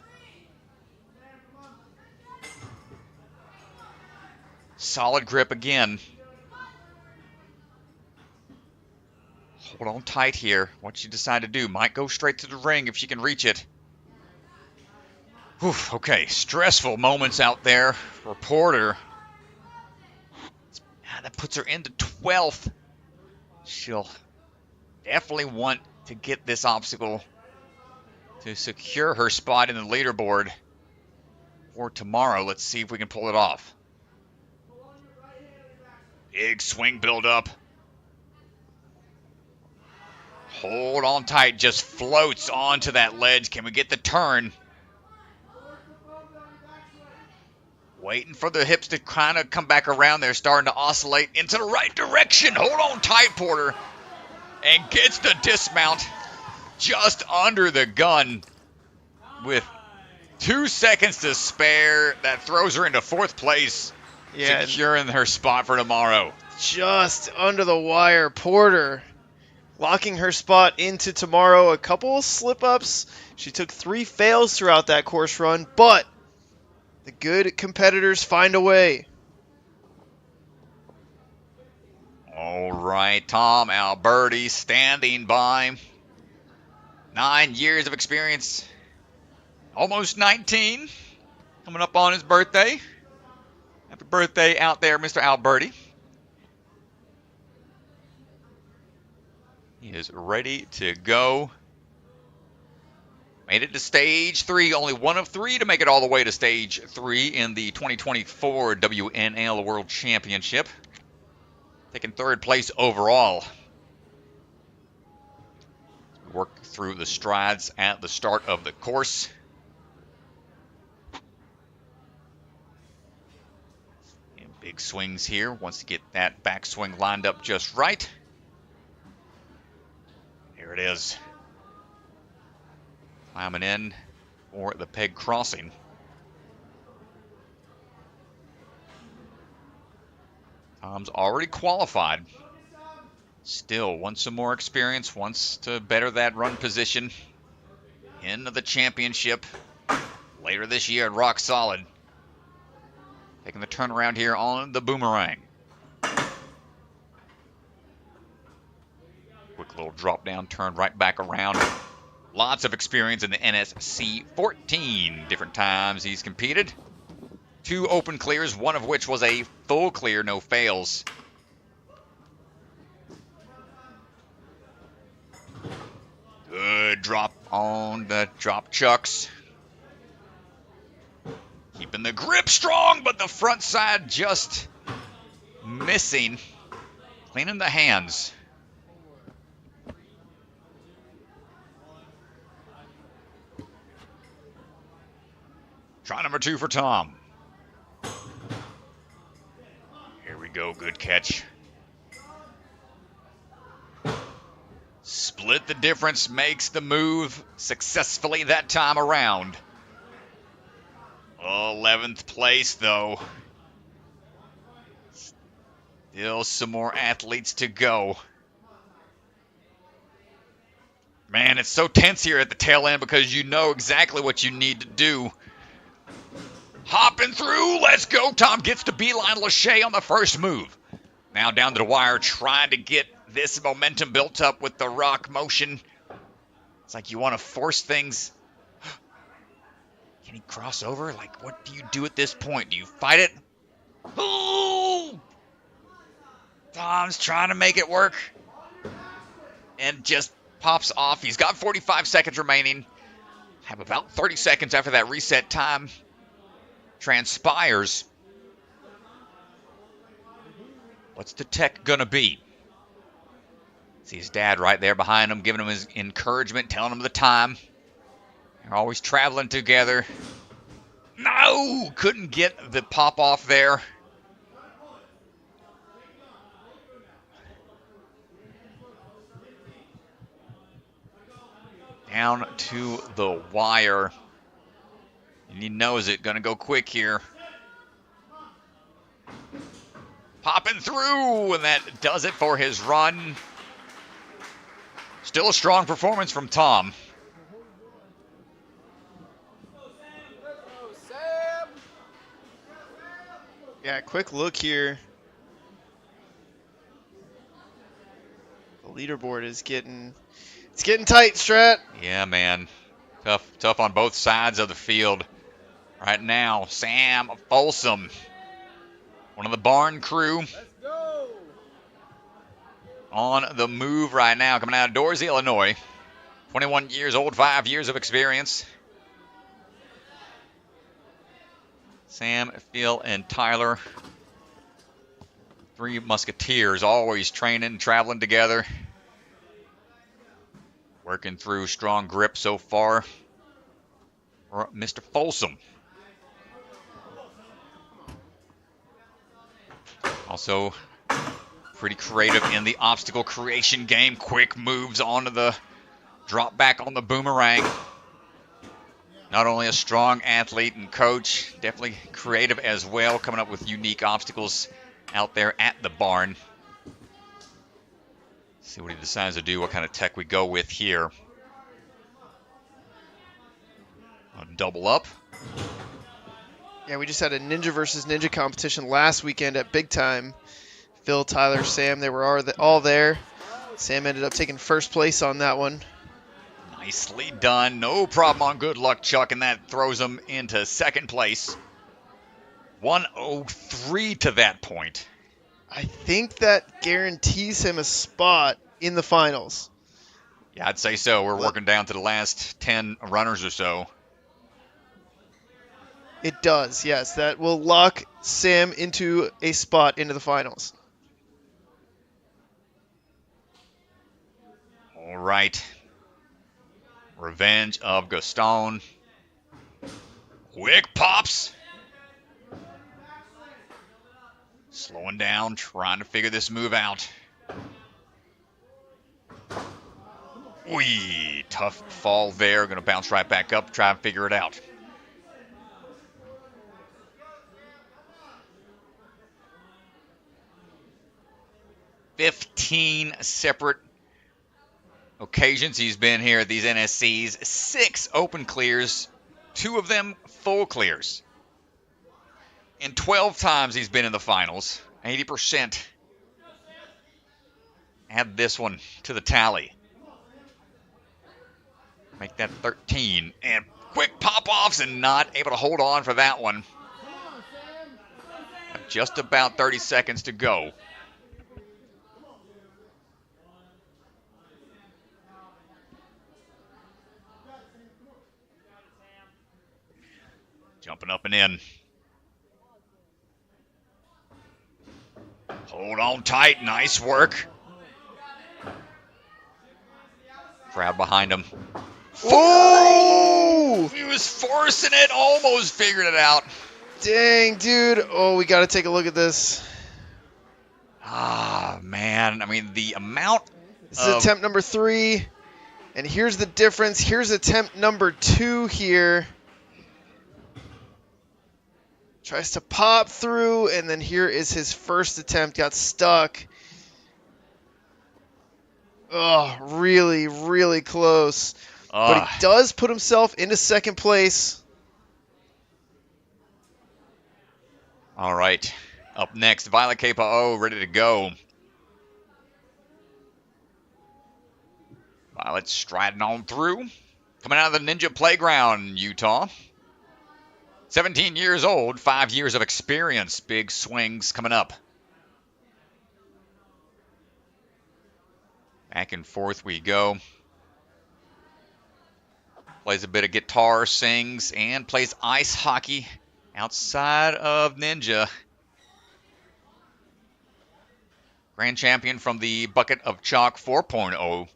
Solid grip again. Hold on tight here. What she decide to do might go straight to the ring if she can reach it. Whew, okay, stressful moments out there for Porter. That puts her into 12th. She'll definitely want to get this obstacle to secure her spot in the leaderboard for tomorrow. Let's see if we can pull it off. Big swing build up. Hold on tight, just floats onto that ledge. Can we get the turn? Waiting for the hips to kind of come back around. They're starting to oscillate into the right direction. Hold on tight, Porter. And gets the dismount just under the gun with 2 seconds to spare. That throws her into 4th place, securing her spot for tomorrow. Just under the wire, Porter locking her spot into tomorrow. A couple slip-ups. She took 3 fails throughout that course run, but the good competitors find a way. All right, Tom Alberti standing by. 9 years of experience. Almost 19. Coming up on his birthday. Happy birthday out there, Mr. Alberti. He is ready to go. Made it to stage 3, only 1 of 3 to make it all the way to stage 3 in the 2024 WNL World Championship. Taking 3rd place overall. Work through the strides at the start of the course. And big swings here. Wants to get that backswing lined up just right. Here it is. Climbing in for the peg crossing. Tom's already qualified. Still wants some more experience, wants to better that run position into the championship. later this year at Rock Solid. Taking the turnaround here on the boomerang. Quick little drop down, turn right back around. Lots of experience in the NSC. 14 different times he's competed. 2 open clears, one of which was a full clear, no fails. Good drop on the drop chucks. Keeping the grip strong, but the front side just missing. Cleaning the hands. Try number 2 for Tom. Here we go, good catch. Split the difference, makes the move successfully that time around. 11th place, though. Still some more athletes to go. Man, it's so tense here at the tail end because you know exactly what you need to do. Hopping through, let's go. Tom gets to beeline Lachey on the first move. Now down to the wire, trying to get this momentum built up with the rock motion. It's like you want to force things. Can he cross over? Like, what do you do at this point? Do you fight it? Ooh! Tom's trying to make it work. And just pops off. He's got 45 seconds remaining. Have about 30 seconds after that reset time transpires. What's the tech gonna be? See his dad right there behind him, giving him his encouragement, telling him the time. They're always traveling together. No! Couldn't get the pop off there. Down to the wire. And he knows it. Gonna go quick here. Popping through, and that does it for his run. Still a strong performance from Tom. Yeah, quick look here. The leaderboard is getting tight, Strat. Yeah, man. Tough on both sides of the field. Right now, Sam Folsom, one of the barn crew. Let's go. On the move right now, coming out of Dorsey, Illinois. 21 years old, 5 years of experience. Sam, Phil, and Tyler. 3 musketeers, always training, traveling together. Working through strong grip so far for Mr. Folsom. Also pretty creative in the obstacle creation game. Quick moves onto the drop back on the boomerang. Not only a strong athlete and coach, definitely creative as well, coming up with unique obstacles out there at the barn. See what he decides to do, what kind of tech we go with here. A double up. Yeah, we just had a ninja versus ninja competition last weekend at Big Time. Phil, Tyler, Sam, they were all there. Sam ended up taking first place on that one. Nicely done. No problem on Good Luck Chuck, and that throws him into second place. 103 to that point. I think that guarantees him a spot in the finals. Yeah, I'd say so. We're working down to the last 10 runners or so. It does, yes. That will lock Sam into a spot into the finals. All right. Revenge of Gaston. Quick pops. Slowing down, trying to figure this move out. Wee, tough fall there. Going to bounce right back up, try and figure it out. "15 separate occasions he's been here at these NSCs. 6 open clears, 2 of them full clears. And 12 times he's been in the finals. 80%. Add this one to the tally. Make that 13. And quick pop-offs and not able to hold on for that one. Just about 30 seconds to go. Jumping up and in. Hold on tight. Nice work. Crowd behind him. Oh! He was forcing it. Almost figured it out. Dang, dude. Oh, we got to take a look at this. Ah, man. I mean, the amount This is attempt number 3. And here's the difference. Here's attempt number 2 here. Tries to pop through, and then here is his first attempt. Got stuck. Oh, really, really close. But he does put himself into second place. All right. Up next, Violet K-Pa-O ready to go. Violet striding on through. Coming out of the Ninja Playground, Utah. 17 years old, 5 years of experience. Big swings coming up. Back and forth we go. Plays a bit of guitar, sings, and plays ice hockey outside of Ninja. Grand champion from the Bucket of Chalk 4.0.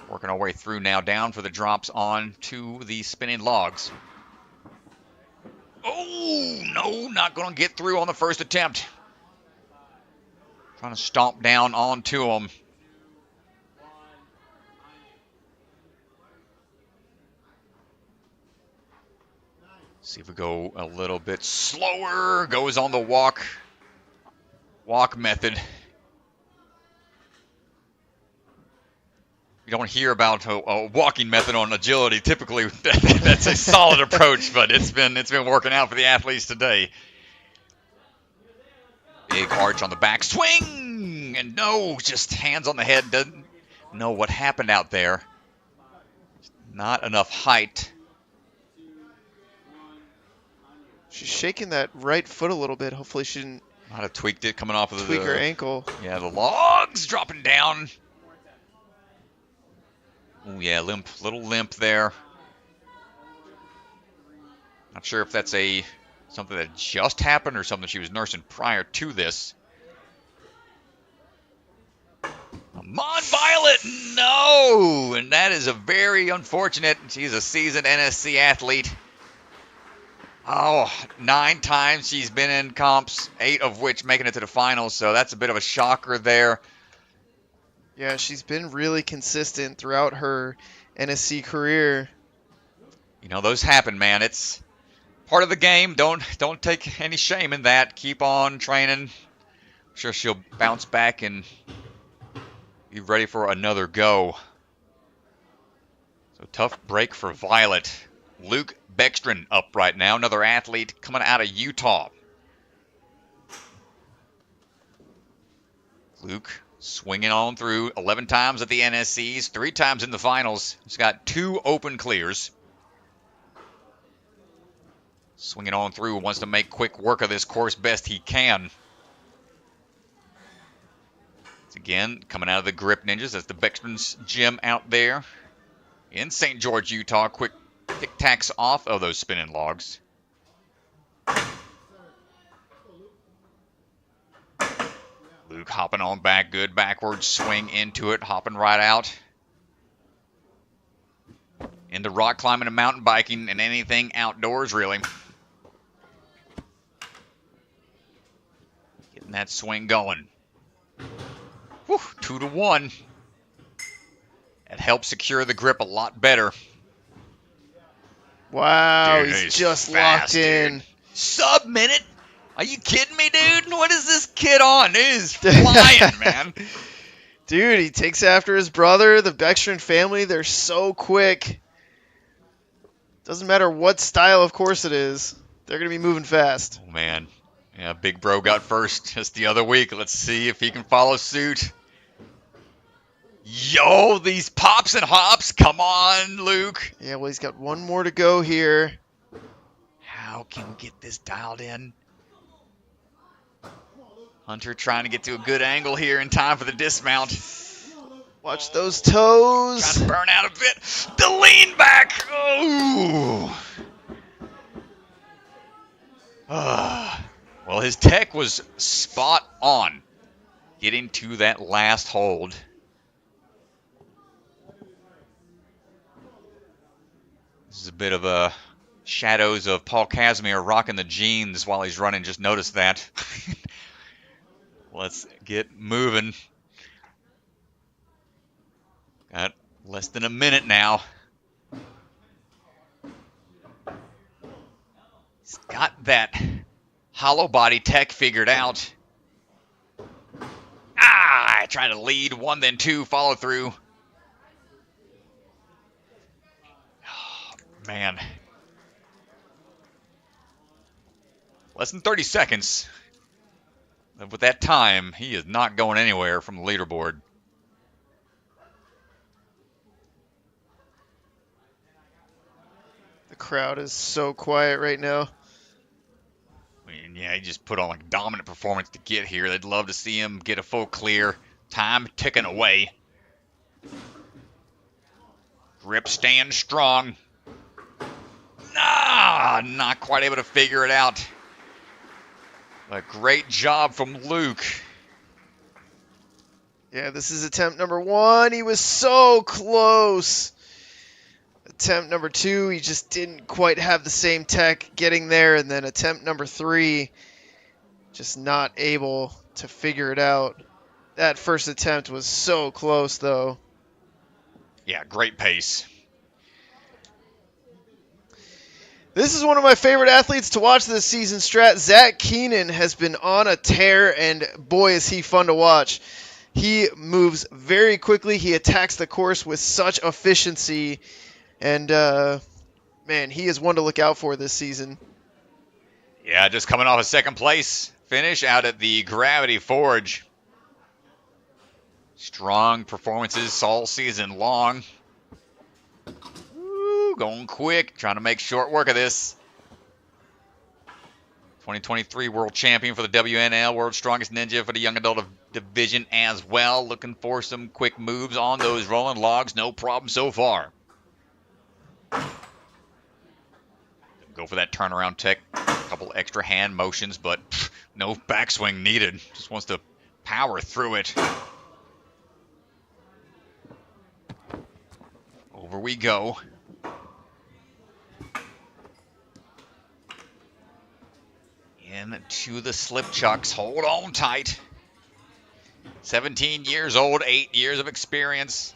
Working our way through now, down for the drops on to the spinning logs. Oh, no, not going to get through on the first attempt. Trying to stomp down onto him. See if we go a little bit slower. Goes on the walk method. You don't hear about a walking method on agility. Typically, that's a solid approach, but it's been working out for the athletes today. Big arch on the back swing, and no, just hands on the head. Doesn't know what happened out there. Not enough height. She's shaking that right foot a little bit. Hopefully she didn't Might have tweaked it coming off of tweak her ankle. Yeah, the logs dropping down. Oh yeah, little limp there. Not sure if that's something that just happened or something she was nursing prior to this. Come on, Violet! No! And that is a very unfortunate. She's a seasoned NSC athlete. Oh, 9 times she's been in comps, 8 of which making it to the finals, so that's a bit of a shocker there. Yeah, she's been really consistent throughout her NSC career. You know, those happen, man. It's part of the game. Don't take any shame in that. Keep on training. I'm sure she'll bounce back and be ready for another go. So tough break for Violet. Luke Beckstrom up right now, another athlete coming out of Utah. Luke swinging on through 11 times at the NSCs, 3 times in the finals. He's got 2 open clears. Swinging on through, wants to make quick work of this course best he can. Again, coming out of the Grip Ninjas. That's the Beckstrom's gym out there in St. George, Utah. Quick tic-tacs off of those spinning logs. Luke hopping on back. Good backward swing into it. Hopping right out. Into rock climbing and mountain biking and anything outdoors, really. Getting that swing going. Whew, 2-1. That helps secure the grip a lot better. Wow, Dude, he's just fast, locked in. Dude. Sub-minute? Are you kidding me, dude? What is this kid on? It is flying, man. Dude, he takes after his brother. The Beckstrom family, they're so quick. Doesn't matter what style of course it is. They're going to be moving fast. Oh, man. Yeah, Big Bro got first just the other week. Let's see if he can follow suit. Yo, these pops and hops. Come on, Luke. Yeah, well, he's got one more to go here. How can we get this dialed in? Hunter trying to get to a good angle here in time for the dismount. Watch those toes. Trying to burn out a bit. The lean back. Oh. Well, his tech was spot on getting to that last hold. This is a bit of a shadows of Paul Casimir rocking the jeans while he's running. Just noticed that. Let's get moving. Got less than a minute now. He's got that hollow body tech figured out. I tried to lead 1, then 2, follow through. Oh, man. Less than 30 seconds. And with that time, he is not going anywhere from the leaderboard. The crowd is so quiet right now. I mean, yeah, he just put on like a dominant performance to get here. They'd love to see him get a full clear. Time ticking away. Grip staying strong. Nah, not quite able to figure it out. A great job from Luke. Yeah, this is attempt number 1. He was so close. Attempt number 2, he just didn't quite have the same tech getting there. And then attempt number 3, just not able to figure it out. That first attempt was so close, though. Yeah, great pace. This is one of my favorite athletes to watch this season, Strat. Zack Keenan has been on a tear, and boy, is he fun to watch. He moves very quickly. He attacks the course with such efficiency. And, man, he is one to look out for this season. Yeah, just coming off a second place finish out at the Gravity Forge. Strong performances all season long. Ooh, going quick, trying to make short work of this. 2023 World Champion for the WNL, World's Strongest Ninja for the Young Adult Division as well. Looking for some quick moves on those rolling logs. No problem so far. Go for that turnaround tech. A couple extra hand motions, but no backswing needed. Just wants to power through it. Over we go. Into the slip chucks. Hold on tight. 17 years old, 8 years of experience.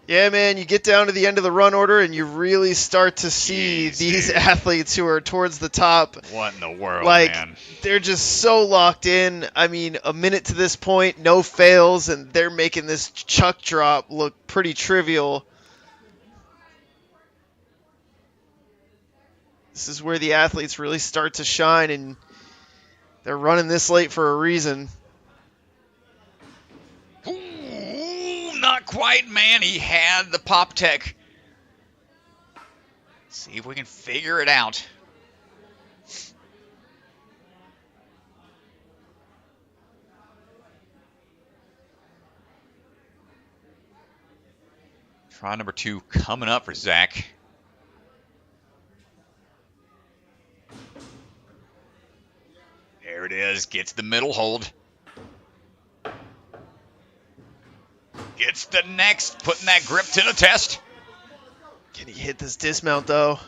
Yeah, man, you get down to the end of the run order and you really start to see these athletes who are towards the top. What in the world, like, man? They're just so locked in. I mean, a minute to this point, no fails, and they're making this chuck drop look pretty trivial. This is where the athletes really start to shine, and they're running this late for a reason. Not quite, man. He had the pop tech. See if we can figure it out. Try number 2 coming up for Zack. There it is. Gets the middle hold. Gets the next, putting that grip to the test. Can he hit this dismount, though?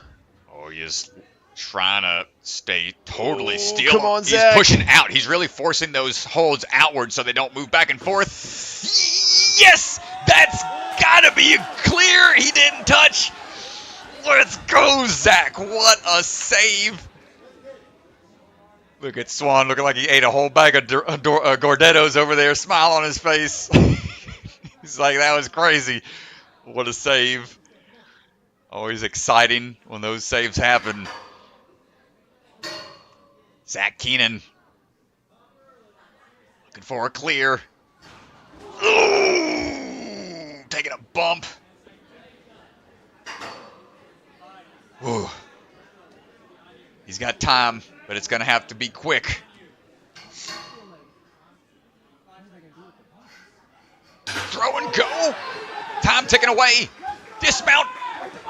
Oh, he's trying to stay totally still. Come on, He's Zack. pushing out. He's really forcing those holds outward so they don't move back and forth. Yes! That's got to be clear. He didn't touch. Let's go, Zack. What a save. Look at Swan looking like he ate a whole bag of Gordettos over there. Smile on his face. He's like, that was crazy. What a save. Always exciting when those saves happen. Zack Keenan looking for a clear. Ooh, taking a bump. Ooh. He's got time, but it's going to have to be quick. Throw and go. Time ticking away. Dismount.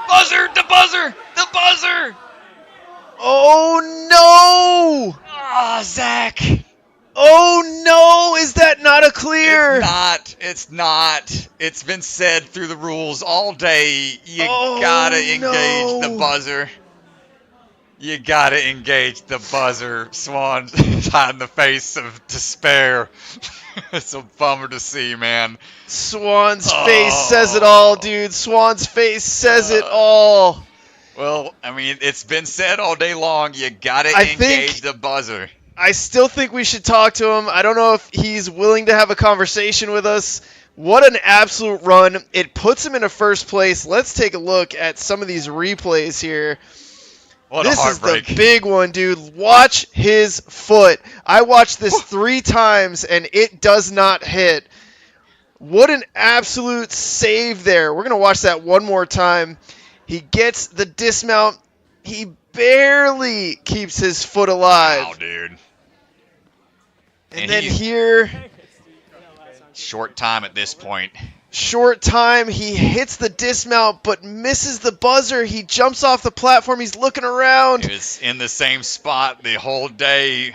Buzzer, the buzzer, the buzzer. Oh, no. Ah, Zach. Oh, no. Is that not a clear? It's not. It's not. It's been said through the rules all day. You got to engage the buzzer. You got to engage the buzzer. Swan's on the face of despair. It's a bummer to see, man. Swan's face says it all, dude. Swan's face says it all. Well, I mean, it's been said all day long. You got to engage the buzzer. I still think we should talk to him. I don't know if he's willing to have a conversation with us. What an absolute run. It puts him in a first place. Let's take a look at some of these replays here. This is the big one, dude. Watch his foot. I watched this 3 times, and it does not hit. What an absolute save there. We're going to watch that one more time. He gets the dismount. He barely keeps his foot alive. Wow, dude. And then here... Short time at this point. Short time. He hits the dismount, but misses the buzzer. He jumps off the platform. He's looking around. He was in the same spot the whole day.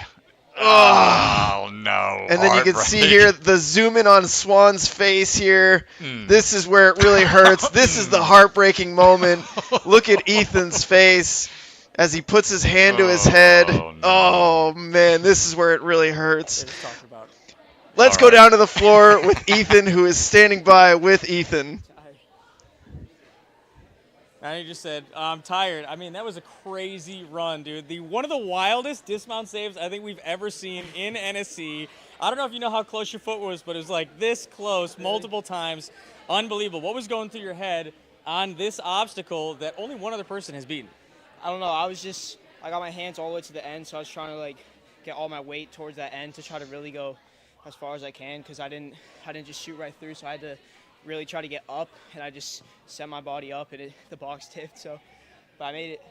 Oh, no. And then you can see here the zoom in on Swan's face here. This is where it really hurts. This is the heartbreaking moment. Look at Ethan's face as he puts his hand to his head. No. Oh, man. This is where it really hurts. Let's go down to the floor with Ethan, who is standing by with Ethan. And he just said, I'm tired. I mean, that was a crazy run, dude. One of the wildest dismount saves I think we've ever seen in NSC. I don't know if you know how close your foot was, but it was like this close multiple times. Unbelievable. What was going through your head on this obstacle that only one other person has beaten? I don't know. I got my hands all the way to the end, so I was trying to get all my weight towards that end to try to really go as far as I can, because I didn't just shoot right through, so I had to really try to get up, and I just set my body up, and the box tipped, but I made it.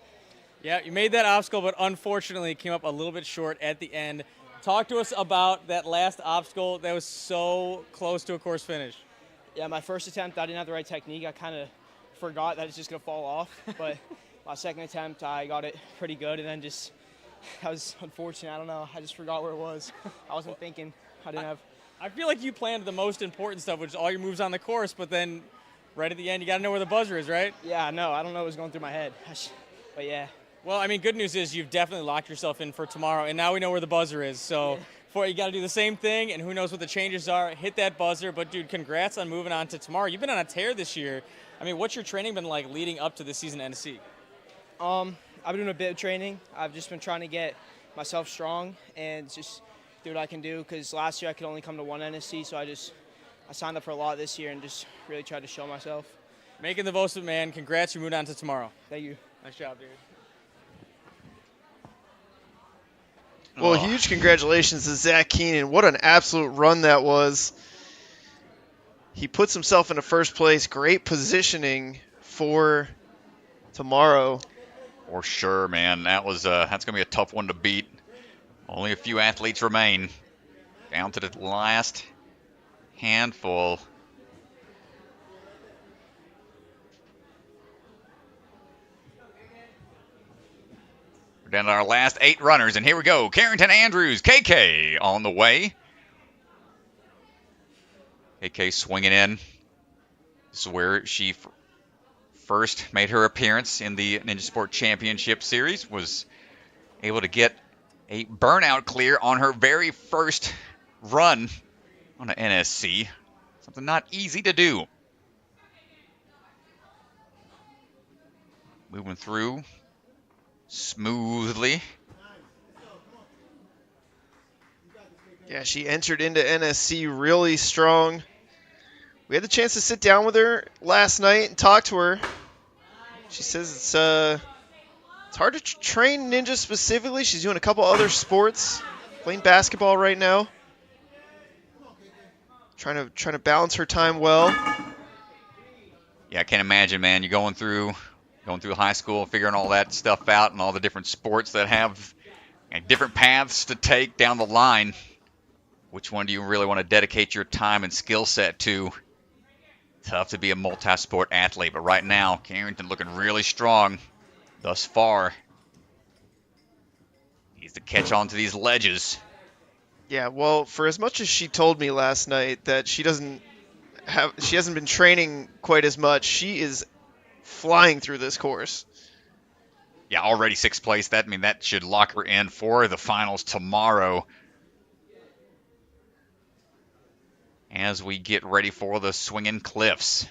Yeah, you made that obstacle, but unfortunately it came up a little bit short at the end. Talk to us about that last obstacle that was so close to a course finish. Yeah, my first attempt, I didn't have the right technique. I kind of forgot that it's just going to fall off, but my second attempt, I got it pretty good, and then that was unfortunate. I don't know. I just forgot where it was. I wasn't thinking. I feel like you planned the most important stuff, which is all your moves on the course, but then right at the end, you got to know where the buzzer is, right? Yeah, no, I don't know what was going through my head, but yeah. Well, I mean, good news is you've definitely locked yourself in for tomorrow, and now we know where the buzzer is. So you got to do the same thing, and who knows what the changes are. Hit that buzzer, but dude, congrats on moving on to tomorrow. You've been on a tear this year. I mean, what's your training been like leading up to this season at NSC? I've been doing a bit of training. I've just been trying to get myself strong and just do what I can do, because last year I could only come to one NSC, so I signed up for a lot this year and just really tried to show myself. Making the most of it, man. Congrats, you moved on to tomorrow. Thank you. Nice job, dude. Well, huge congratulations to Zack Keenan. What an absolute run that was. He puts himself into first place. Great positioning for tomorrow. For sure, man. That's going to be a tough one to beat. Only a few athletes remain. Down to the last handful. We're down to our last 8 runners, and here we go. Kherington Andrews, KK on the way. KK swinging in. This is where she first made her appearance in the Ninja Sport Championship Series. Was able to get a burnout clear on her very first run on an NSC. Something not easy to do. Moving through smoothly. Yeah, she entered into NSC really strong. We had the chance to sit down with her last night and talk to her. She says it's hard to train Ninja specifically. She's doing a couple other sports, playing basketball right now. Trying to balance her time well. Yeah, I can't imagine, man. You're going through high school, figuring all that stuff out, and all the different sports that have different paths to take down the line. Which one do you really want to dedicate your time and skill set to? Tough to be a multi-sport athlete, but right now, Kherington looking really strong thus far. Needs to catch on to these ledges. Yeah, well, for as much as she told me last night that she hasn't been training quite as much, she is flying through this course. Yeah, already 6th place. That should lock her in for the finals tomorrow. As we get ready for the Swinging Cliffs.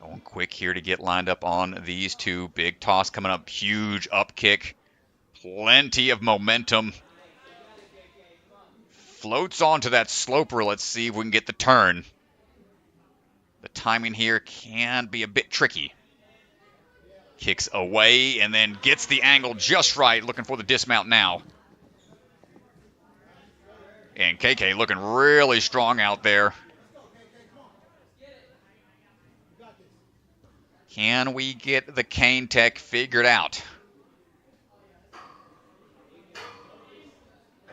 Going quick here to get lined up on these two. Big toss coming up. Huge up kick. Plenty of momentum. Floats onto that sloper. Let's see if we can get the turn. The timing here can be a bit tricky. Kicks away and then gets the angle just right. Looking for the dismount now. And KK looking really strong out there. Can we get the cane tech figured out?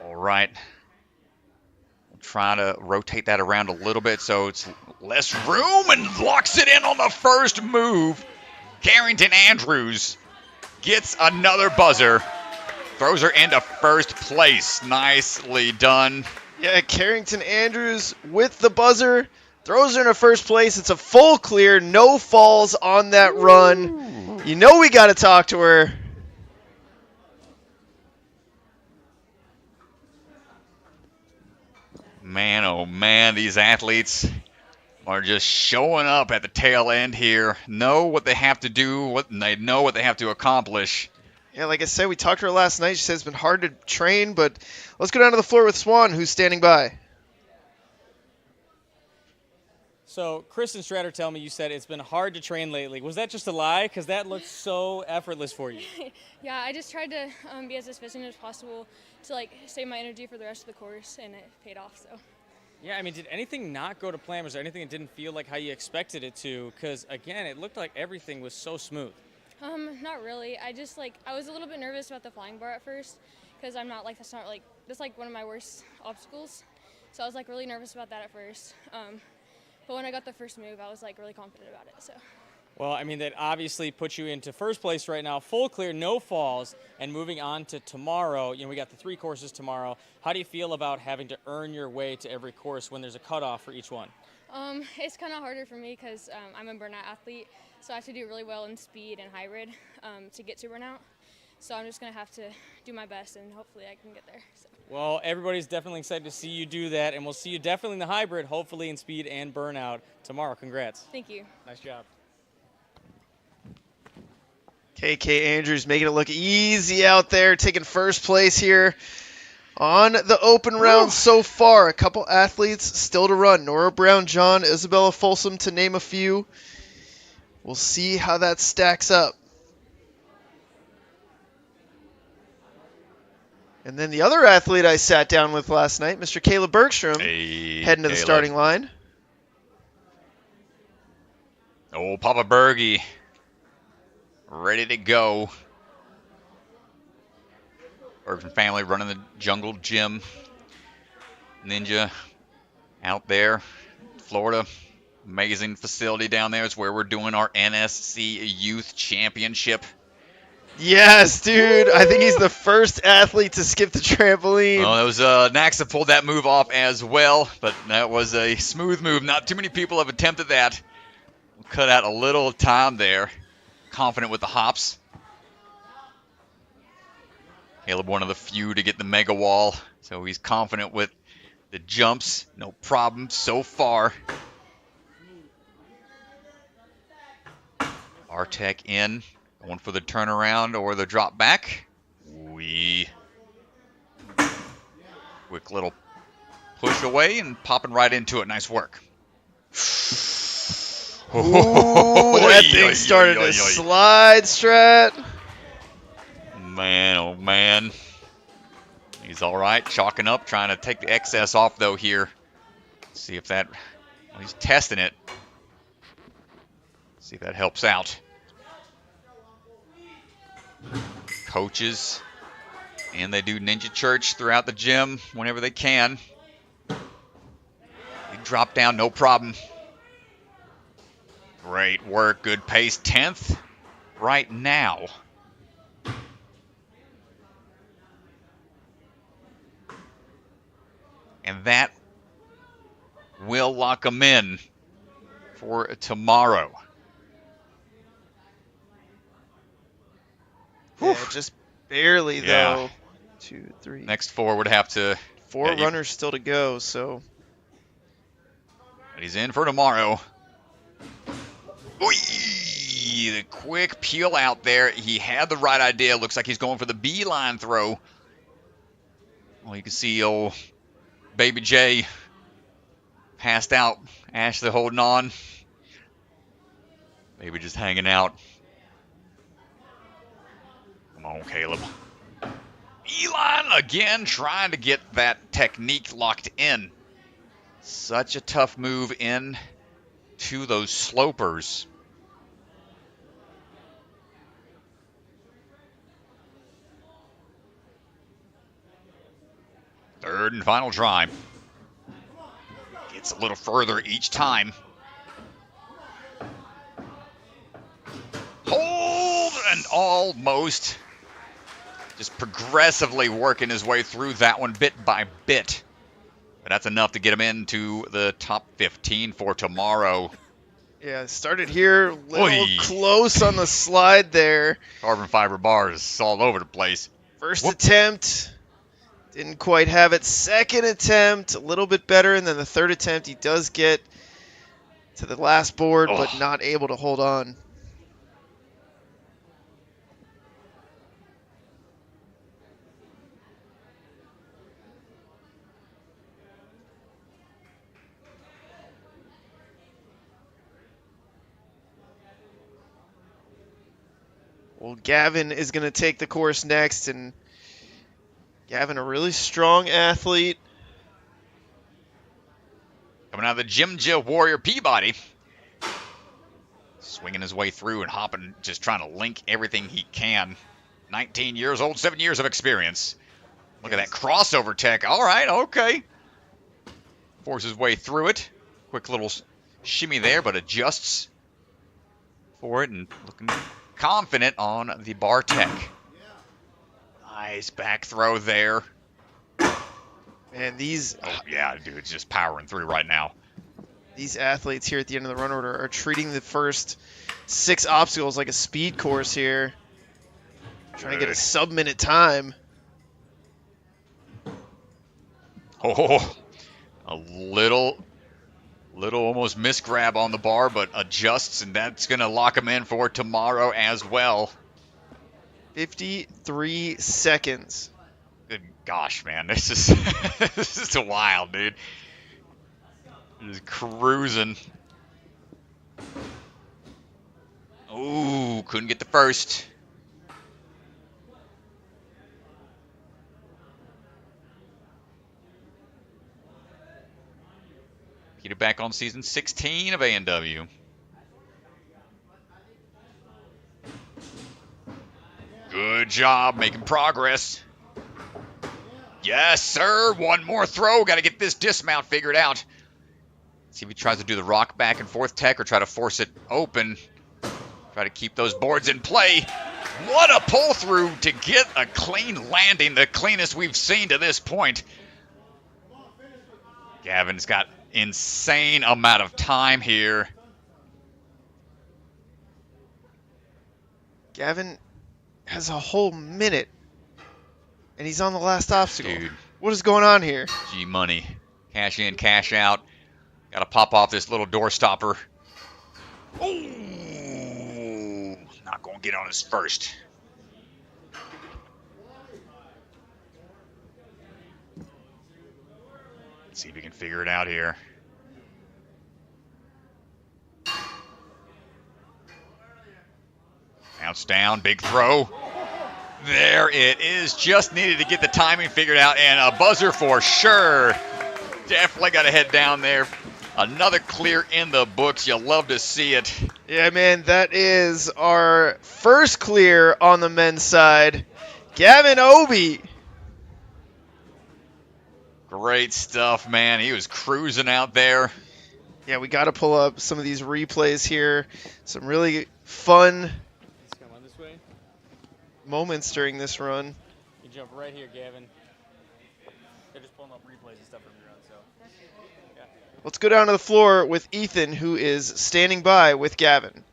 All right. We'll try to rotate that around a little bit so it's less room and locks it in on the first move. Kherington Andrews gets another buzzer. Throws her into first place. Nicely done. Yeah, Kherington Andrews with the buzzer. Throws her into first place. It's a full clear. No falls on that run. You know we got to talk to her. Man, oh man, these athletes are just showing up at the tail end here. Know what they have to do. They know what they have to accomplish. Yeah, like I said, we talked to her last night. She said it's been hard to train, but let's go down to the floor with Swan, who's standing by. So, Kristen Strader, tell me you said it's been hard to train lately. Was that just a lie? Because that looked so effortless for you. Yeah, I just tried to be as efficient as possible to save my energy for the rest of the course, and it paid off. So. Yeah, I mean, did anything not go to plan? Was there anything that didn't feel like how you expected it to? Because again, it looked like everything was so smooth. Not really. I just I was a little bit nervous about the flying bar at first, because I'm not that's one of my worst obstacles. So I was really nervous about that at first. But when I got the first move, I was really confident about it. So. Well, I mean, that obviously puts you into first place right now, full clear, no falls, and moving on to tomorrow. We got the 3 courses tomorrow. How do you feel about having to earn your way to every course when there's a cutoff for each one? It's kind of harder for me because I'm a burnout athlete, so I have to do really well in speed and hybrid to get to burnout. So I'm just going to have to do my best, and hopefully I can get there. So. Well, everybody's definitely excited to see you do that, and we'll see you definitely in the hybrid, hopefully in speed and burnout tomorrow. Congrats. Thank you. Nice job. KK Andrews making it look easy out there, taking first place here on the open round so far. A couple athletes still to run. Nora Brown-John, Isabella Folsom, to name a few. We'll see how that stacks up. And then the other athlete I sat down with last night, Mr. Caleb Bergstrom, heading to the starting line. Oh, Papa Bergie. Ready to go. Bergstrom family running the jungle gym. Ninja out there. Florida. Amazing facility down there. It's where we're doing our NSC Youth Championship. Yes, dude. I think he's the first athlete to skip the trampoline. Oh, that was Nacssa pulled that move off as well, but that was a smooth move. Not too many people have attempted that. We'll cut out a little time there. Confident with the hops. Caleb, one of the few to get the mega wall, so he's confident with the jumps. No problem so far. Artek in. Going for the turnaround or the drop back. Quick little push away and popping right into it. Nice work. Ooh, that thing started to slide, Strat. Man, oh man. He's all right, chalking up, trying to take the excess off though here. See if that, well, he's testing it. See if that helps out. Coaches, and they do ninja church throughout the gym whenever they can. He dropped down, no problem. Great work, good pace, 10th right now. And that will lock him in for tomorrow. Yeah, just barely, though. 2, 3. Next 4 would have to... 4 runners still to go, so... But he's in for tomorrow. Oy! The quick peel out there. He had the right idea. Looks like he's going for the beeline throw. Well, you can see old Baby J passed out. Ashley holding on. Maybe just hanging out. Come on, Caleb. Elon again trying to get that technique locked in. Such a tough move in to those slopers. Third and final try. Gets a little further each time. Hold and almost. Just progressively working his way through that one bit by bit. But that's enough to get him into the top 15 for tomorrow. Yeah, started here, little close on the slide there. Carbon fiber bars all over the place. First attempt, didn't quite have it. Second attempt, a little bit better. And then the third attempt, he does get to the last board, but not able to hold on. Well, Gavin is going to take the course next, and Gavin, a really strong athlete. Coming out of the Jimja Warrior Peabody. Swinging his way through and hopping, just trying to link everything he can. 19 years old, 7 years of experience. Look at that crossover tech. All right, okay. Forces his way through it. Quick little shimmy there, but adjusts for it and looking confident on the bar tech. Nice back throw there. And these... Oh, yeah, dude, it's just powering through right now. These athletes here at the end of the run order are treating the first 6 obstacles like a speed course here. Trying to get a sub-minute time. Oh, a little almost misgrab on the bar, but adjusts, and that's going to lock him in for tomorrow as well. 53 seconds. Good gosh, man. This is this is wild, dude. Just cruising. Ooh, couldn't get the first. Get it back on season 16 of A&W. Good job making progress. Yes, sir. One more throw. Got to get this dismount figured out. See if he tries to do the rock back and forth tech or try to force it open. Try to keep those boards in play. What a pull through to get a clean landing, the cleanest we've seen to this point. Gavin's got insane amount of time here. Gavin has a whole minute, and he's on the last obstacle. Dude. What is going on here? G-money. Cash in, cash out. Got to pop off this little door stopper. Ooh, not going to get on his first. Let's see if we can figure it out here. down, big throw. There it is. Just needed to get the timing figured out, and a buzzer for sure. Definitely got to head down there. Another clear in the books. You'll love to see it. Yeah, man, that is our first clear on the men's side. Gavin Obey. Great stuff, man. He was cruising out there. Yeah, we got to pull up some of these replays here. Some really fun Let's come on this way. moments during this run. You jump right here, Gavin. They're just pulling up replays and stuff from your run, so. Yeah. Let's go down to the floor with Ethan, who is standing by with Gavin.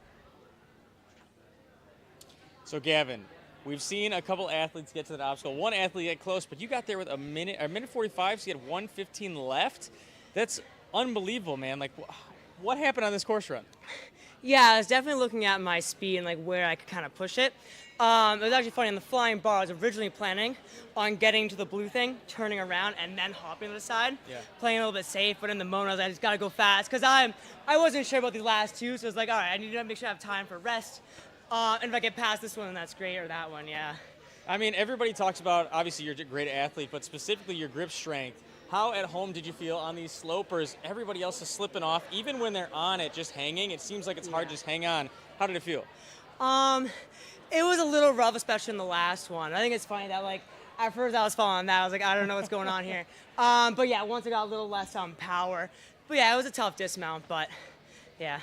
So, Gavin, we've seen a couple athletes get to that obstacle. One athlete get close, but you got there with a minute 45, so you had 1:15 left. That's unbelievable, man. Like, what happened on this course run? Yeah, I was definitely looking at my speed and like where I could kind of push it. It was actually funny. On the flying bar, I was originally planning on getting to the blue thing, turning around, and then hopping to the side, playing a little bit safe. But in the moment, I was like, I just gotta go fast because I wasn't sure about these last two, so I was like, all right, I need to make sure I have time for rest. And if I get past this one, then that's great, or that one, yeah. I mean, everybody talks about, obviously, you're a great athlete, but specifically your grip strength. How at home did you feel on these slopers? Everybody else is slipping off. Even when they're on it, just hanging, it seems like it's hard to just hang on. How did it feel? It was a little rough, especially in the last one. I think it's funny that, like, at first I was following that. I was like, I don't know what's going on here. But, yeah, once I got a little less power. But, yeah, it was a tough dismount, but, yeah.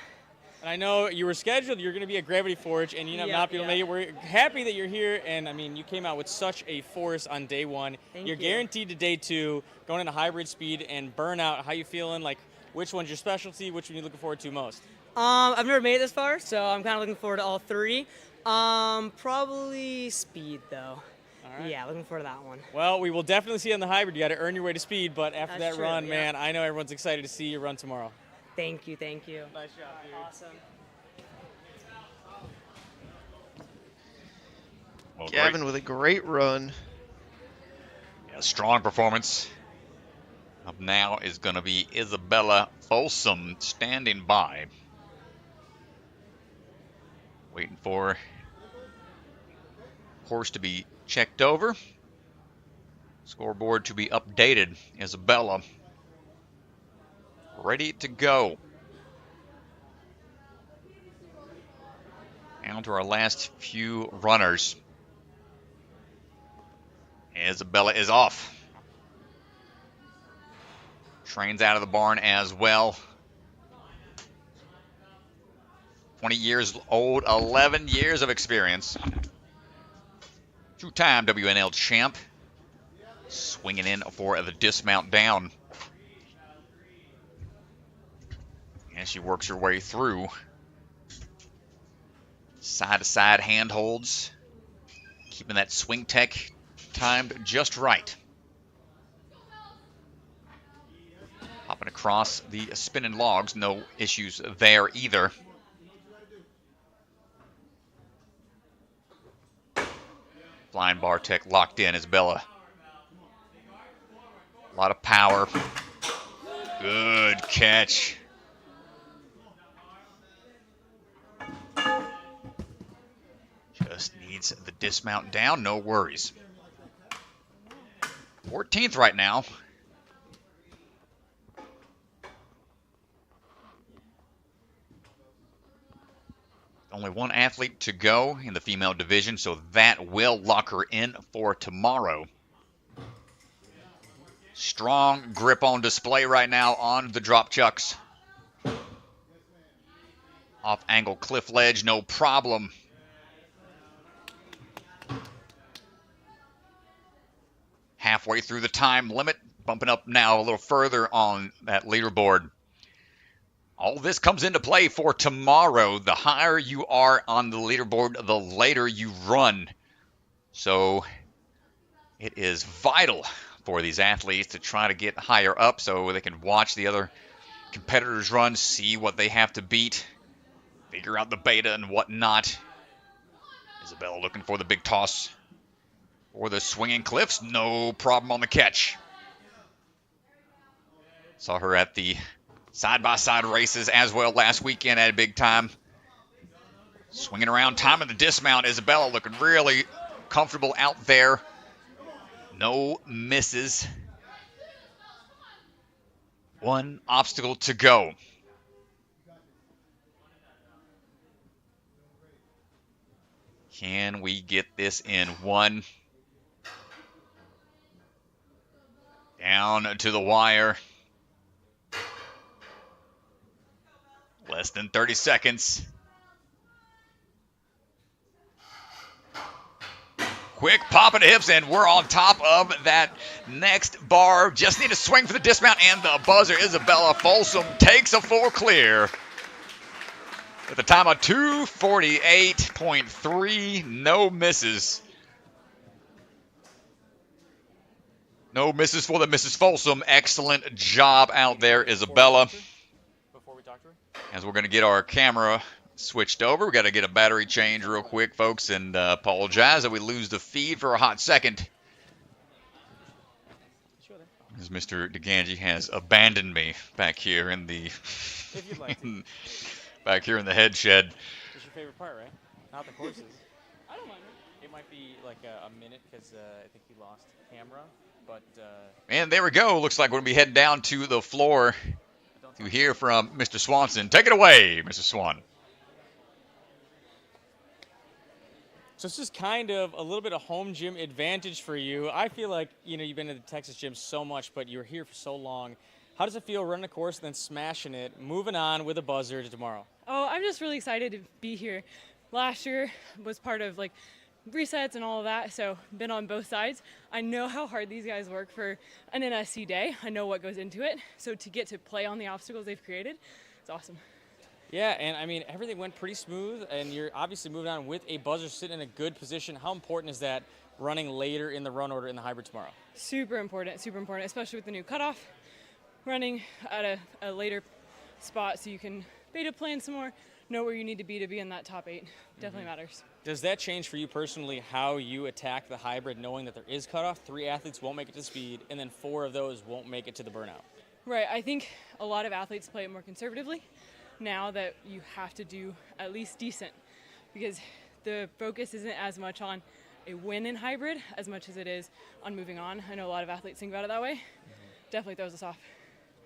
And I know you were scheduled, you're going to be at Gravity Forge, and you have not been able to make it. We're happy that you're here, and, I mean, you came out with such a force on day one. Thank You're you. guaranteed to day two, going into hybrid speed and burnout. How you feeling? Like, which one's your specialty? Which one are you looking forward to most? I've never made it this far, so I'm kind of looking forward to all three. Probably speed, though. All right. Yeah, looking forward to that one. Well, we will definitely see you on the hybrid. You got to earn your way to speed, but after That's that true, run, yeah. man, I know everyone's excited to see you run tomorrow. Thank you, thank you. Nice job, dude. Awesome. Well, Gavin with a great run. Yeah, strong performance. Up now is going to be Isabella Folsom standing by. Waiting for course to be checked over. Scoreboard to be updated. Isabella ready to go. Down to our last few runners. Isabella is off. Trains out of the barn as well. 20 years old, 11 years of experience. Two-time WNL champ. Swinging in for the dismount down. And she works her way through. Side-to-side handholds. Keeping that swing tech timed just right. Hopping across the spinning logs, no issues there either. Flying bar tech locked in, Isabella. A lot of power. Good catch. Just needs the dismount down, no worries. 14th right now. Only one athlete to go in the female division, so that will lock her in for tomorrow. Strong grip on display right now on the drop chucks. Off angle cliff ledge, no problem. Halfway through the time limit, bumping up now a little further on that leaderboard. All this comes into play for tomorrow. The higher you are on the leaderboard, the later you run. So it is vital for these athletes to try to get higher up so they can watch the other competitors run, see what they have to beat, figure out the beta and whatnot. Isabella looking for the big toss. For the swinging cliffs, no problem on the catch. Saw her at the side-by-side races as well last weekend at a big time. Swinging around, timing the dismount. Isabella looking really comfortable out there. No misses. One obstacle to go. Can we get this in one? Down to the wire. Less than 30 seconds. Quick pop of the hips, and we're on top of that next bar. Just need to swing for the dismount, and the buzzer. Isabella Folsom takes a full clear. At the time of 2:48.3, no misses. No misses for the Mrs. Folsom. Excellent job out there, Isabella. Before we talk to her? As we're going to get our camera switched over, we got to get a battery change real quick, folks, and apologize that we lose the feed for a hot second. As Mr. DeGangi has abandoned me back here in the If you'd like to. back here in the head shed. It's your favorite part, right? Not the courses. I don't mind it. It might be like a minute because I think you lost camera, but. And there we go. Looks like we're going to be heading down to the floor to hear from Mr. Swanson. Take it away, Mr. Swan. So it's just kind of a little bit of home gym advantage for you. I feel like, you've been to the Texas gym so much, but you were here for so long. How does it feel running a course and then smashing it, moving on with a buzzer to tomorrow? Oh, I'm just really excited to be here. Last year was part of resets and all of that, so been on both sides. I know how hard these guys work for an NSC day. I know what goes into it. So to get to play on the obstacles they've created, it's awesome. Yeah, and everything went pretty smooth, and you're obviously moving on with a buzzer sitting in a good position. How important is that running later in the run order in the hybrid tomorrow? Super important, especially with the new cutoff. Running at a later spot so you can beta plan some more, know where you need to be in that top 8. Definitely matters. Does that change for you personally how you attack the hybrid, knowing that there is cutoff? 3 athletes won't make it to speed, and then 4 of those won't make it to the burnout. Right. I think a lot of athletes play it more conservatively now that you have to do at least decent, because the focus isn't as much on a win in hybrid as much as it is on moving on. I know a lot of athletes think about it that way. Definitely throws us off.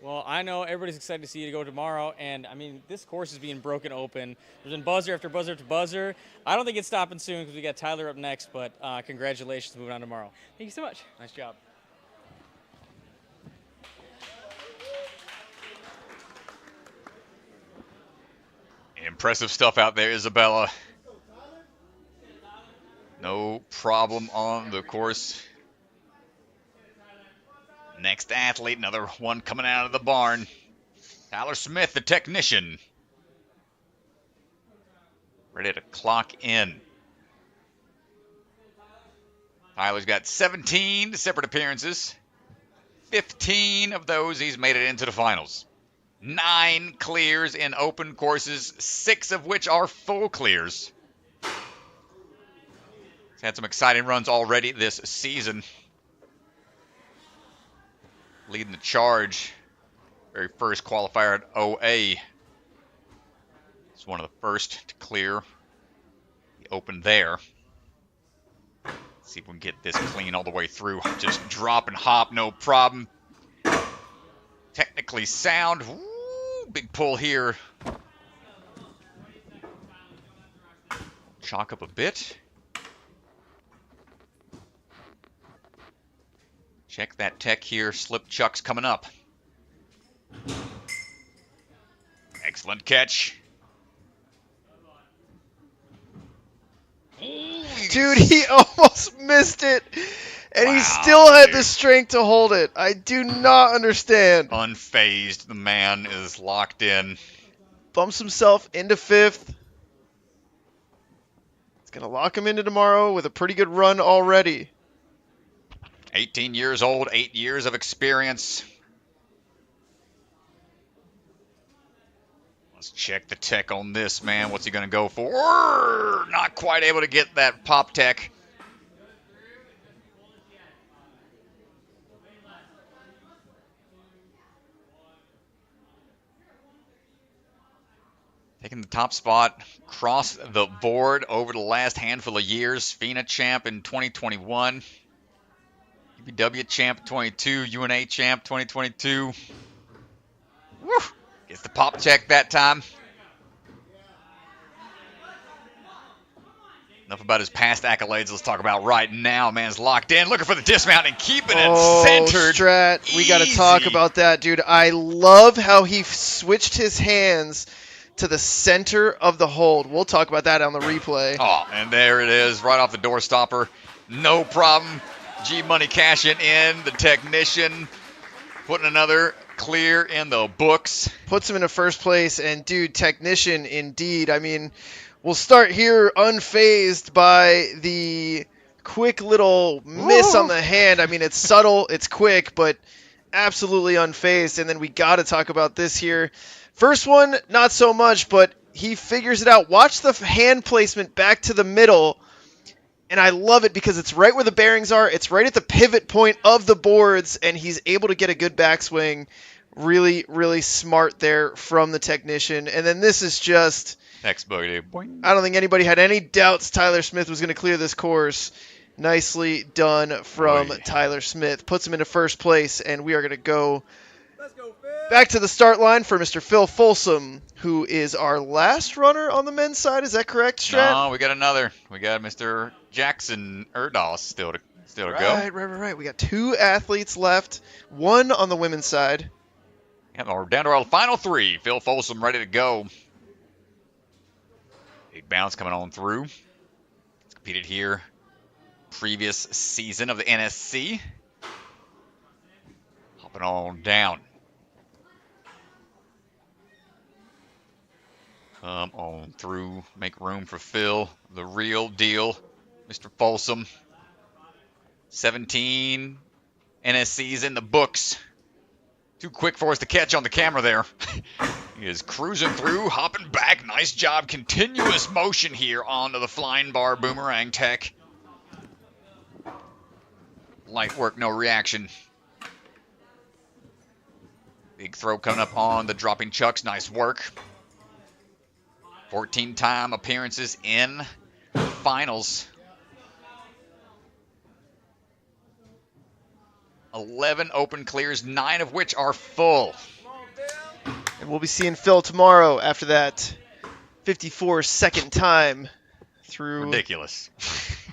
Well, I know everybody's excited to see you to go tomorrow, and this course is being broken open. There's been buzzer after buzzer after buzzer. I don't think it's stopping soon because we got Tyler up next, but congratulations moving on tomorrow. Thank you so much. Nice job. Impressive stuff out there, Isabella. No problem on the course. Next athlete, another one coming out of the barn. Tyler Smith, the technician. Ready to clock in. Tyler's got 17 separate appearances. 15 of those he's made it into the finals. 9 clears in open courses, 6 of which are full clears. He's had some exciting runs already this season. Leading the charge. Very first qualifier at OA. It's one of the first to clear the open there. Let's see if we can get this clean all the way through. Just drop and hop, no problem. Technically sound. Ooh, big pull here. Chalk up a bit. Check that tech here. Slip chuck's coming up. Excellent catch. Dude, he almost missed it, and he Wow, still had the dude. strength to hold it. I do not understand. Unfazed. The man is locked in. Bumps himself into 5th. It's going to lock him into tomorrow with a pretty good run already. 18 years old, 8 years of experience. Let's check the tech on this, man. What's he going to go for? Not quite able to get that pop tech. Taking the top spot across the board over the last handful of years. FINA champ in 2021. UPW champ 22. UNA champ 2022. Woo! Gets the pop check that time. Enough about his past accolades. Let's talk about right now. Man's locked in, looking for the dismount and keeping it centered. Strat, we got to talk about that, dude. I love how he switched his hands to the center of the hold. We'll talk about that on the replay. Oh, and there it is, right off the door stopper. No problem. G-Money cashing in. The technician putting another clear in the books. Puts him into first place, and dude, technician indeed. I mean, we'll start here unfazed by the quick little miss on the hand. I mean, it's subtle, it's quick, but absolutely unfazed. And then we got to talk about this here. First one, not so much, but he figures it out. Watch the hand placement back to the middle, and I love it because it's right where the bearings are. It's right at the pivot point of the boards, and he's able to get a good backswing. Really, really smart there from the technician. And then this is just... Textbook. I don't think anybody had any doubts Tyler Smith was going to clear this course. Nicely done from Tyler Smith. Puts him into first place, and we are going to go back to the start line for Mr. Phil Folsom, who is our last runner on the men's side. Is that correct, Strat? No, we got another. We got Mr. Jackson Erdos still to go. Right. We got 2 athletes left. 1 on the women's side. And we're down to our final 3. Phil Folsom ready to go. Big bounce coming on through. He's competed here previous season of the NSC. Hopping on down. Come on through. Make room for Phil. The real deal. Mr. Folsom. 17 NSCs in the books. Too quick for us to catch on the camera there. He is cruising through, hopping back. Nice job. Continuous motion here onto the flying bar boomerang tech. Light work, no reaction. Big throw coming up on the dropping chucks. Nice work. 14-time appearances in finals. 11 open clears, 9 of which are full. And we'll be seeing Phil tomorrow after that 54-second time through ridiculous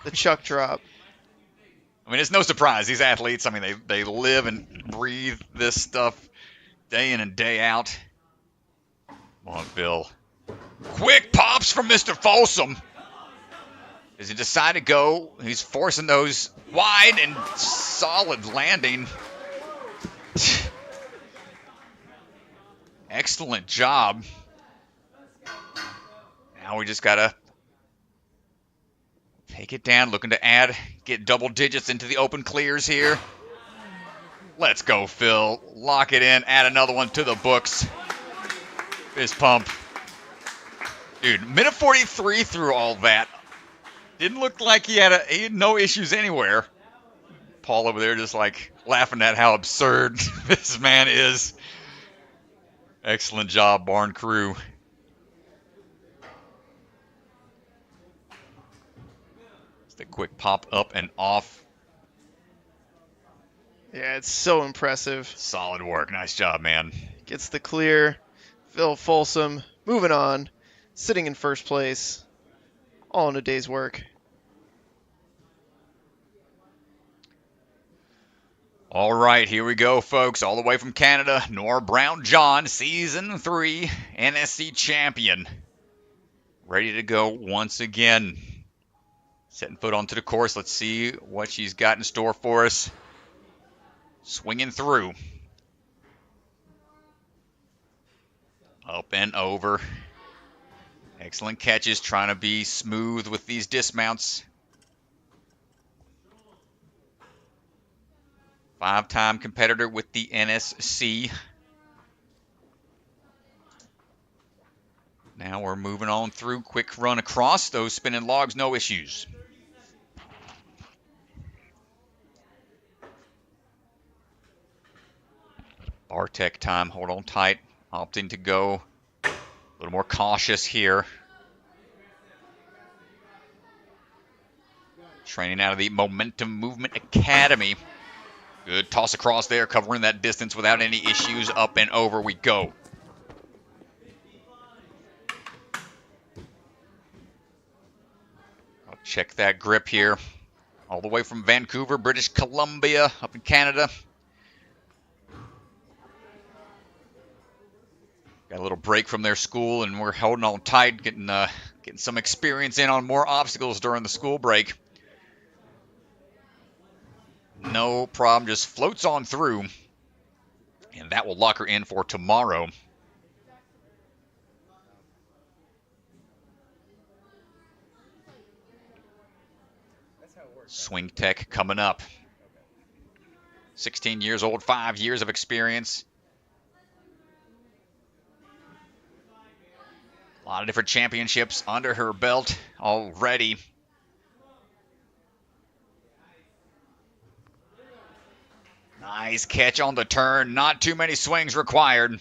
the chuck drop. I mean, it's no surprise. These athletes, I mean, they live and breathe this stuff day in and day out. Come on, Phil. Quick pops from Mr. Folsom. Does he decide to go? He's forcing those wide and solid landing. Excellent job. Now we just got to take it down, looking to get double digits into the open clears here. Let's go, Phil. Lock it in, add another one to the books. Fist pump. Dude, minute 43 through all that. Didn't look like he had no issues anywhere. Paul over there just like laughing at how absurd this man is. Excellent job, Barn crew. Just a quick pop up and off. Yeah, it's so impressive. Solid work. Nice job, man. Gets the clear. Phil Folsom moving on. Sitting in first place. All in a day's work. All right, here we go, folks. All the way from Canada, Nora Brown-John, Season 3 NSC champion. Ready to go once again. Setting foot onto the course. Let's see what she's got in store for us. Swinging through. Up and over. Excellent catches, trying to be smooth with these dismounts. 5-time competitor with the NSC. Now we're moving on through. Quick run across. Those spinning logs, no issues. Bar tech time. Hold on tight. Opting to go a little more cautious here. Training out of the Momentum Movement Academy. Good toss across there, covering that distance without any issues. Up and over we go. I'll check that grip here. All the way from Vancouver, British Columbia, up in Canada. Got a little break from their school, and we're holding on tight, getting some experience in on more obstacles during the school break. No problem, just floats on through. And that will lock her in for tomorrow. Swing Tech coming up. 16 years old, 5 years of experience. A lot of different championships under her belt already. Nice catch on the turn. Not too many swings required.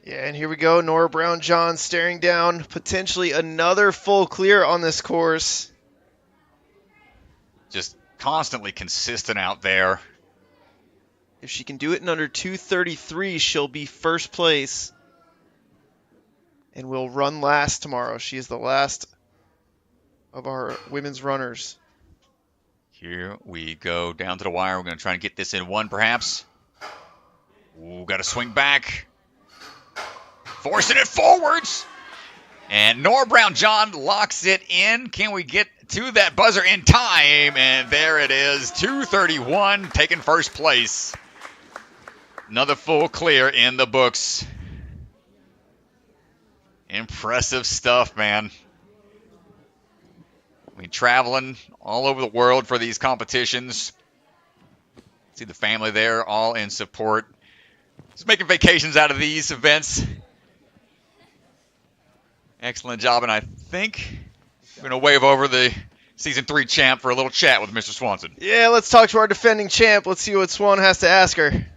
Yeah, and here we go. Nora Brown-John staring down potentially another full clear on this course. Just constantly consistent out there. If she can do it in under 2:33, she'll be first place. And will run last tomorrow. She is the last of our women's runners. Here we go down to the wire. We're going to try and get this in one, perhaps. Ooh, got to swing back. Forcing it forwards. And Nora Brown-John locks it in. Can we get to that buzzer in time? And there it is. 2:31, taking first place. Another full clear in the books. Impressive stuff, man. I mean, traveling all over the world for these competitions. See the family there, all in support. Just making vacations out of these events. Excellent job, and I think I'm going to wave over the Season 3 champ for a little chat with Mr. Swanson. Yeah, let's talk to our defending champ. Let's see what Swan has to ask her.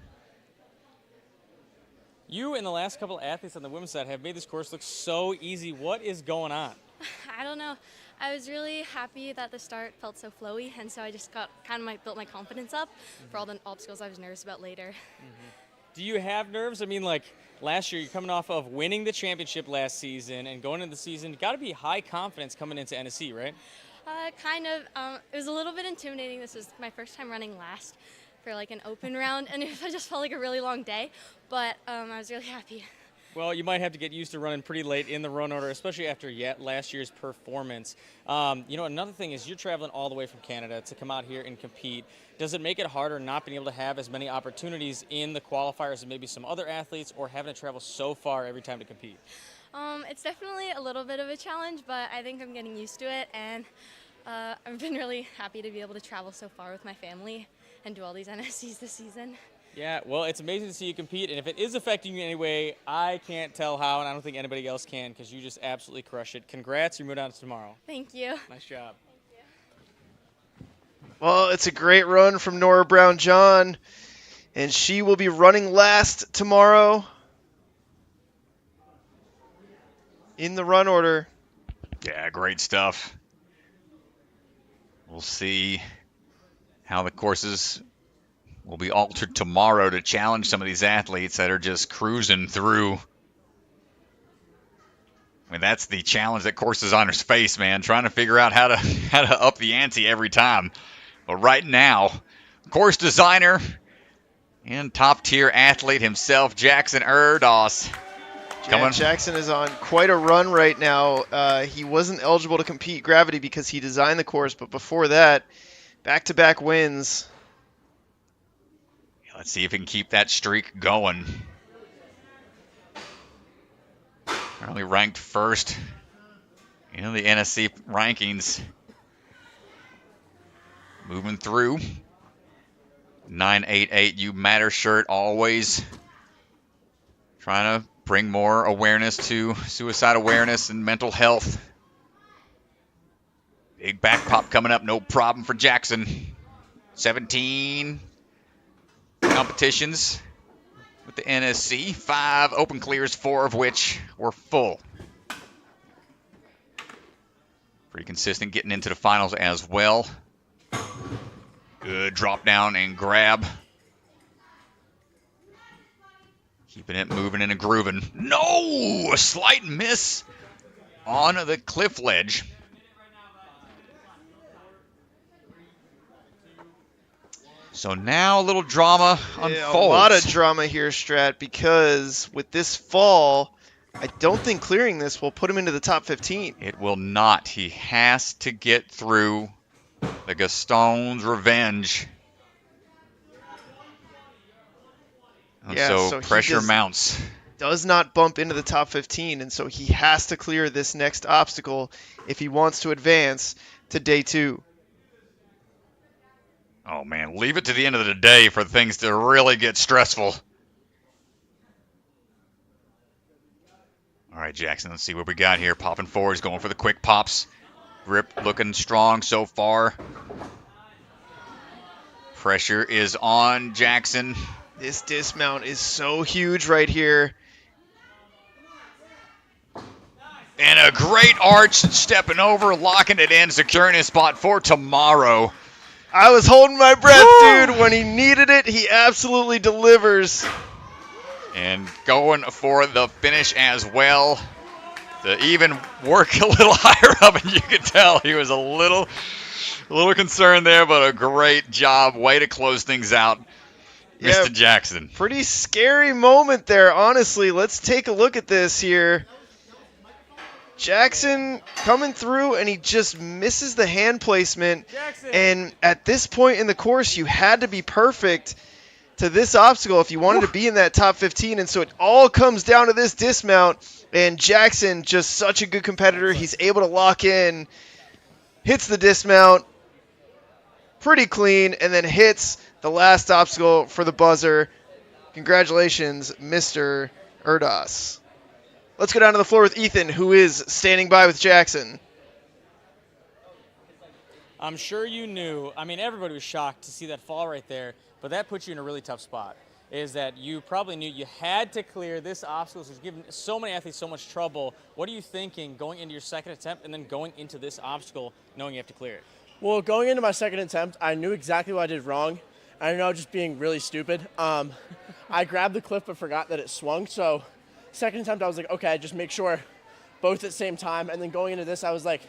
You and the last couple of athletes on the women's side have made this course look so easy. What is going on? I don't know. I was really happy that the start felt so flowy, and so I just got built my confidence up for all the obstacles I was nervous about later. Do you have nerves? I mean, like last year, you're coming off of winning the championship last season and going into the season. Got to be high confidence coming into NSC, right? It was a little bit intimidating. This was my first time running last for like an open round, and it just felt like a really long day, but I was really happy. Well, you might have to get used to running pretty late in the run order, especially after last year's performance. Another thing is you're traveling all the way from Canada to come out here and compete. Does it make it harder not being able to have as many opportunities in the qualifiers as maybe some other athletes, or having to travel so far every time to compete? It's definitely a little bit of a challenge, but I think I'm getting used to it, and I've been really happy to be able to travel so far with my family and do all these NSCs this season. Yeah, well, it's amazing to see you compete, and if it is affecting you in any way, I can't tell how, and I don't think anybody else can, because you just absolutely crush it. Congrats, you move on to tomorrow. Thank you. Nice job. Well, it's a great run from Nora Brown-John, and she will be running last tomorrow in the run order. Yeah, great stuff. We'll see how the courses will be altered tomorrow to challenge some of these athletes that are just cruising through. I mean, that's the challenge that course designers face, man, trying to figure out how to up the ante every time. But right now, course designer and top-tier athlete himself, Jackson Erdos. Jackson is on quite a run right now. He wasn't eligible to compete gravity because he designed the course, but before that, back-to-back wins. Let's see if he can keep that streak going. Currently ranked first in the NSC rankings. Moving through. 988 You Matter shirt always. Trying to bring more awareness to suicide awareness and mental health. Big back pop coming up, no problem for Jackson. 17 competitions. with the NSC. 5 open clears, 4 of which were full. Pretty consistent getting into the finals as well. Good drop down and grab. Keeping it moving and grooving. No! A slight miss on the cliff ledge. So now a little drama unfolds. Yeah, a lot of drama here, Strat, because with this fall, I don't think clearing this will put him into the top 15. It will not. He has to get through the Gaston's Revenge. And Yeah, so pressure mounts. Does not bump into the top 15, and so he has to clear this next obstacle if he wants to advance to day 2. Oh, man. Leave it to the end of the day for things to really get stressful. All right, Jackson, let's see what we got here. Popping forward. He's going for the quick pops. Grip looking strong so far. Pressure is on Jackson. This dismount is so huge right here. And a great arch stepping over, locking it in, securing his spot for tomorrow. I was holding my breath, dude. When he needed it, he absolutely delivers. And going for the finish as well. To even work a little higher up, and you could tell he was a little concerned there, but a great job. Way to close things out, Mr. Jackson. Pretty scary moment there, honestly. Let's take a look at this here. Jackson coming through, and he just misses the hand placement. Jackson. And at this point in the course, you had to be perfect to this obstacle if you wanted to be in that top 15. And so it all comes down to this dismount. And Jackson, just such a good competitor. He's able to lock in, hits the dismount pretty clean, and then hits the last obstacle for the buzzer. Congratulations, Mr. Erdos. Let's go down to the floor with Ethan, who is standing by with Jackson. I'm sure you knew. I mean, everybody was shocked to see that fall right there, but that puts you in a really tough spot. Is that you probably knew you had to clear this obstacle. It's given so many athletes so much trouble. What are you thinking going into your second attempt and then going into this obstacle knowing you have to clear it? Well, going into my second attempt, I knew exactly what I did wrong. I know I was just being really stupid. I grabbed the cliff but forgot that it swung. So second attempt, I was like, okay, just make sure both at the same time. And then going into this, I was like,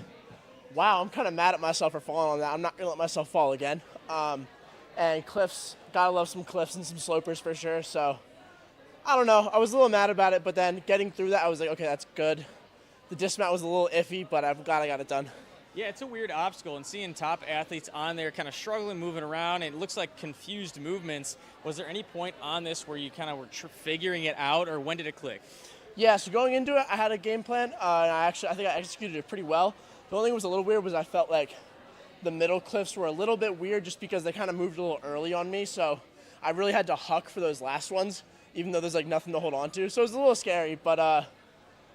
wow, I'm kind of mad at myself for falling on that. I'm not going to let myself fall again. And cliffs, gotta love some cliffs and some slopers for sure. So I don't know. I was a little mad about it, but then getting through that, I was like, okay, that's good. The dismount was a little iffy, but I'm glad I got it done. Yeah, it's a weird obstacle, and seeing top athletes on there kind of struggling, moving around, and it looks like confused movements. Was there any point on this where you kind of were figuring it out, or when did it click? Yeah, so going into it, I had a game plan, and I think I executed it pretty well. The only thing that was a little weird was I felt like the middle cliffs were a little bit weird just because they kind of moved a little early on me, so I really had to huck for those last ones, even though there's like nothing to hold on to. So it was a little scary, but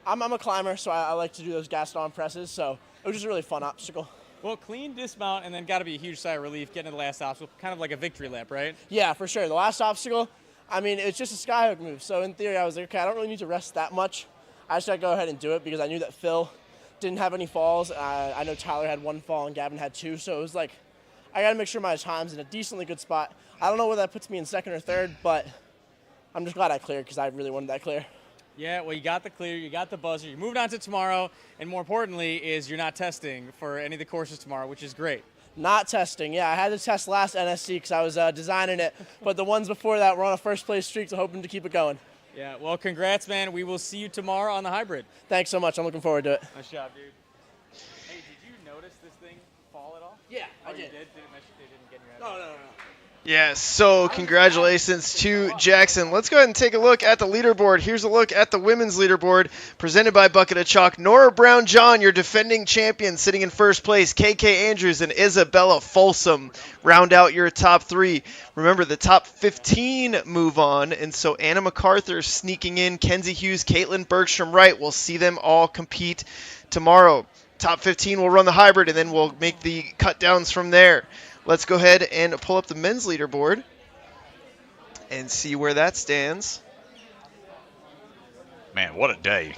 I'm a climber, so I like to do those Gaston presses, so it was just a really fun obstacle. Well, clean dismount and then got to be a huge sigh of relief getting to the last obstacle, kind of like a victory lap, right? Yeah, for sure. The last obstacle, I mean, it's just a skyhook move, so in theory I was like, okay, I don't really need to rest that much. I just got to go ahead and do it because I knew that Phil didn't have any falls. I know Tyler had 1 fall and Gavin had 2, so it was like I got to make sure my time's in a decently good spot. I don't know whether that puts me in second or third, but I'm just glad I cleared because I really wanted that clear. Yeah, well, you got the clear, you got the buzzer, you moved on to tomorrow, and more importantly is you're not testing for any of the courses tomorrow, which is great. Not testing, yeah. I had to test last NSC because I was designing it, but the ones before that were on a first-place streak, so hoping to keep it going. Yeah, well, congrats, man. We will see you tomorrow on the hybrid. Thanks so much. I'm looking forward to it. Nice job, dude. Hey, did you notice this thing fall at all? Yeah, I did. did. You did? Didn't get in your head? No. Yes, so congratulations to Jackson. Let's go ahead and take a look at the leaderboard. Here's a look at the women's leaderboard presented by Bucket of Chalk. Nora Brown-John, your defending champion, sitting in first place. KK Andrews and Isabella Folsom round out your top 3. Remember, the top 15 move on, and so Anna McArthur sneaking in. Kenzie Hughes, Caitlin Bergstrom Wright. We'll see them all compete tomorrow. Top 15 will run the hybrid, and then we'll make the cut downs from there. Let's go ahead and pull up the men's leaderboard and see where that stands. Man, what a day.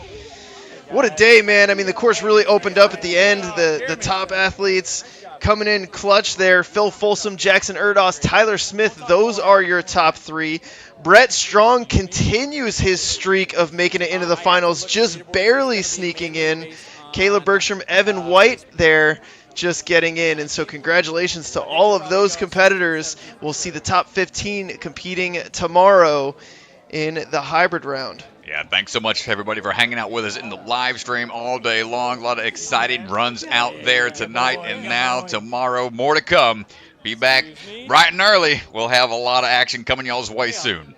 What a day, man. I mean, the course really opened up at the end. The top athletes coming in clutch there. Phil Folsom, Jackson Erdos, Tyler Smith, those are your top 3. Brett Strong continues his streak of making it into the finals, just barely sneaking in. Caleb Bergstrom, Evan White there just getting in. And so congratulations to all of those competitors. We'll see the top 15 competing tomorrow in the hybrid round. Yeah, thanks so much, everybody, for hanging out with us in the live stream all day long. A lot of exciting runs out there tonight and now tomorrow. More to come. Be back bright and early. We'll have a lot of action coming y'all's way soon.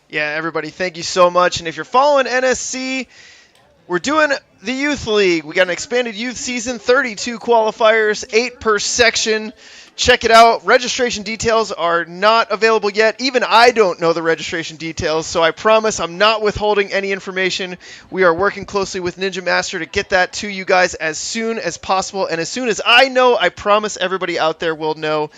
Yeah, everybody, thank you so much. And if you're following NSC, we're doing the Youth League. We got an expanded youth season, 32 qualifiers, 8 per section. Check it out. Registration details are not available yet. Even I don't know the registration details, so I promise I'm not withholding any information. We are working closely with Ninja Master to get that to you guys as soon as possible. And as soon as I know, I promise everybody out there will know.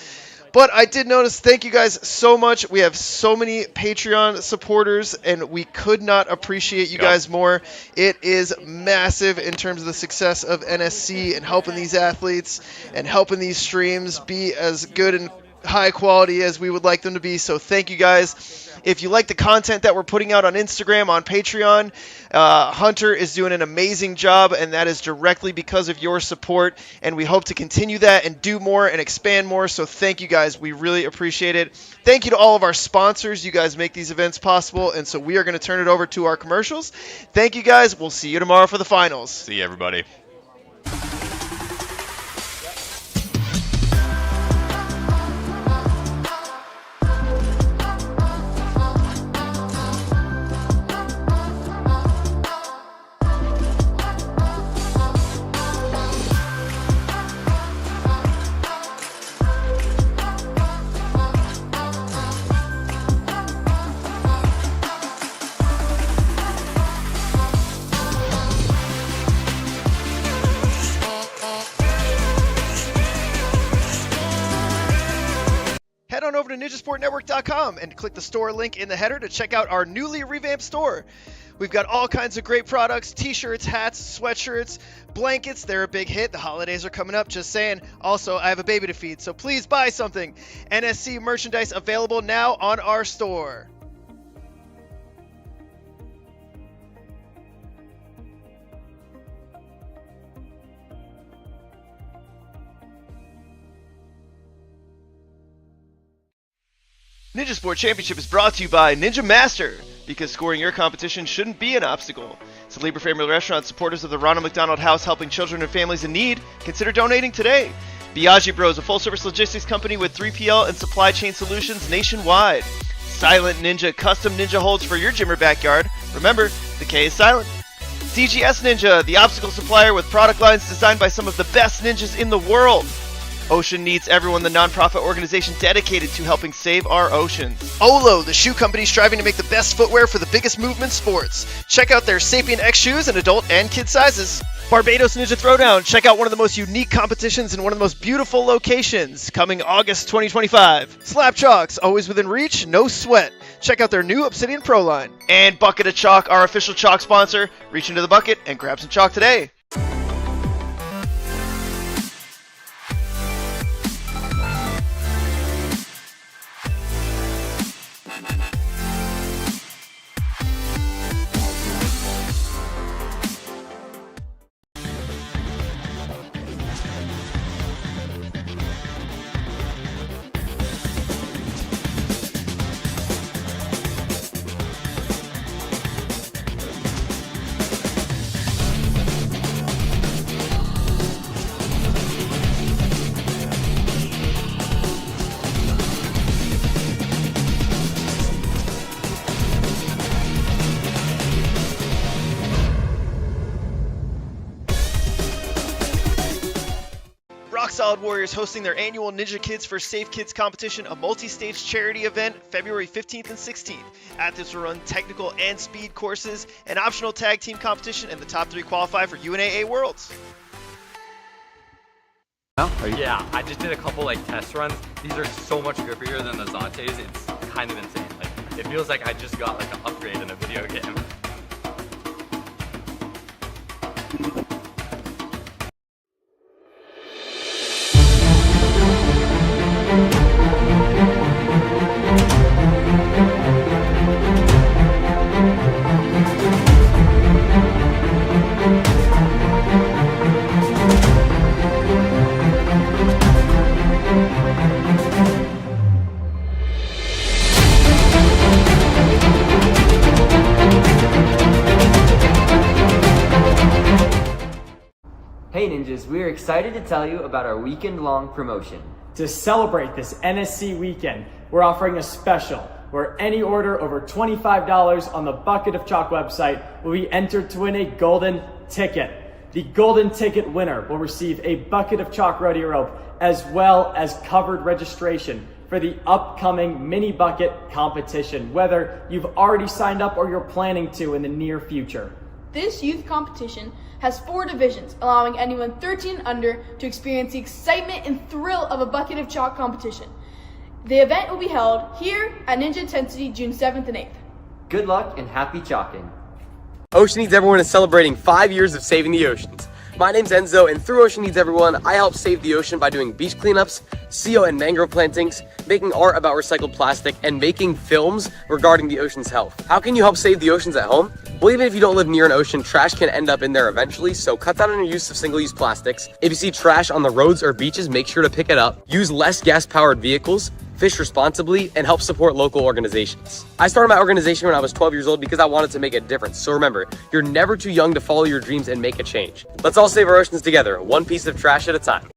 But I did notice, thank you guys so much. We have so many Patreon supporters, and we could not appreciate you guys more. It is massive in terms of the success of NSC and helping these athletes and helping these streams be as good and high quality as we would like them to be. So thank you guys. If you like the content that we're putting out on Instagram, on Patreon, Hunter is doing an amazing job, and that is directly because of your support, and we hope to continue that and do more and expand more. So thank you guys. We really appreciate it. Thank you to all of our sponsors. You guys make these events possible, and so we are going to turn it over to our commercials. Thank you guys. We'll see you tomorrow for the finals. See you, everybody. Head on over to ninjasportnetwork.com and click the store link in the header to check out our newly revamped store. We've got all kinds of great products, t-shirts, hats, sweatshirts, blankets. They're a big hit. The holidays are coming up, just saying. Also, I have a baby to feed, so please buy something. NSC merchandise available now on our store. Ninja Sport Championship is brought to you by Ninja Master, because scoring your competition shouldn't be an obstacle. Salebra Family Restaurant, supporters of the Ronald McDonald House, helping children and families in need. Consider donating today. Biagi Bros, a full-service logistics company with 3PL and supply chain solutions nationwide. Silent Ninja, custom ninja holds for your gym or backyard. Remember, the K is silent. DGS Ninja, the obstacle supplier with product lines designed by some of the best ninjas in the world. Ocean Needs Everyone, the nonprofit organization dedicated to helping save our oceans. Olo, the shoe company striving to make the best footwear for the biggest movement sports. Check out their Sapien X shoes in adult and kid sizes. Barbados Ninja Throwdown. Check out one of the most unique competitions in one of the most beautiful locations. Coming August 2025. Slap Chalks, always within reach, no sweat. Check out their new Obsidian Pro line. And Bucket of Chalk, our official chalk sponsor. Reach into the bucket and grab some chalk today. Solid Warriors hosting their annual Ninja Kids for Safe Kids competition, a multi-stage charity event February 15th and 16th. Athletes will run technical and speed courses, an optional tag team competition, and the top 3 qualify for UNAA Worlds. Yeah, I just did a couple test runs. These are so much grippier than the Zantes. It's kind of insane. It feels like I just got an upgrade in a video game. Hey Ninjas, we are excited to tell you about our weekend-long promotion. To celebrate this NSC weekend, we're offering a special where any order over $25 on the Bucket of Chalk website will be entered to win a golden ticket. The golden ticket winner will receive a Bucket of Chalk rodeo rope as well as covered registration for the upcoming mini bucket competition, whether you've already signed up or you're planning to in the near future. This youth competition has 4 divisions, allowing anyone 13 and under to experience the excitement and thrill of a Bucket of Chalk competition. The event will be held here at Ninja Intensity June 7th and 8th. Good luck and happy chalking. Ocean Needs Everyone is celebrating 5 years of saving the oceans. My name's Enzo, and through Ocean Needs Everyone, I help save the ocean by doing beach cleanups, seal and mangrove plantings, making art about recycled plastic, and making films regarding the ocean's health. How can you help save the oceans at home? Well, even if you don't live near an ocean, trash can end up in there eventually, so cut down on your use of single-use plastics. If you see trash on the roads or beaches, make sure to pick it up. Use less gas-powered vehicles, fish responsibly, and help support local organizations. I started my organization when I was 12 years old because I wanted to make a difference. So remember, you're never too young to follow your dreams and make a change. Let's all save our oceans together, one piece of trash at a time.